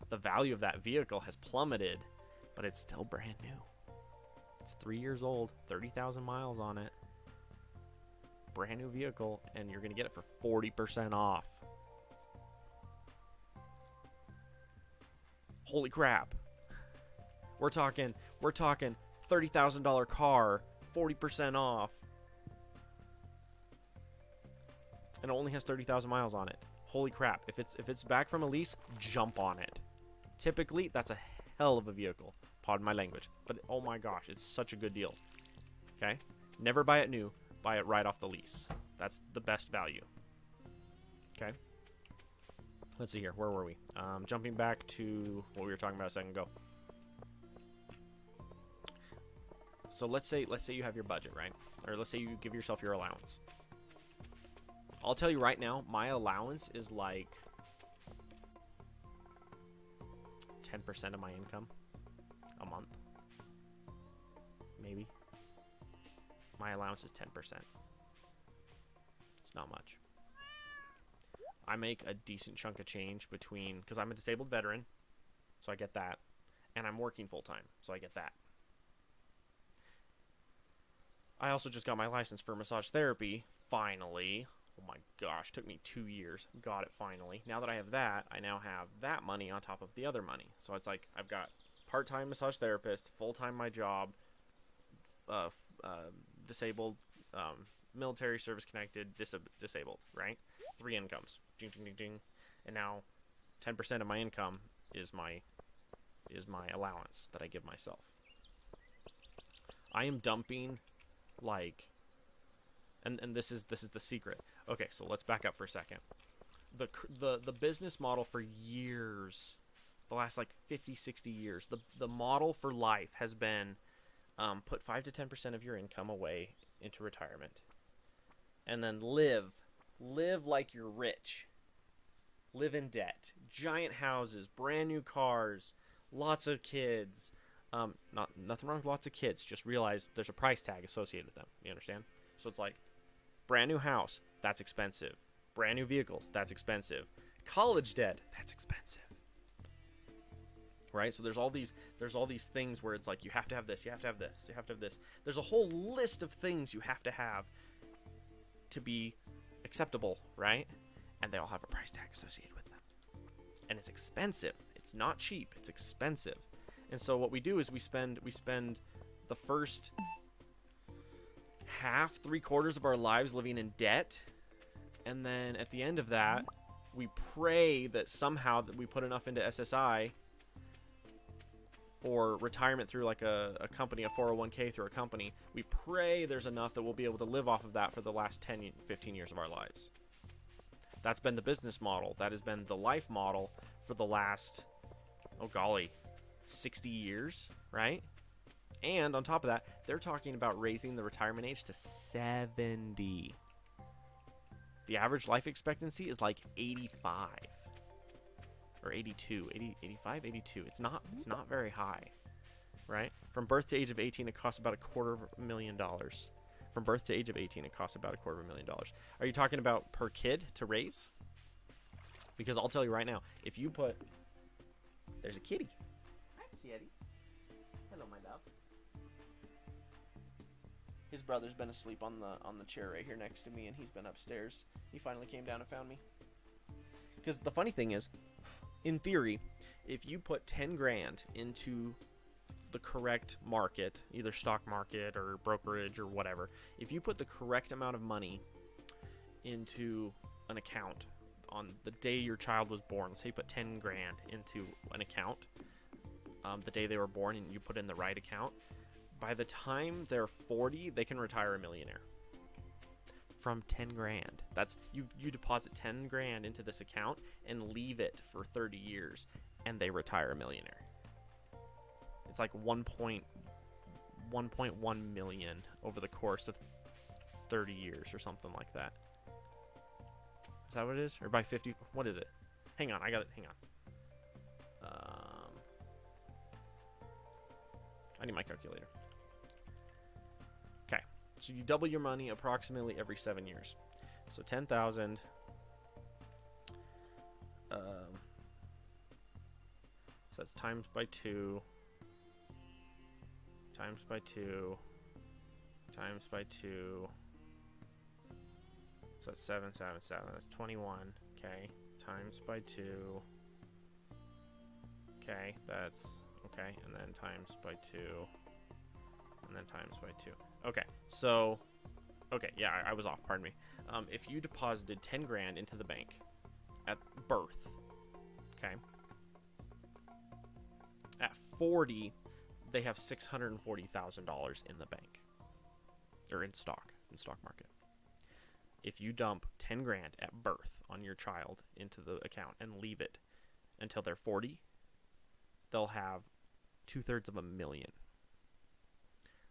the value of that vehicle has plummeted, but it's still brand new. It's 3 years old, 30,000 miles on it. Brand new vehicle, and you're going to get it for 40% off. Holy crap. We're talking $30,000 car, 40% off. And it only has 30,000 miles on it. Holy crap. If it's back from a lease, jump on it. Typically, that's a hell of a vehicle. Pardon my language. But oh my gosh, it's such a good deal. Okay? Never buy it new. Buy it right off the lease. That's the best value. Okay? Let's see here. Where were we? Jumping back to what we were talking about a second ago. So let's say you have your budget, right? Or let's say you give yourself your allowance. I'll tell you right now, my allowance is like 10% of my income a month. Maybe. My allowance is 10%. It's not much. I make a decent chunk of change between, because I'm a disabled veteran, so I get that, and I'm working full-time, so I get that. I also just got my license for massage therapy, finally. Oh my gosh, took me 2 years. Got it finally. Now that I have that, I now have that money on top of the other money. So it's like I've got part-time massage therapist, full-time my job, disabled, military service connected, disabled, right? 3 incomes. Ding, ding, ding, ding. And now 10% of my income is my allowance that I give myself. I am dumping like, and this is the secret. Okay, so let's back up for a second. The business model for years, the last like 50, 60 years, the model for life has been put 5 to 10% of your income away into retirement, and then live like you're rich. Live in debt, giant houses, brand new cars, lots of kids, Nothing wrong with lots of kids. Just realize there's a price tag associated with them. You understand? So it's like brand new house, that's expensive. Brand new vehicles, that's expensive. College debt, that's expensive. Right? So there's all these things where it's like you have to have this, you have to have this, you have to have this. There's a whole list of things you have to be acceptable, right? And they all have a price tag associated with them. And it's expensive. It's not cheap. It's expensive. And so what we do is we spend the first half, 3/4 of our lives living in debt, and then at the end of that, we pray that somehow that we put enough into SSI or retirement through like a company, a 401k through a company. We pray there's enough that we'll be able to live off of that for the last 10, 15 years of our lives. That's been the business model. That has been the life model for the last, oh golly, 60 years, right? And on top of that, they're talking about raising the retirement age to 70. The average life expectancy is like 85 or 82, 80, 85, 82. It's not very high, right? From birth to age of 18, it costs about $250,000. From birth to age of 18, it costs about $250,000. Are you talking about per kid to raise? Because I'll tell you right now, if you put, there's a kitty. Hi, kitty. Hello, my love. His brother's been asleep on the chair right here next to me, and he's been upstairs. He finally came down and found me. Because the funny thing is, in theory, if you put 10 grand into the correct market, either stock market or brokerage or whatever, if you put the correct amount of money into an account on the day your child was born, let's say you put 10 grand into an account the day they were born, and you put in the right account, by the time they're 40, they can retire a millionaire from 10 grand. That's you deposit 10 grand into this account and leave it for 30 years, and they retire a millionaire. It's like 1.1 million over the course of 30 years or something like that. Is that what it is? Or by 50? What is it? Hang on, I got it. Hang on. I need my calculator. Okay, so you double your money approximately every 7 years. So 10,000. So that's times by 2. Times by 2. Times by 2. So that's 777. That's 21. Okay. Times by 2. Okay. That's okay. And then times by 2. And then times by 2. Okay. So, okay. Yeah, I was off. Pardon me. If you deposited 10 grand into the bank at birth, okay, at 40, they have $640,000 in the bank, or in stock market. If you dump 10 grand at birth on your child into the account and leave it until they're 40, they'll have $250,000.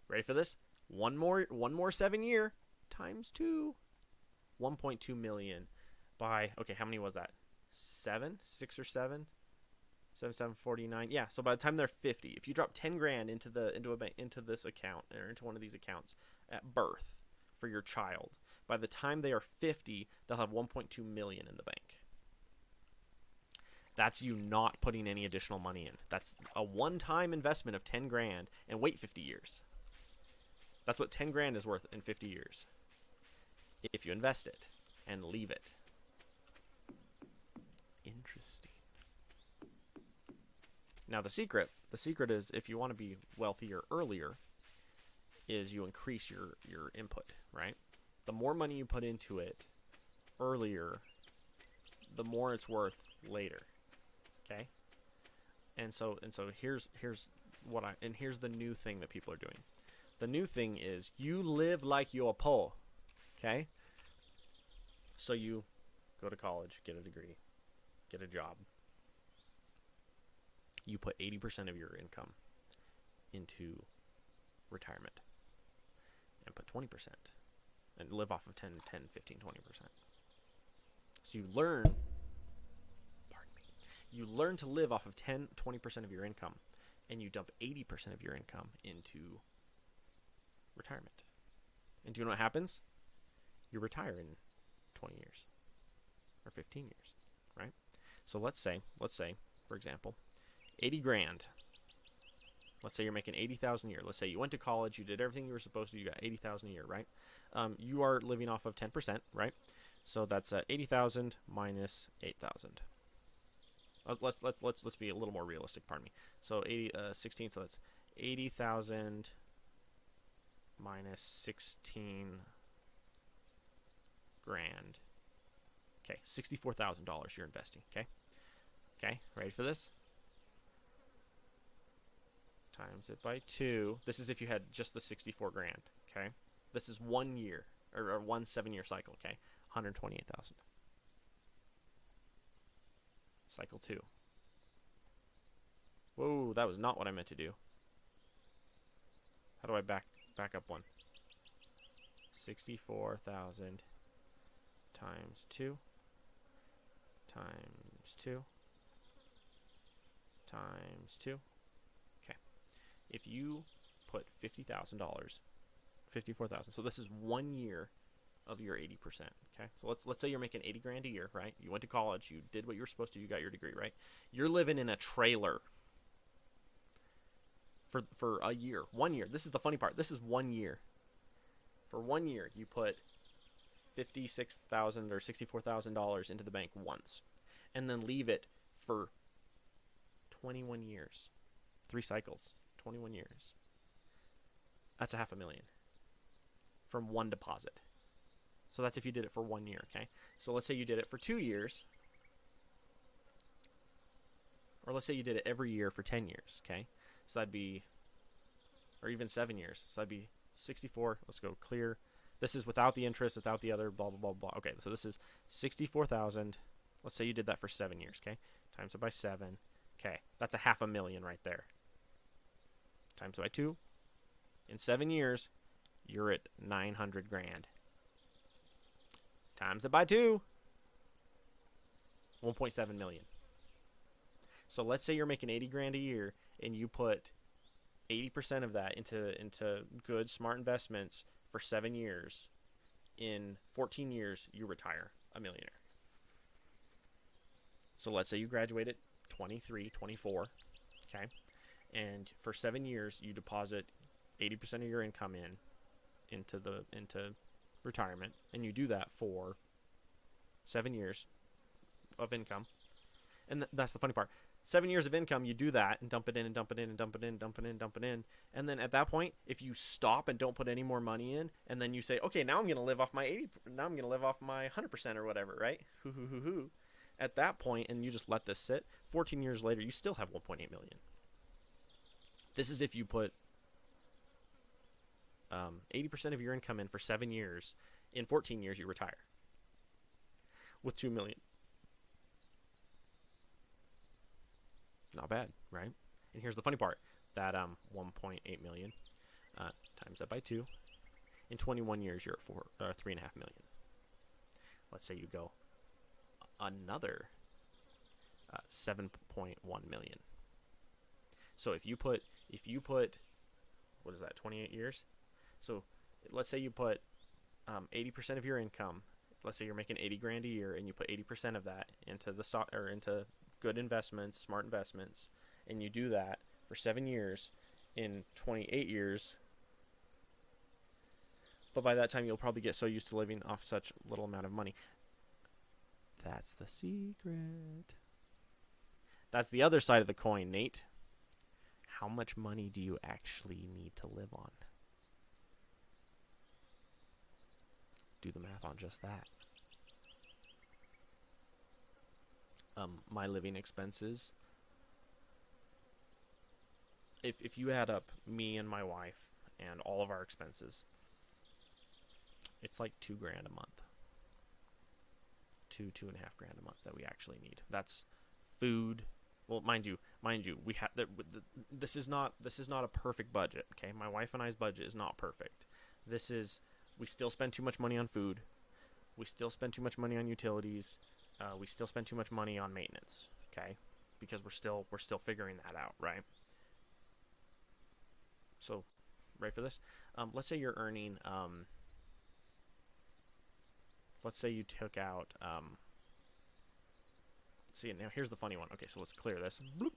Ready for this? One more 7 year times 2, 1.2 million by, okay, how many was that? 6 or 7? 749. Yeah, so by the time they're 50, if you drop 10 grand into this account, or into one of these accounts at birth for your child, by the time they are 50, they'll have 1.2 million in the bank. That's you not putting any additional money in. That's a one-time investment of 10 grand and wait 50 years. That's what 10 grand is worth in 50 years. If you invest it and leave it. Interesting. Now the secret is, if you want to be wealthier earlier, is you increase your input, right? The more money you put into it earlier, the more it's worth later. Okay? And so here's the new thing that people are doing. The new thing is you live like you're poor. Okay? So you go to college, get a degree, get a job. You put 80% of your income into retirement and put 20% and live off of 10, 15, 20%. So you learn to live off of 10, 20% of your income, and you dump 80% of your income into retirement. And do you know what happens? You retire in 20 years or 15 years, right? So let's say, for example, 80 grand. Let's say you're making 80,000 a year. Let's say you went to college, you did everything you were supposed to, you got 80,000 a year, right? You are living off of 10%, right? So that's 80,000 minus 8,000. Let's be a little more realistic. Pardon me. So 16. So that's 80,000 minus 16 grand. Okay, $64,000 you're investing. Okay, ready for this? Times it by 2. This is if you had just the 64 grand. Okay, this is 1 year or 1 7-year cycle. Okay, 128,000. Cycle 2. Whoa, that was not what I meant to do. How do I back up one? 64,000 times 2 times 2 times 2. Okay. If you put $50,000, 54,000. So this is 1 year of your 80%. Okay. So let's say you're making 80 grand a year, right? You went to college, you did what you were supposed to, you got your degree, right? You're living in a trailer for a year. 1 year. This is the funny part. This is 1 year. For 1 year, you put $56,000 or $64,000 into the bank once, and then leave it for 21 years, 3 cycles, 21 years. That's $500,000 from one deposit. So that's if you did it for 1 year. Okay. So let's say you did it for 2 years, or let's say you did it every year for 10 years. Okay. So that'd be, or even 7 years. So that'd be 64. Let's go clear. This is without the interest, without the other blah, blah, blah, blah. Okay, so this is 64,000. Let's say you did that for 7 years, okay? Times it by 7. Okay, that's $500,000 right there. Times it by 2. In 7 years, you're at 900 grand. Times it by 2. 1.7 million. So let's say you're making 80 grand a year, and you put 80% of that into good, smart investments for 7 years. In 14 years, you retire a millionaire. So let's say you graduate at 23, 24, okay? And for 7 years, you deposit 80% of your income into retirement, and you do that for 7 years of income. And that's the funny part. 7 years of income, you do that and dump it in and dump it in and dump it in, dump it in, dump it in. And then at that point, if you stop and don't put any more money in, and then you say, okay, now I'm going to live off my 80, now I'm going to live off my 100% or whatever, right? At that point, and you just let this sit, 14 years later, you still have 1.8 million. This is if you put 80% of your income in for 7 years. In 14 years, you retire with 2 million. Not bad, right? And here's the funny part. That 1.8 million times that by 2. In 21 years, you're at 3.5 million. Let's say you go another 7.1 million. So if you put what is that, 28 years? So let's say you put 80% of your income. Let's say you're making 80 grand a year, and you put 80% of that into the stock or into good investments, smart investments, and you do that for 7 years. In 28 years, but by that time you'll probably get so used to living off such little amount of money. That's the secret. That's the other side of the coin, Nate. How much money do you actually need to live on? Do the math on just that. My living expenses, if you add up me and my wife and all of our expenses, it's like $2 grand a month. 2.5 grand a month that we actually need. That's food. Well, mind you, we have this is not a perfect budget. Okay, my wife and I's budget is not perfect. We still spend too much money on food. We still spend too much money on utilities. We still spend too much money on maintenance. Okay, because we're still figuring that out, right? So, ready for this? Let's say you're earning, let's say you took out, see, now here's the funny one. Okay, so let's clear this. Bloop.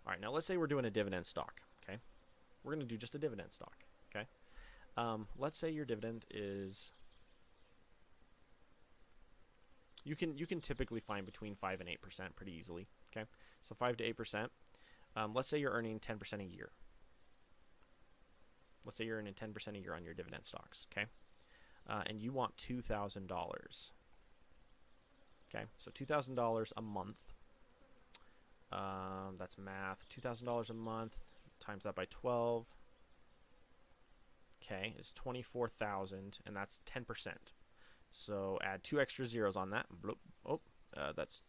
All right, now let's say we're doing a dividend stock, okay? We're going to do just a dividend stock, okay? Let's say your dividend is, you can typically find between 5 and 8% pretty easily, okay? So 5 to 8%. Let's say you're earning 10% a year. Let's say you're earning 10% a year on your dividend stocks, okay? And you want $2,000. Okay, so $2,000 a month. That's math. $2,000 a month times that by 12. Okay, is 24,000, and that's 10%. So add 2 extra zeros on that. Bloop. Oh, that's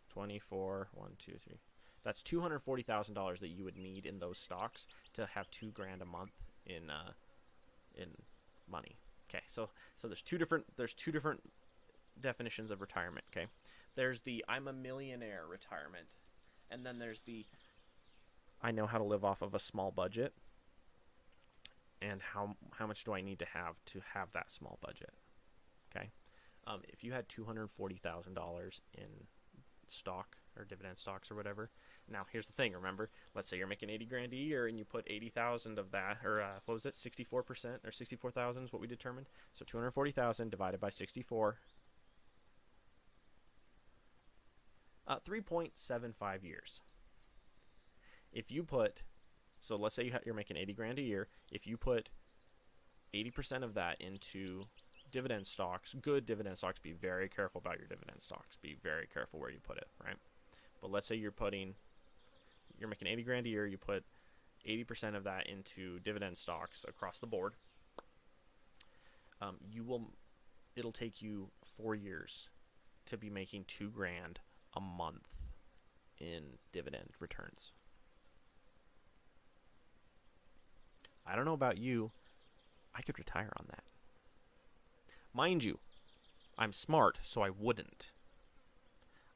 24. 1, 2, 3. That's $240,000 that you would need in those stocks to have $2,000 a month in money. Okay, so there's two different definitions of retirement. Okay, there's the I'm a millionaire retirement, and then there's the I know how to live off of a small budget, and how much do I need to have that small budget. Okay, if you had $240,000 in stock or dividend stocks or whatever. Now here's the thing. Remember, let's say you're making $80,000 a year and you put 80,000 of that, or what was it, 64% or 64,000 is what we determined. So 240,000 divided by 64. 3.75 years. If you put, so let's say you're making $80,000 a year. If you put 80% of that into dividend stocks, good dividend stocks, be very careful about your dividend stocks. Be very careful where you put it, right? But let's say you're making $80,000 a year. You put 80% of that into dividend stocks across the board. It'll take you 4 years to be making $2,000 a month in dividend returns. I don't know about you. I could retire on that. Mind you, I'm smart, so I wouldn't.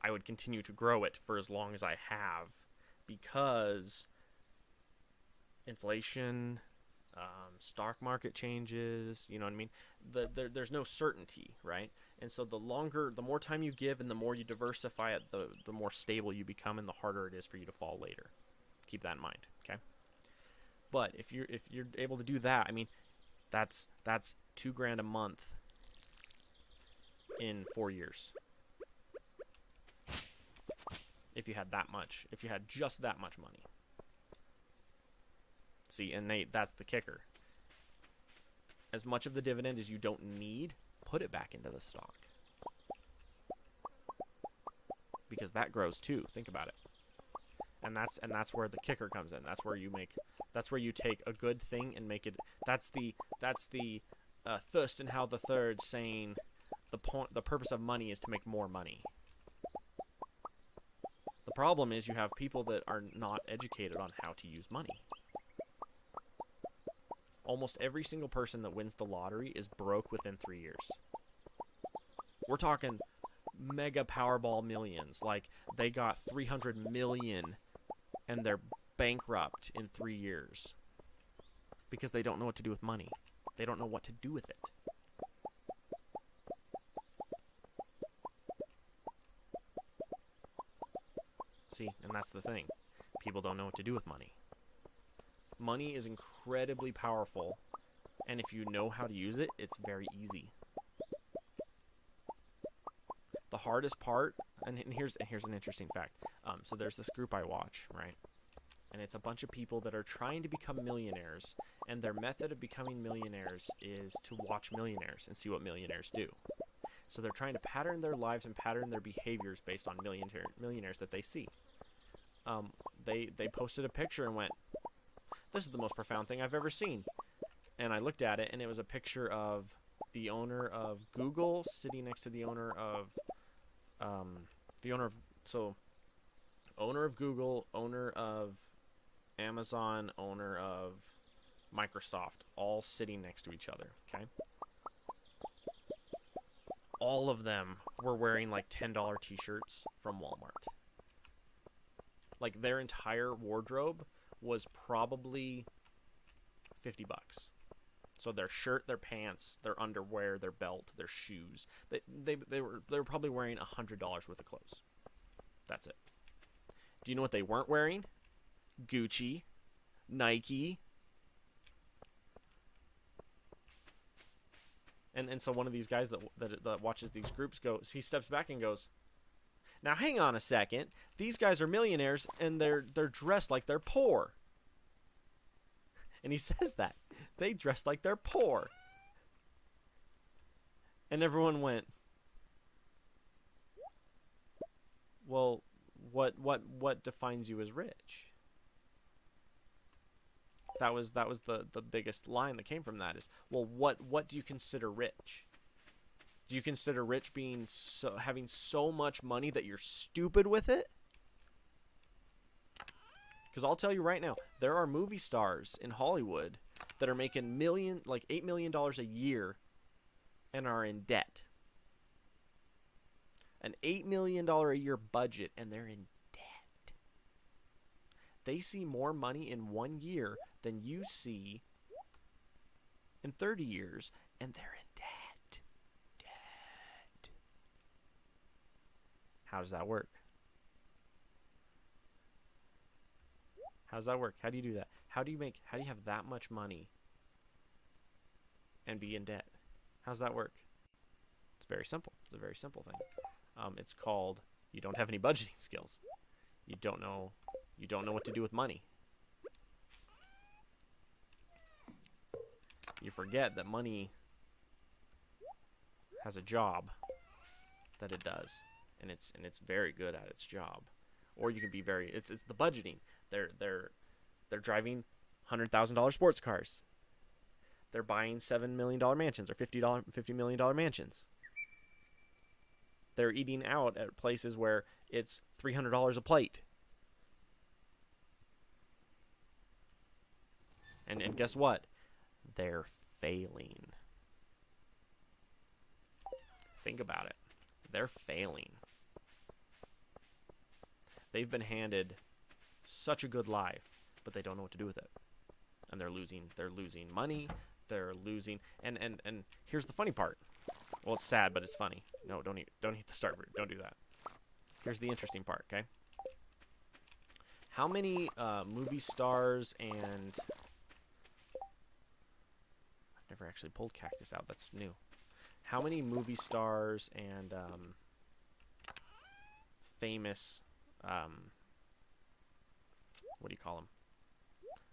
I would continue to grow it for as long as I have, because inflation, stock market changes, you know what I mean? There's no certainty, right? And so the more time you give and the more you diversify it, the more stable you become and the harder it is for you to fall later. Keep that in mind, okay? But if you're able to do that, I mean, that's $2,000 a month in 4 years. If you had just that much money. See, and Nate, that's the kicker. As much of the dividend as you don't need, put it back into the stock. Because that grows too. Think about it. And that's where the kicker comes in. That's where you take a good thing and make it. That's the Thurston Howell III saying the purpose of money is to make more money. The problem is you have people that are not educated on how to use money. Almost every single person that wins the lottery is broke within 3 years. We're talking mega Powerball millions. Like, they got 300 million and they're bankrupt in 3 years because they don't know what to do with money. They don't know what to do with it. See, and that's the thing. People don't know what to do with money. Money is incredibly powerful, and if you know how to use it, it's very easy. The hardest part, and here's an interesting fact. So there's this group I watch, right? And it's a bunch of people that are trying to become millionaires, and their method of becoming millionaires is to watch millionaires and see what millionaires do. So they're trying to pattern their lives and pattern their behaviors based on millionaires that they see. They posted a picture and went, "This is the most profound thing I've ever seen." And I looked at it, and it was a picture of the owner of Google sitting next to the owner of owner of Google, owner of Amazon, owner of Microsoft, all sitting next to each other, okay? All of them were wearing like $10 t-shirts from Walmart. Like, their entire wardrobe was probably 50 bucks. So their shirt, their pants, their underwear, their belt, their shoes, they were probably wearing $100 worth of clothes. That's it. Do you know what they weren't wearing? Gucci, Nike. And so one of these guys that watches these groups goes, he steps back and goes, now hang on a second. These guys are millionaires and they're dressed like they're poor. And he says that. They dress like they're poor. And everyone went, well, what defines you as rich? That was the biggest line that came from that is, well, what do you consider rich? Do you consider rich being having so much money that you're stupid with it? Because I'll tell you right now, there are movie stars in Hollywood that are making $8 million a year and are in debt. An $8 million a year budget and they're in debt. They see more money in 1 year than you see in 30 years, and they're in debt. Debt. How does that work? How does that work? How do you do that? How do you have that much money and be in debt? How does that work? It's very simple. It's a very simple thing. It's called, you don't have any budgeting skills. You don't know what to do with money. You forget that money has a job that it does, and it's very good at its job. Or you can be it's the budgeting. They're driving $100,000 sports cars. They're buying $7 million mansions or $50 million mansions. They're eating out at places where it's $300 a plate. And guess what? They're failing. Think about it. They're failing. They've been handed such a good life, but they don't know what to do with it. And they're losing money. They're losing and here's the funny part. Well, it's sad, but it's funny. No, don't hit the start button. Don't do that. Here's the interesting part, okay? How many movie stars and I've never actually pulled Cactus out. That's new. How many movie stars and famous what do you call them?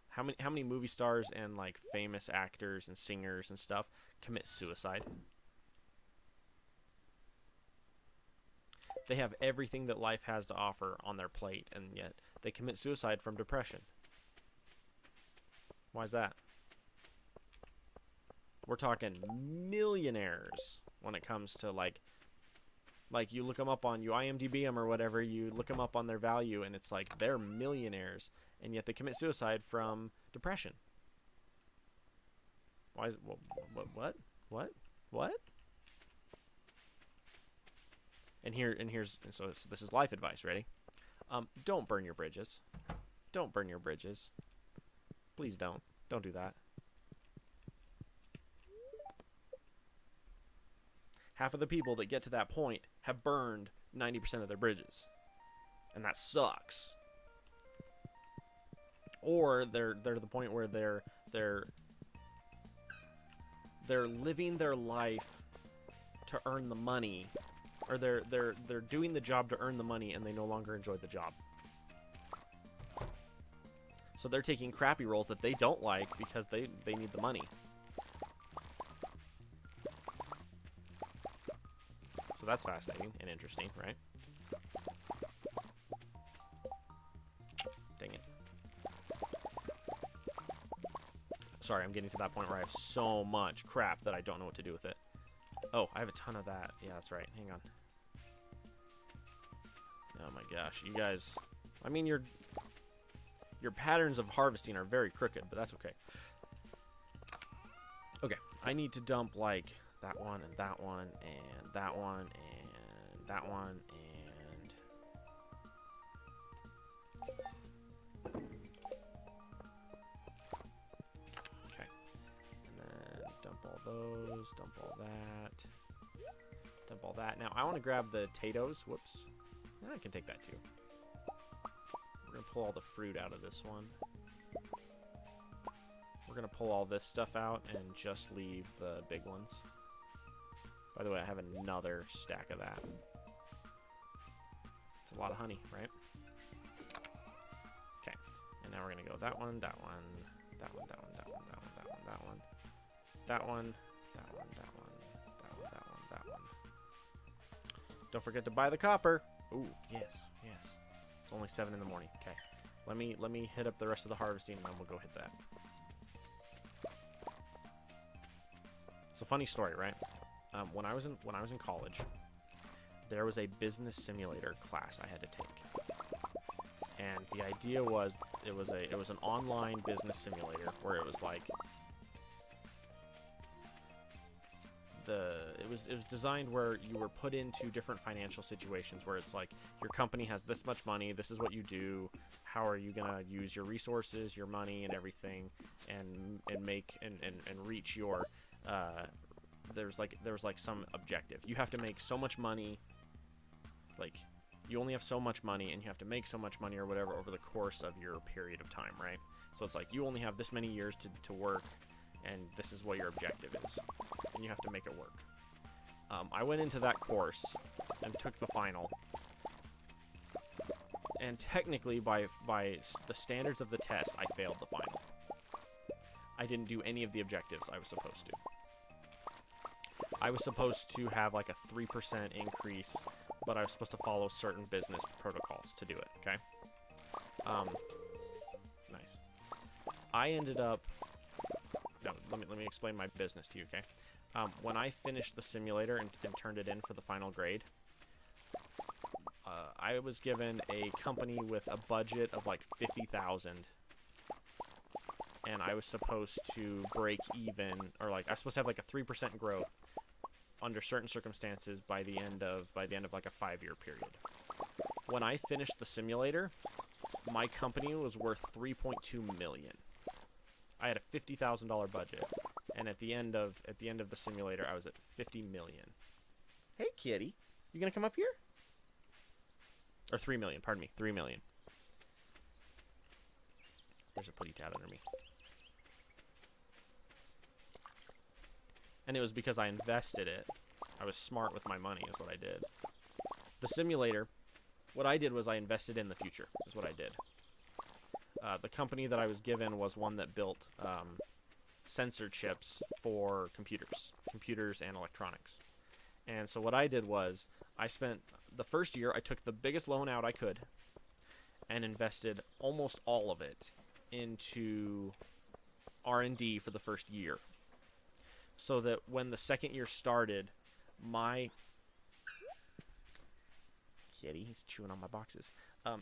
How many movie stars and like famous actors and singers and stuff commit suicide? They have everything that life has to offer on their plate, and yet they commit suicide from depression. Why is that? We're talking millionaires when it comes to like you look them up on, you IMDb them or whatever, you look them up on their value, and it's like they're millionaires, and yet they commit suicide from depression. Why is what? So this is life advice. Ready? Don't burn your bridges. Don't burn your bridges. Please don't. Don't do that. Half of the people that get to that point have burned 90% of their bridges, and that sucks. Or they're to the point where they're living their life to earn the money, or they're doing the job to earn the money, and they no longer enjoy the job. So they're taking crappy roles that they don't like because they need the money. So that's fascinating and interesting, right? Dang it. Sorry, I'm getting to that point where I have so much crap that I don't know what to do with it. Oh, I have a ton of that. Yeah, that's right. Hang on. Oh my gosh, you guys. I mean, your patterns of harvesting are very crooked, but that's okay. Okay, I need to dump like that one and that one and that one and that one and those. Dump all that. Dump all that. Now, I want to grab the potatoes. Whoops. I can take that too. We're going to pull all the fruit out of this one. We're going to pull all this stuff out and just leave the big ones. By the way, I have another stack of that. It's a lot of honey, right? Okay. And now we're going to go that one, that one, that one, that one, that one, that one, that one, that one, that one, that one, that one, that one, that one, that one. Don't forget to buy the copper. Ooh, yes, yes. It's only 7 in the morning. Okay. Let me hit up the rest of the harvesting and then we'll go hit that. It's a funny story, right? When I was in college, there was a business simulator class I had to take, and the idea was it was an online business simulator where it was like it was designed where you were put into different financial situations where it's like your company has this much money, this is what you do, how are you gonna use your resources, your money, and everything, and make and reach your there was like some objective. You have to make so much money, like you only have so much money and you have to make so much money or whatever over the course of your period of time, right? So it's like you only have this many years to work and this is what your objective is and you have to make it work. I went into that course and took the final, and technically by the standards of the test I failed the final. I didn't do any of the objectives I was supposed to. I was supposed to have like a 3% increase, but I was supposed to follow certain business protocols to do it, okay? Nice. I ended up... No, let me explain my business to you, okay? When I finished the simulator and turned it in for the final grade, I was given a company with a budget of like $50,000, and I was supposed to break even, or like I was supposed to have like a 3% growth under certain circumstances by the end of like a 5-year period. When I finished the simulator, my company was worth $3.2 million. I had a $50,000 budget, and at the end of the simulator, I was at $50 million. Hey, kitty, you gonna come up here? Or $3 million, pardon me, $3 million. There's a pretty tat under me. And it was because I invested it. I was smart with my money is what I did. The simulator, what I did was I invested in the future, is what I did. The company that I was given was one that built sensor chips for computers and electronics. And so what I did was I spent the first year, I took the biggest loan out I could and invested almost all of it into R&D for the first year. So that when the second year started, my kitty, he's chewing on my boxes.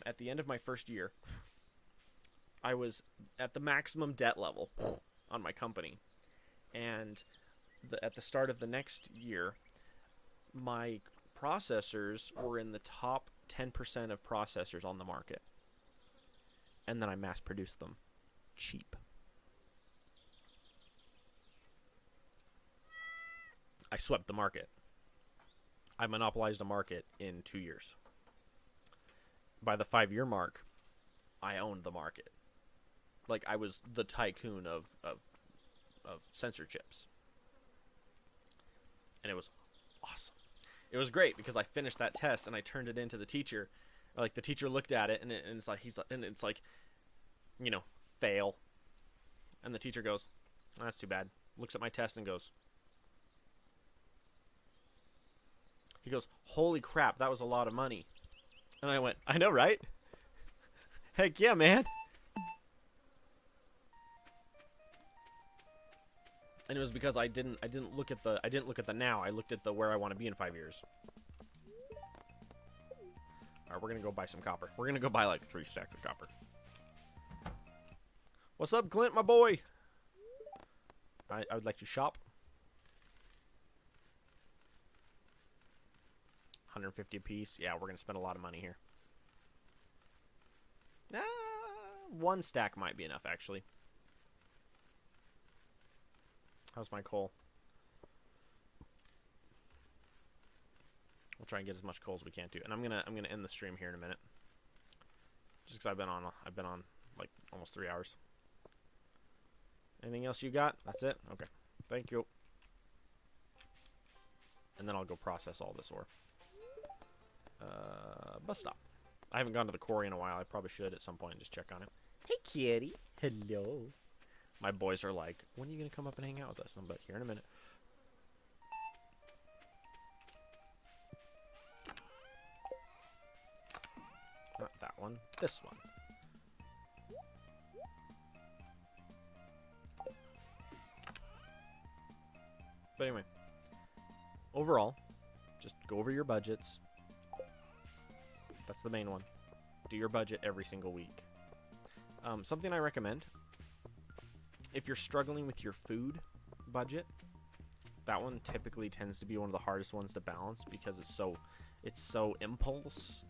At the end of my first year, I was at the maximum debt level on my company. And at the start of the next year, my processors were in the top 10% of processors on the market. And then I mass produced them cheap. I swept the market. I monopolized a market in 2 years. By the 5-year mark, I owned the market. Like, I was the tycoon of sensor chips. And it was awesome. It was great because I finished that test and I turned it in to the teacher. Like, the teacher looked at it and it's like, you know, fail. And the teacher goes, oh, that's too bad. Looks at my test and goes, he goes, holy crap, that was a lot of money. And I went, I know, right? Heck yeah, man. And it was because I didn't look at the now. I looked at the where I want to be in 5 years. All right, we're gonna go buy some copper. We're gonna go buy like 3 stacks of copper. What's up, Clint, my boy? I would like to shop. 150 a piece. Yeah, we're gonna spend a lot of money here. 1 stack might be enough, actually. How's my coal? try and get as much coal as we can too. And I'm gonna end the stream here in a minute, just because I've been on like almost 3 hours. Anything else you got? That's it. Okay. Thank you. And then I'll go process all this ore. Bus stop. I haven't gone to the quarry in a while. I probably should at some point and just check on it. Hey, kitty. Hello. My boys are like, when are you going to come up and hang out with us? I'm like, here in a minute. Not that one. This one. But anyway. Overall, just go over your budgets. That's the main one. Do your budget every single week. Something I recommend, if you're struggling with your food budget, that one typically tends to be one of the hardest ones to balance because it's so impulsive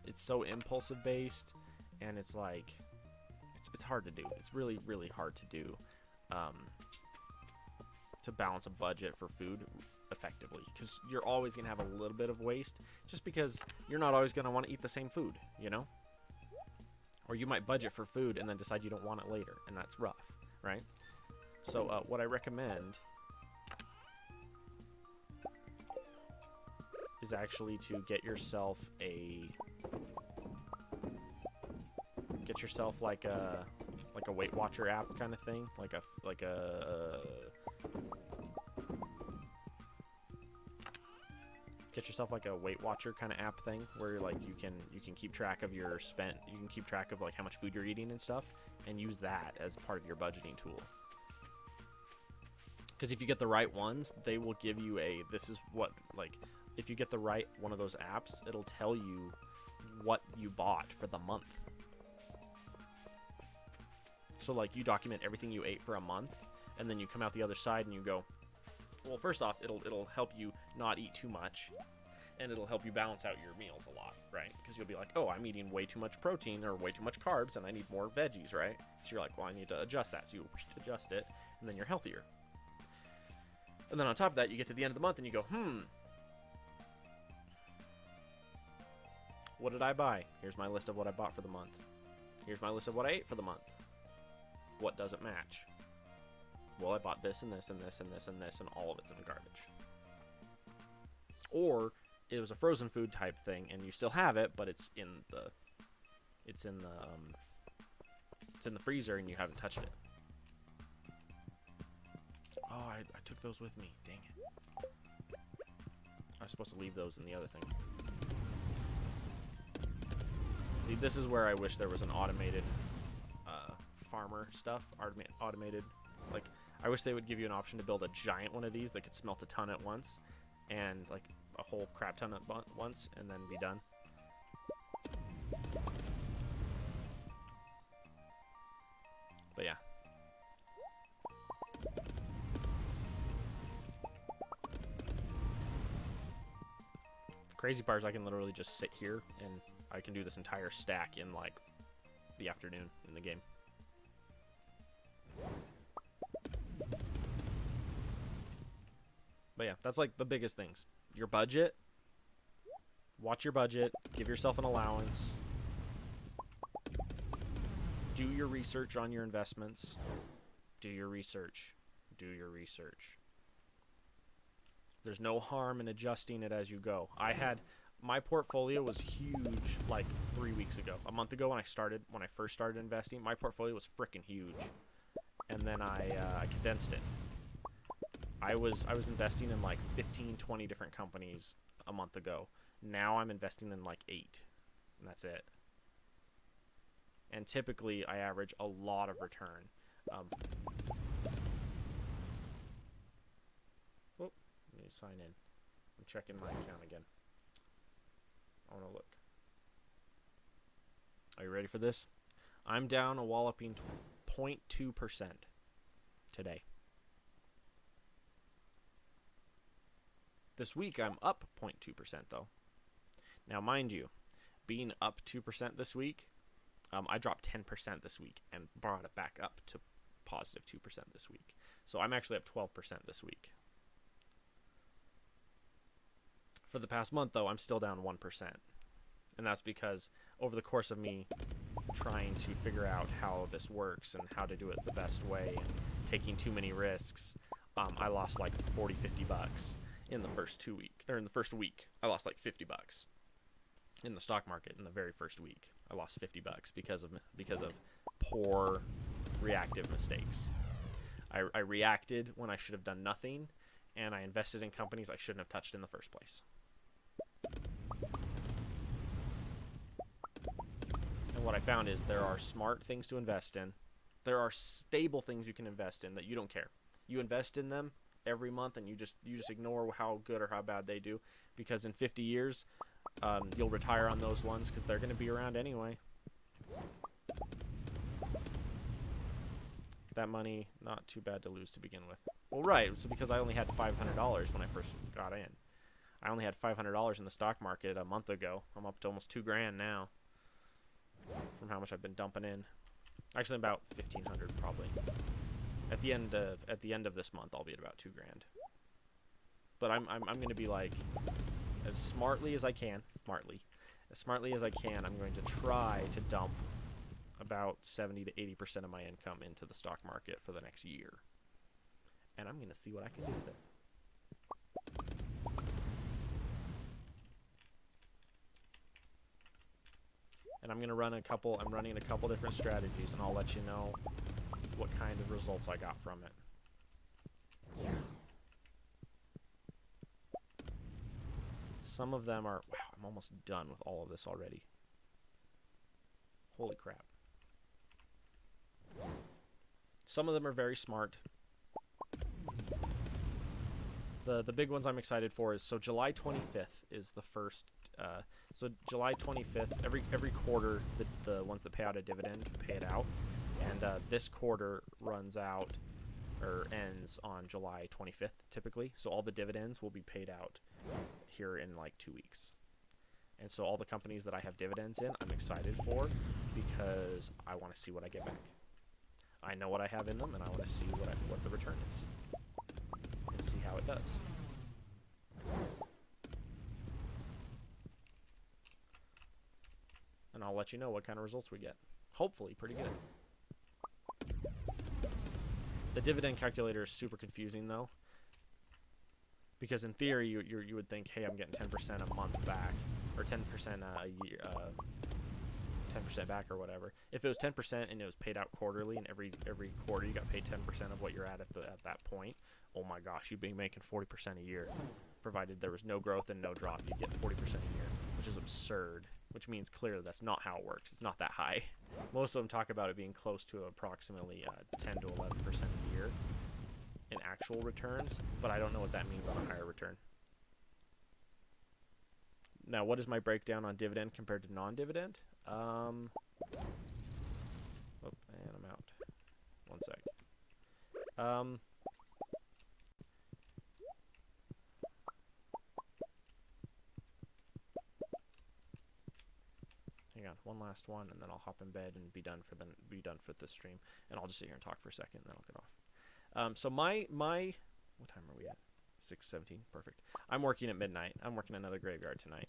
based, and it's like it's hard to do. It's really, really hard to do to balance a budget for food effectively, because you're always gonna have a little bit of waste just because you're not always gonna want to eat the same food, you know? Or you might budget for food and then decide you don't want it later, and that's rough, right? So what I recommend is actually to get yourself like a Weight Watcher app kind of thing, get yourself like a Weight Watcher kind of app thing where like you can keep track of your spent, you can keep track of like how much food you're eating and stuff, and use that as part of your budgeting tool. Because if you get the right ones, they will give you if you get the right one of those apps, it'll tell you what you bought for the month. So like you document everything you ate for a month, and then you come out the other side and you go, well, first off, it'll help you not eat too much, and it'll help you balance out your meals a lot, right? Because you'll be like, oh, I'm eating way too much protein or way too much carbs, and I need more veggies, right? So you're like, well, I need to adjust that. So you adjust it, and then you're healthier. And then on top of that, you get to the end of the month, and you go, what did I buy? Here's my list of what I bought for the month. Here's my list of what I ate for the month. What doesn't match? Well, I bought this and this and this and this and this, and all of it's in the garbage. Or it was a frozen food type thing, and you still have it, but it's in the freezer, and you haven't touched it. Oh, I took those with me. Dang it! I was supposed to leave those in the other thing. See, this is where I wish there was an automated farmer stuff. Automated, like. I wish they would give you an option to build a giant one of these that could smelt a ton at once, and like a whole crap ton at once, and then be done. But yeah. The crazy part is I can literally just sit here and I can do this entire stack in like the afternoon in the game. But yeah, that's like the biggest things. Your budget. Watch your budget. Give yourself an allowance. Do your research on your investments. Do your research. Do your research. There's no harm in adjusting it as you go. My portfolio was huge like 3 weeks ago. A month ago when I first started investing, my portfolio was freaking huge. And then I condensed it. I was investing in like 15, 20 different companies a month ago. Now I'm investing in like 8, and that's it. And typically I average a lot of return. Let me sign in. I'm checking my account again. I want to look. Are you ready for this? I'm down a walloping 0.2% today. This week, I'm up 0.2% though. Now, mind you, being up 2% this week, I dropped 10% this week and brought it back up to positive 2% this week. So I'm actually up 12% this week. For the past month, though, I'm still down 1%. And that's because over the course of me trying to figure out how this works and how to do it the best way and taking too many risks, I lost like 40, 50 bucks in the first in the first week. I lost like 50 bucks in the stock market in the very first week. I lost 50 bucks because of poor reactive mistakes. I reacted when I should have done nothing, and I invested in companies I shouldn't have touched in the first place. And what I found is there are smart things to invest in. There are stable things you can invest in that you don't care. You invest in them every month, and you just ignore how good or how bad they do, because in 50 years, you'll retire on those ones because they're going to be around anyway. That money, not too bad to lose to begin with. Well, right, so because I only had $500 when I first got in. I only had $500 in the stock market a month ago. I'm up to almost $2,000 now from how much I've been dumping in. Actually, about $1,500 probably. At the end of this month, I'll be at about $2,000. But I'm going to be like, as smartly as I can, I'm going to try to dump about 70 to 80% of my income into the stock market for the next year. And I'm going to see what I can do with it. And I'm running a couple different strategies, and I'll let you know what kind of results I got from it. Some of them are, wow, I'm almost done with all of this already. Holy crap. Some of them are very smart. The big ones I'm excited for is, so July 25th is the first, so July 25th, every quarter, the ones that pay out a dividend pay it out, and this quarter runs out, or ends on July 25th, typically, so all the dividends will be paid out here in like 2 weeks. And so all the companies that I have dividends in, I'm excited for, because I want to see what I get back. I know what I have in them, and I want to see what the return is, and see how it does. And I'll let you know what kind of results we get. Hopefully, pretty good. The dividend calculator is super confusing, though, because in theory, you would think, hey, I'm getting 10% a month back, or 10% a year, 10% back or whatever. If it was 10% and it was paid out quarterly, and every quarter you got paid 10% of what you're at that point, oh my gosh, you'd be making 40% a year, provided there was no growth and no drop. You'd get 40% a year, which is absurd. Which means clearly that's not how it works. It's not that high. Most of them talk about it being close to approximately 10 to 11% a year in actual returns, but I don't know what that means on a higher return. Now, what is my breakdown on dividend compared to non-dividend? Oh, and I'm out. One sec. Hang on, one last one, and then I'll hop in bed and be done for this stream, and I'll just sit here and talk for a second, and then I'll get off. So my what time are we at? 6:17. Perfect. I'm working at midnight. I'm working another graveyard tonight,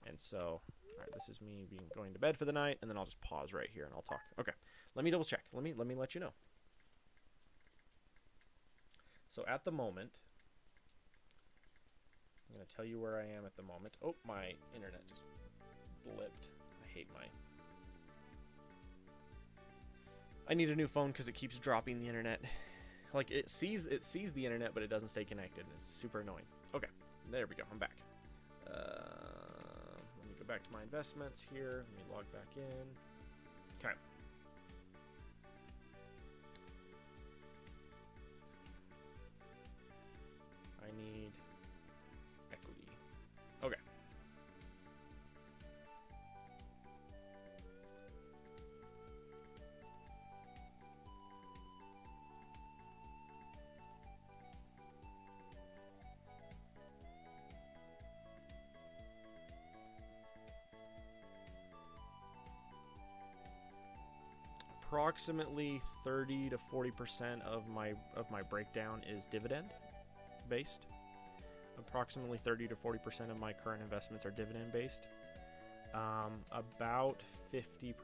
and so all right, this is me going to bed for the night, and then I'll just pause right here and I'll talk. Okay, let me double check. Let me let you know. So at the moment, I'm gonna tell you where I am at the moment. Oh, my internet just blipped. I hate my. I need a new phone because it keeps dropping the internet. Like it sees the internet, but it doesn't stay connected. It's super annoying. Okay, there we go. I'm back. Let me go back to my investments here. Let me log back in. Okay. I need equity. Okay. Approximately 30 to 40% of my breakdown is dividend based. approximately 30 to 40% of my current investments are dividend based. About 50%.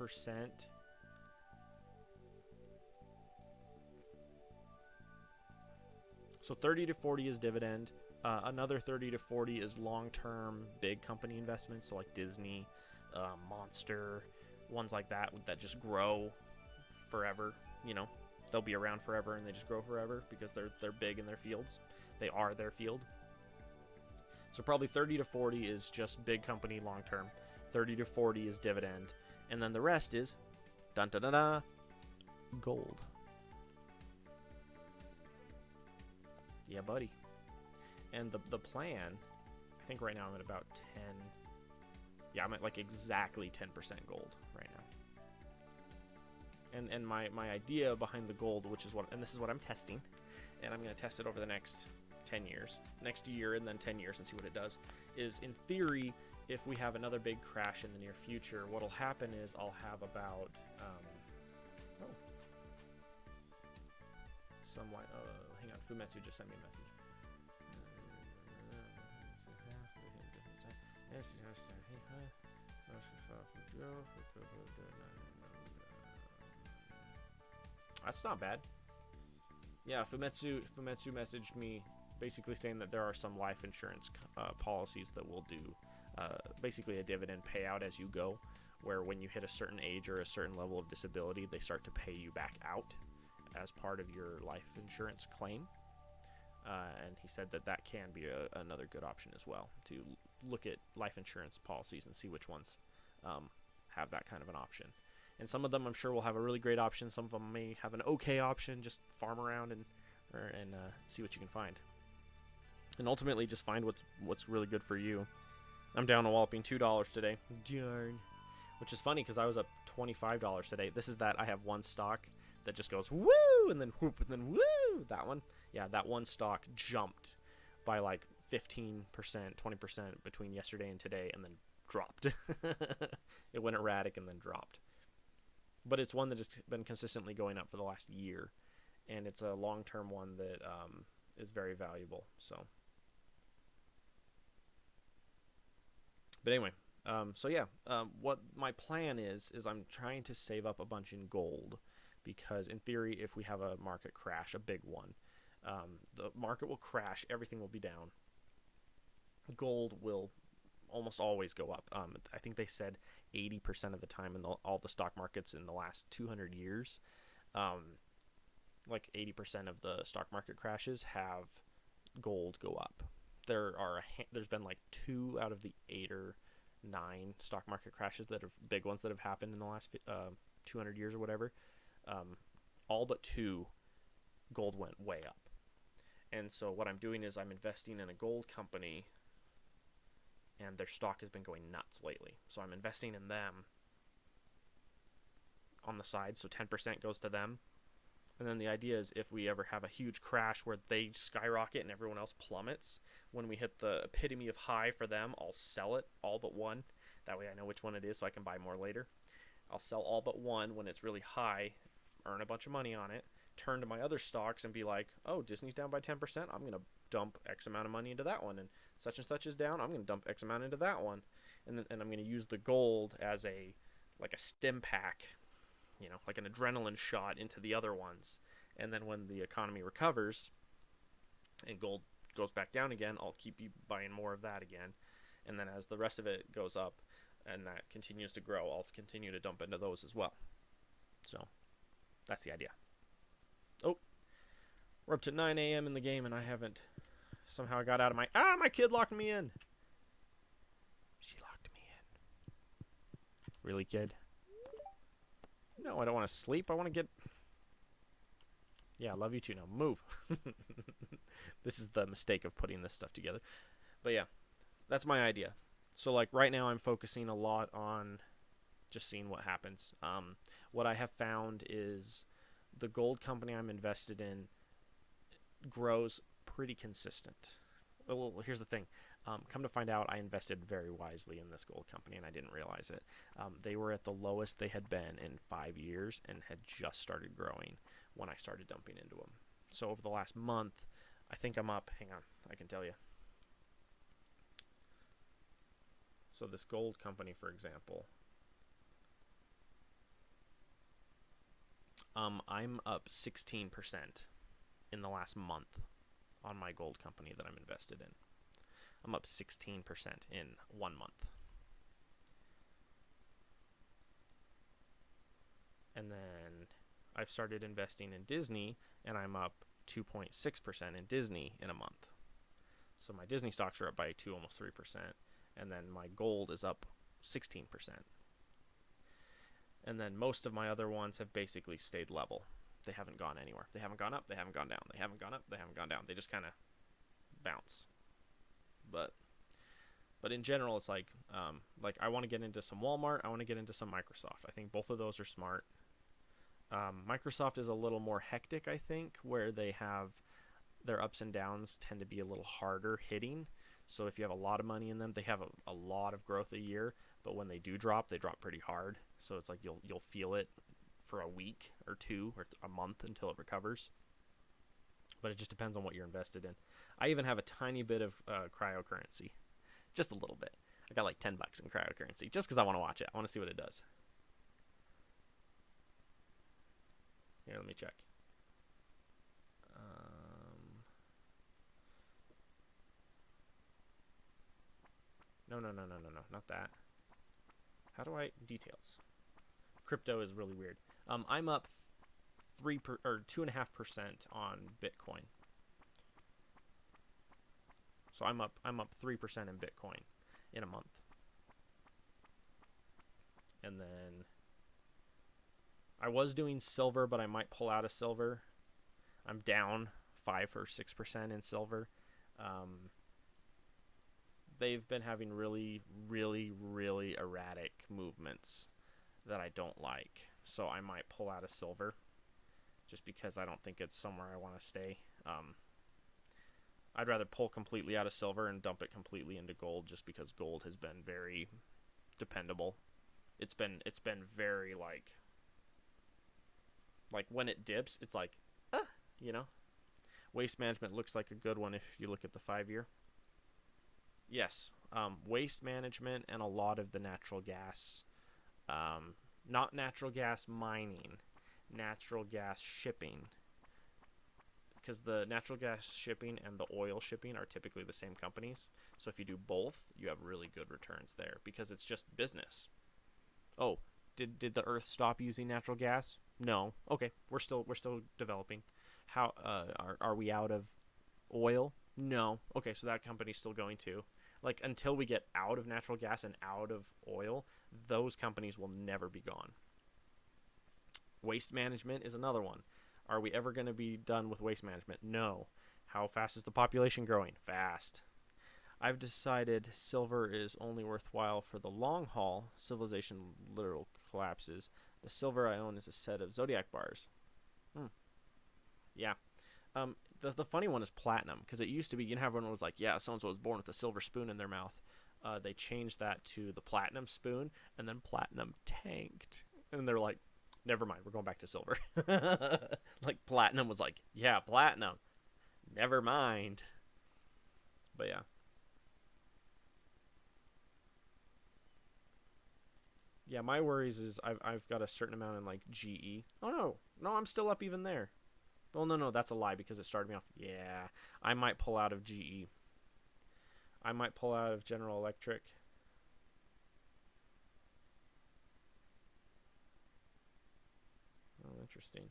So 30 to 40 is dividend. Another 30 to 40 is long-term big company investments, so like Disney, Monster, ones like that just grow forever. You know, they'll be around forever and they just grow forever because they're big in their fields. They are their field. So probably 30 to 40 is just big company long-term. 30 to 40 is dividend, and then the rest is dun dun dun dun, gold. Yeah, buddy. And the plan, I think right now I'm at about 10. Yeah, I'm at like exactly 10% gold right now. And my idea behind the gold, which is and this is what I'm testing, and I'm going to test it over the next 10 years, next year and then 10 years and see what it does, is in theory, if we have another big crash in the near future, what'll happen is I'll have about, hang on, Fumetsu just sent me a message. That's not bad. Yeah, Fumetsu messaged me basically saying that there are some life insurance policies that will do basically a dividend payout as you go, where when you hit a certain age or a certain level of disability, they start to pay you back out as part of your life insurance claim. And he said that can be another good option as well, to look at life insurance policies and see which ones have that kind of an option. And some of them I'm sure will have a really great option. Some of them may have an okay option. Just farm around and see what you can find. And ultimately just find what's really good for you. I'm down a whopping $2 today. Darn. Which is funny because I was up $25 today. This is that I have one stock that just goes woo and then whoop and then woo. That one. Yeah, that one stock jumped by like 15%, 20% between yesterday and today and then dropped. It went erratic and then dropped. But it's one that has been consistently going up for the last year. And it's a long-term one that is very valuable. So, but anyway, so yeah, what my plan is I'm trying to save up a bunch in gold, because in theory, if we have a market crash, a big one, the market will crash, everything will be down. Gold will almost always go up. I think they said 80% of the time in all the stock markets in the last 200 years, like 80% of the stock market crashes have gold go up. There's been like 2 out of the 8 or 9 stock market crashes that have big ones that have happened in the last 200 years or whatever. All but 2, gold went way up. And so what I'm doing is I'm investing in a gold company, and their stock has been going nuts lately. So I'm investing in them on the side, so 10% goes to them. And then the idea is if we ever have a huge crash where they skyrocket and everyone else plummets, when we hit the epitome of high for them, I'll sell it, all but one. That way I know which one it is so I can buy more later. I'll sell all but one when it's really high, earn a bunch of money on it, turn to my other stocks and be like, oh, Disney's down by 10%, I'm going to dump X amount of money into that one. And such is down, I'm going to dump X amount into that one. And I'm going to use the gold as a stim pack, you know, like an adrenaline shot into the other ones. And then when the economy recovers and gold goes back down again, I'll keep you buying more of that again. And then as the rest of it goes up and that continues to grow, I'll continue to dump into those as well. So that's the idea. Oh, we're up to 9 a.m. in the game and I haven't, somehow I got out of my kid locked me in. She locked me in. Really, kid? No, I don't want to sleep. I want to get... Yeah, I love you too. Now move. This is the mistake of putting this stuff together. But yeah, that's my idea. So like right now I'm focusing a lot on just seeing what happens. What I have found is the gold company I'm invested in grows pretty consistent. Well, here's the thing. Come to find out, I invested very wisely in this gold company, and I didn't realize it. They were at the lowest they had been in 5 years and had just started growing when I started dumping into them. So over the last month, I think I'm up. Hang on, I can tell you. So this gold company, for example, I'm up 16% in the last month on my gold company that I'm invested in. I'm up 16% in 1 month. And then I've started investing in Disney, and I'm up 2.6% in Disney in a month. So my Disney stocks are up by almost 3%, and then my gold is up 16%. And then most of my other ones have basically stayed level. They haven't gone anywhere. They haven't gone up, they haven't gone down. They haven't gone up, they haven't gone down. They just kind of bounce. But in general, it's like I want to get into some Walmart. I want to get into some Microsoft. I think both of those are smart. Microsoft is a little more hectic, I think, where they have their ups and downs tend to be a little harder hitting. So if you have a lot of money in them, they have a lot of growth a year, but when they do drop, they drop pretty hard. So it's like you'll feel it for a week or two or a month until it recovers. But it just depends on what you're invested in. I even have a tiny bit of cryptocurrency, just a little bit. I got like $10 in cryptocurrency just because I want to watch it. I want to see what it does. Here, let me check. No, not that. How do I details? Crypto is really weird. I'm up 2.5% on Bitcoin. So I'm up 3% in Bitcoin in a month. And then I was doing silver, but I might pull out of silver. I'm down 5 or 6% in silver. They've been having really, really, really erratic movements that I don't like. So I might pull out of silver just because I don't think it's somewhere I want to stay. I'd rather pull completely out of silver and dump it completely into gold just because gold has been very dependable. It's been very like when it dips, it's like, you know. Waste management looks like a good one if you look at the 5-year. Yes, waste management and a lot of the natural gas, not natural gas mining, natural gas shipping. Because the natural gas shipping and the oil shipping are typically the same companies. So if you do both, you have really good returns there because it's just business. Oh, did the Earth stop using natural gas? No. Okay, we're still developing. How are we out of oil? No. Okay, so that company's still going to. Like until we get out of natural gas and out of oil, those companies will never be gone. Waste management is another one. Are we ever going to be done with waste management? No. How fast is the population growing? Fast. I've decided silver is only worthwhile for the long haul. Civilization literal collapses. The silver I own is a set of zodiac bars. Yeah. The funny one is platinum, because it used to be, you know, everyone was like, yeah, so-and-so was born with a silver spoon in their mouth. They changed that to the platinum spoon, and then platinum tanked. And they're like, never mind, we're going back to silver. Like, platinum was like, yeah, platinum. Never mind. But yeah. Yeah, my worries is I've got a certain amount in, like, GE. Oh, no. No, I'm still up even there. Well, no, that's a lie because it started me off. Yeah, I might pull out of GE. I might pull out of General Electric. Oh, interesting.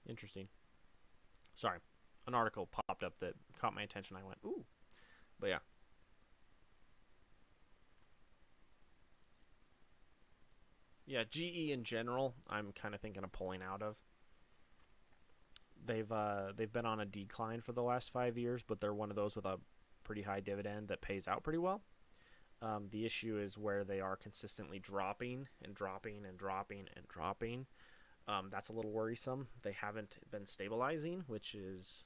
Interesting. Sorry. An article popped up that caught my attention. I went, ooh. But yeah. Yeah, GE in general, I'm kind of thinking of pulling out of. They've been on a decline for the last 5 years, but they're one of those with a pretty high dividend that pays out pretty well. The issue is where they are consistently dropping and dropping and dropping and dropping. That's a little worrisome. They haven't been stabilizing, which is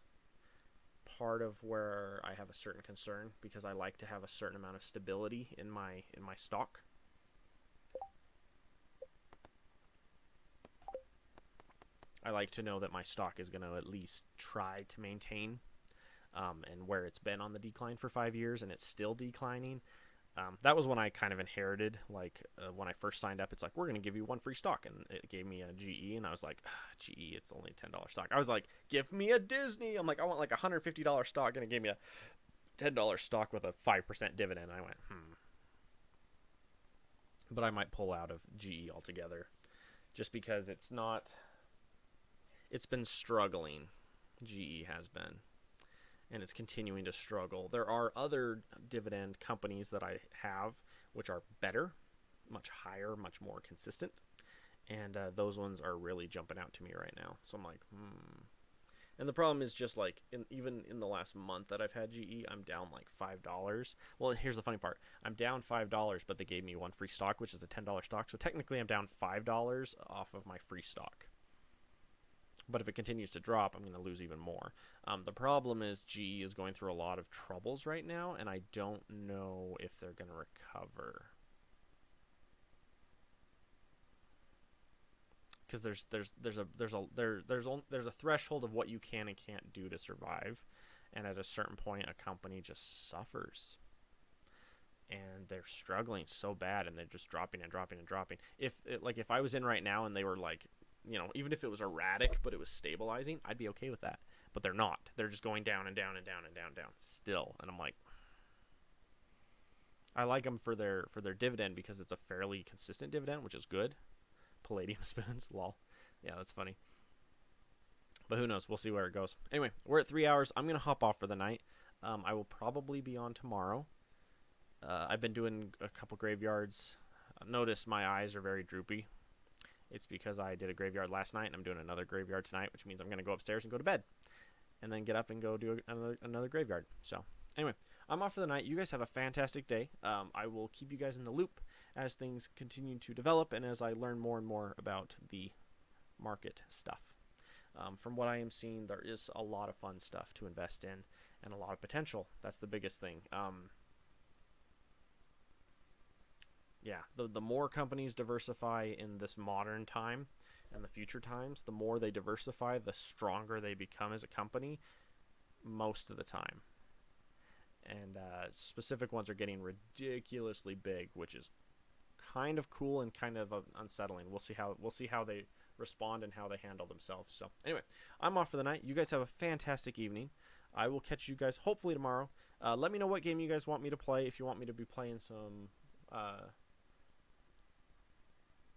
part of where I have a certain concern, because I like to have a certain amount of stability in my stock. I like to know that my stock is going to at least try to maintain, and where it's been on the decline for 5 years and it's still declining. That was when I kind of inherited, like, when I first signed up, it's like, we're going to give you one free stock, and it gave me a GE, and I was like, GE, it's only $10 stock. I was like, give me a Disney. I'm like, I want like a $150 stock, and it gave me a $10 stock with a 5% dividend. I went, But I might pull out of GE altogether, just because it's been struggling. GE has been, and it's continuing to struggle. There are other dividend companies that I have which are better, much higher, much more consistent, and those ones are really jumping out to me right now. So I'm like, And the problem is, just like, even in the last month that I've had GE, I'm down like $5. Well, here's the funny part. I'm down $5, but they gave me one free stock, which is a $10 stock. So technically I'm down $5 off of my free stock. But if it continues to drop, I'm going to lose even more. The problem is GE is going through a lot of troubles right now, and I don't know if they're going to recover. Because there's a threshold of what you can and can't do to survive, and at a certain point, a company just suffers, and they're struggling so bad, and they're just dropping and dropping and dropping. If I was in right now and they were like, even if it was erratic but it was stabilizing, I'd be okay with that. But they're not. They're just going down and down and down and down and down still. And I'm like, I like them for their dividend, because it's a fairly consistent dividend, which is good. Palladium spoons, lol. Yeah, that's funny. But who knows? We'll see where it goes. Anyway, we're at 3 hours. I'm going to hop off for the night. I will probably be on tomorrow. I've been doing a couple graveyards. Notice my eyes are very droopy. It's because I did a graveyard last night, and I'm doing another graveyard tonight, which means I'm going to go upstairs and go to bed, and then get up and go do another graveyard. So anyway, I'm off for the night. You guys have a fantastic day. I will keep you guys in the loop as things continue to develop, and as I learn more and more about the market stuff. From what I am seeing, there is a lot of fun stuff to invest in, and a lot of potential. That's the biggest thing. Yeah, the more companies diversify in this modern time and the future times, the more they diversify, the stronger they become as a company most of the time. And specific ones are getting ridiculously big, which is kind of cool and kind of unsettling. We'll see how they respond and how they handle themselves. So anyway, I'm off for the night. You guys have a fantastic evening. I will catch you guys hopefully tomorrow. Let me know what game you guys want me to play. If you want me to be playing some...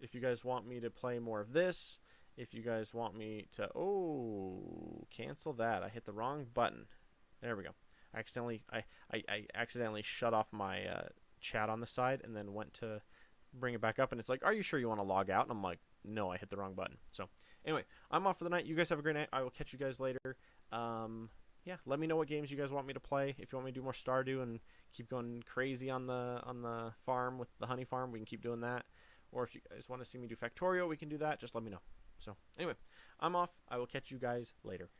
if you guys want me to play more of this, if you guys want me to... Oh, cancel that. I hit the wrong button. There we go. I accidentally shut off my chat on the side, and then went to bring it back up, and it's like, are you sure you want to log out? And I'm like, no, I hit the wrong button. So anyway, I'm off for the night. You guys have a great night. I will catch you guys later. Yeah, let me know what games you guys want me to play. If you want me to do more Stardew and keep going crazy on the farm with the honey farm, we can keep doing that. Or if you guys want to see me do Factorio, we can do that. Just let me know. So anyway, I'm off. I will catch you guys later.